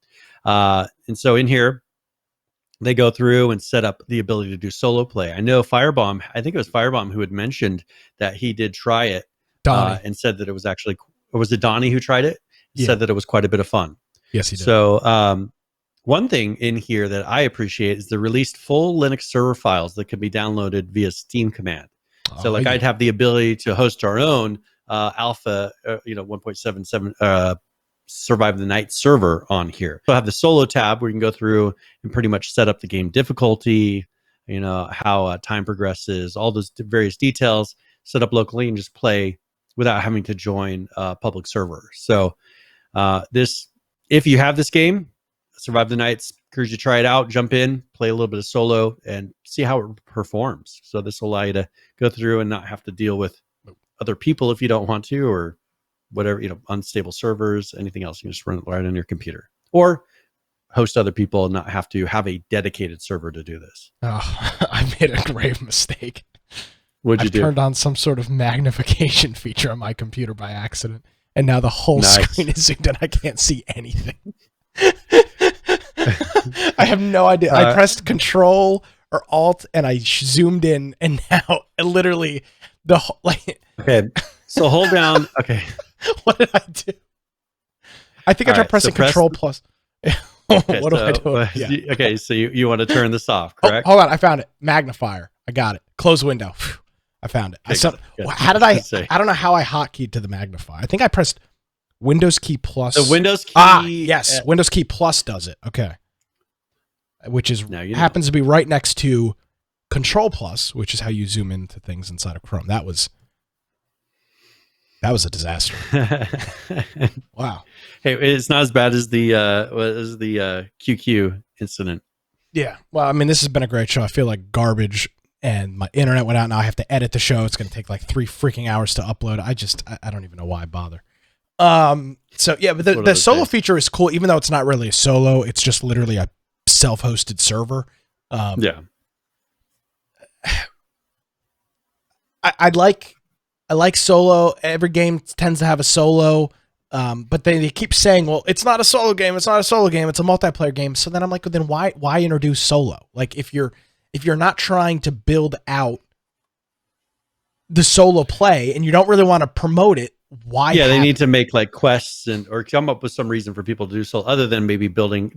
And so in here, they go through and set up the ability to do solo play. I know Firebomb, I think it was Firebomb who had mentioned that he did try it and said that it was actually, or was it Donnie who tried it? He said that it was quite a bit of fun. Yes, he did. So one thing in here that I appreciate is the released full Linux server files that can be downloaded via Steam command. So like I'd have the ability to host our own alpha, 1.77 Survive the Night server on here. So I have the solo tab where you can go through and pretty much set up the game difficulty, how time progresses, all those various details, set up locally and just play without having to join a public server. So this, if you have this game, Survive the Nights, encourage you to try it out, jump in, play a little bit of solo and see how it performs. So this will allow you to go through and not have to deal with other people if you don't want to, or whatever, unstable servers, anything else. You can just run it right on your computer or host other people and not have to have a dedicated server to do this. Oh, I made a grave mistake. What'd you do? I turned on some sort of magnification feature on my computer by accident, and now the whole screen is zoomed in. I can't see anything. I have no idea. I pressed Control or Alt, and I zoomed in, and now literally the whole, Okay, so hold down. Okay. What did I do? I think I tried pressing Control plus. What do I do? Yeah. Okay, so you want to turn this off, correct? Hold on, I found it. Magnifier. I got it. Close window. I found it. Okay, how did I don't know how I hotKeyed to the magnifier. I think I pressed Windows key plus. The Windows key. Yes. Windows key plus does it. Okay. Which is happens to be right next to Control plus, which is how you zoom into things inside of Chrome. That was a disaster. Wow. Hey, it's not as bad as the QQ incident. Yeah. Well, I mean, this has been a great show. I feel like garbage, and my internet went out. Now I have to edit the show. It's going to take like 3 freaking hours to upload. I don't even know why I bother. So yeah, but the solo feature is cool, even though it's not really a solo. It's just literally a self-hosted server. Yeah. I like solo. Every game tends to have a solo, but they keep saying, well, it's not a solo game. It's not a solo game. It's a multiplayer game. So then I'm like, well, then why introduce solo? Like if you're not trying to build out the solo play and you don't really want to promote it, why? Yeah, they need to make like quests or come up with some reason for people to do so, other than maybe building.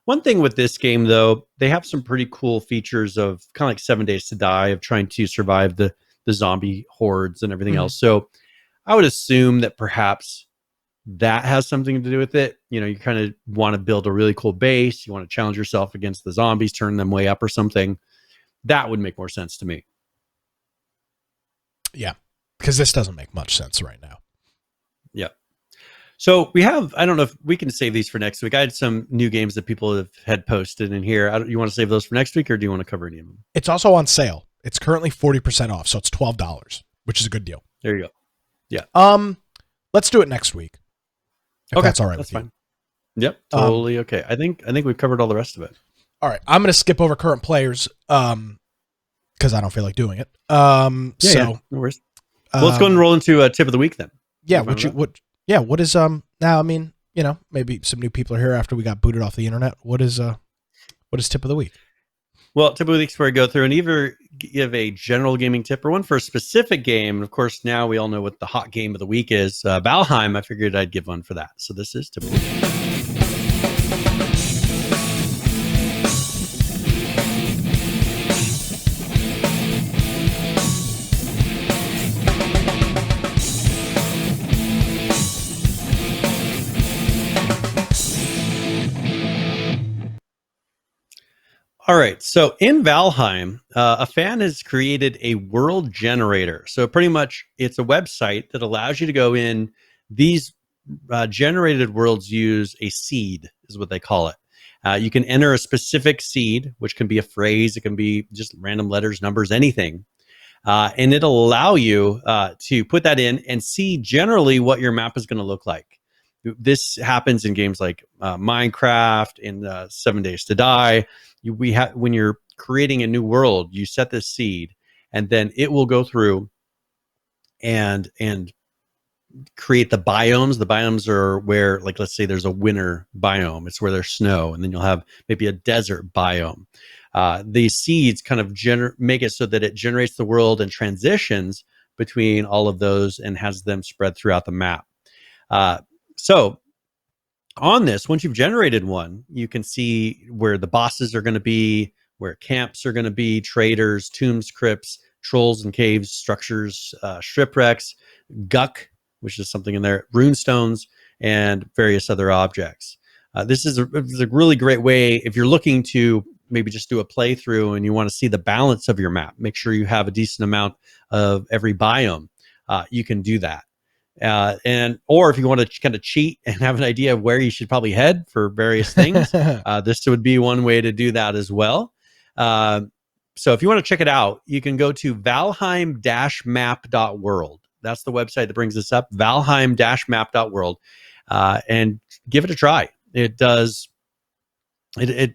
One thing with this game, though, they have some pretty cool features of kind of like 7 Days to Die, of trying to survive the zombie hordes and everything else. So I would assume that perhaps that has something to do with it. You kind of want to build a really cool base. You want to challenge yourself against the zombies, turn them way up or something. That would make more sense to me. Yeah, because this doesn't make much sense right now. Yeah. So we have, I don't know if we can save these for next week. I had some new games that people had posted in here. You want to save those for next week, or do you want to cover any of them? It's also on sale. It's currently 40% off, so it's $12, which is a good deal. There you go. Yeah. Let's do it next week. If Okay, that's all right. That's with fine. Yep. Totally okay. I think we've covered all the rest of it. All right. I'm going to skip over current players because I don't feel like doing it. Yeah, no worries. Well, let's go and roll into a tip of the week then. Yeah. What is now? I mean, maybe some new people are here after we got booted off the internet. What is tip of the week? Well, tip of the week is where I go through and either give a general gaming tip or one for a specific game. And of course, now we all know what the hot game of the week is. Valheim. I figured I'd give one for that. So this is tip of the week. All right. So in Valheim, a fan has created a world generator. So pretty much it's a website that allows you to go in. These generated worlds use a seed, is what they call it. You can enter a specific seed, which can be a phrase. It can be just random letters, numbers, anything. And it'll allow you to put that in and see generally what your map is going to look like. This happens in games like Minecraft and 7 Days to Die. When you're creating a new world, you set this seed, and then it will go through and create the biomes. The biomes are where, like, let's say there's a winter biome. It's where there's snow, and then you'll have maybe a desert biome. These seeds kind of make it so that it generates the world and transitions between all of those and has them spread throughout the map. So on this, once you've generated one, you can see where the bosses are going to be, where camps are going to be, traders, tombs, crypts, trolls and caves, structures, shipwrecks, guck, which is something in there, runestones, and various other objects. This is a really great way if you're looking to maybe just do a playthrough and you want to see the balance of your map. Make sure you have a decent amount of every biome. You can do that. Or if you want to kind of cheat and have an idea of where you should probably head for various things, this would be one way to do that as well. So if you want to check it out, you can go to valheim-map.world. That's the website that brings this up, valheim-map.world, and give it a try. It does. It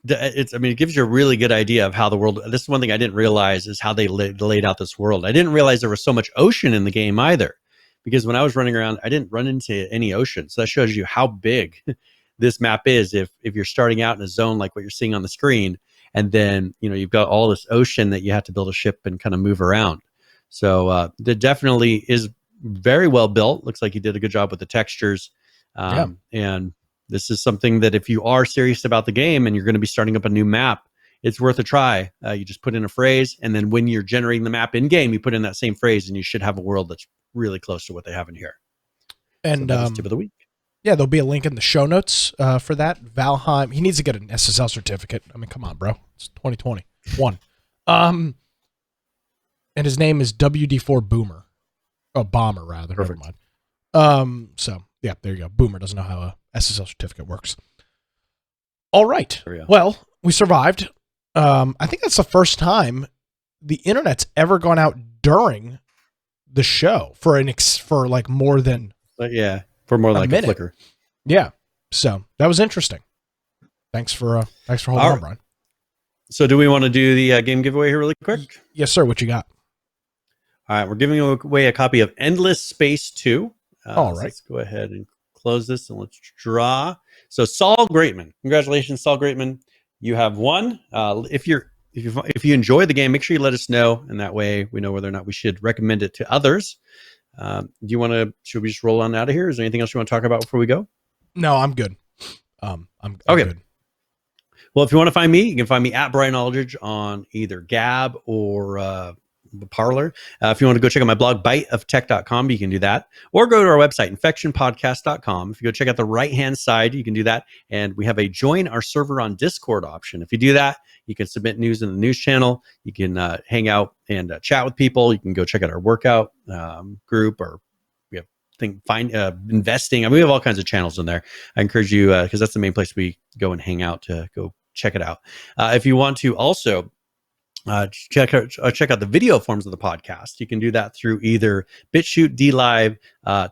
gives you a really good idea of how the world. This is one thing I didn't realize is how they laid out this world. I didn't realize there was so much ocean in the game either. Because when I was running around, I didn't run into any ocean. So that shows you how big this map is. If you're starting out in a zone like what you're seeing on the screen, and then you've got all this ocean that you have to build a ship and kind of move around. So it definitely is very well built. Looks like you did a good job with the textures. And this is something that if you are serious about the game and you're going to be starting up a new map, it's worth a try. You just put in a phrase, and then when you're generating the map in game, you put in that same phrase, and you should have a world that's really close to what they have in here. And so tip of the week. Yeah, there'll be a link in the show notes for that. Valheim. He needs to get an SSL certificate. I mean, come on, bro. It's 2021. And his name is WD4 Boomer. Oh, Bomber rather. Perfect. Never mind. So yeah, there you go. Boomer doesn't know how a SSL certificate works. All right. Well, we survived. I think that's the first time the internet's ever gone out during the show for like more than for more like minute. a flicker. Yeah, so that was interesting. Thanks for holding on, Brian. So do we want to do the game giveaway here really quick? Yes, sir. What you got? All right, we're giving away a copy of Endless Space 2. All right, let's go ahead and close this and let's draw. So Saul Greatman, congratulations, Saul Greatman. You have won. If you enjoy the game, make sure you let us know, and that way we know whether or not we should recommend it to others. Should we just roll on out of here? Is there anything else you want to talk about before we go? No, I'm good. I'm okay. Good. Well, if you want to find me, you can find me at Brian Aldridge on either Gab or Parler. If you want to go check out my blog, biteoftech.com, you can do that. Or go to our website, infectionpodcast.com. If you go check out the right-hand side, you can do that. And we have a join our server on Discord option. If you do that, you can submit news in the news channel. You can hang out and chat with people. You can go check out our workout group, or we have investing. I mean, we have all kinds of channels in there. I encourage you, because that's the main place we go and hang out, to go check it out. If you want to also check out the video forms of the podcast, you can do that through either BitChute, DLive,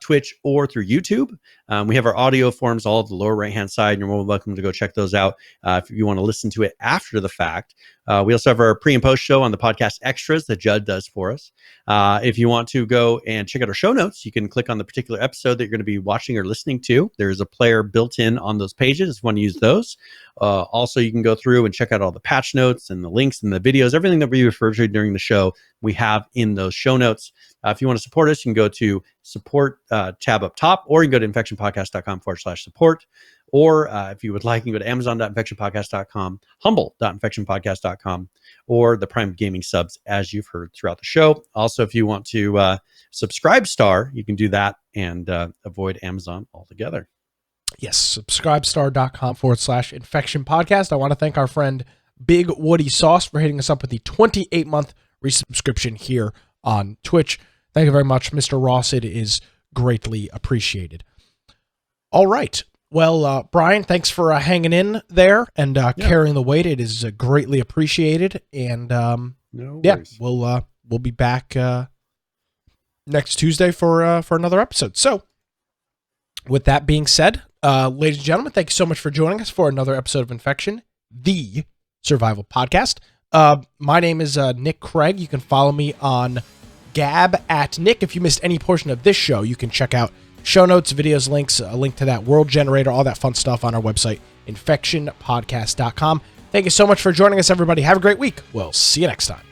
Twitch, or through YouTube. We have our audio forms all at the lower right hand side, and you're more welcome to go check those out if you want to listen to it after the fact. We also have our pre and post show on the podcast extras that Judd does for us. If you want to go and check out our show notes, you can click on the particular episode that you're going to be watching or listening to. There's a player built in on those pages if you want to use those. Also, you can go through and check out all the patch notes and the links and the videos, everything that we refer to during the show, we have in those show notes. If you want to support us, you can go to support tab up top, or you can go to infectionpodcast.com/support. Or if you would like, you can go to amazon.infectionpodcast.com, humble.infectionpodcast.com, or the Prime Gaming subs, as you've heard throughout the show. Also, if you want to subscribe star, you can do that and avoid Amazon altogether. Yes, subscribestar.com/infection podcast. I want to thank our friend Big Woody Sauce for hitting us up with the 28-month resubscription here on Twitch. Thank you very much, Mr. Ross. It is greatly appreciated. All right. Well, Brian, thanks for hanging in there and carrying the weight. It is greatly appreciated. And No yeah, worries. we'll be back next Tuesday for another episode. So, with that being said, ladies and gentlemen, thank you so much for joining us for another episode of Infection, the survival podcast. My name is Nick Craig. You can follow me on Gab @Nick. If you missed any portion of this show, you can check out show notes, videos, links, a link to that world generator, all that fun stuff on our website, infectionpodcast.com. Thank you so much for joining us, everybody. Have a great week. We'll see you next time.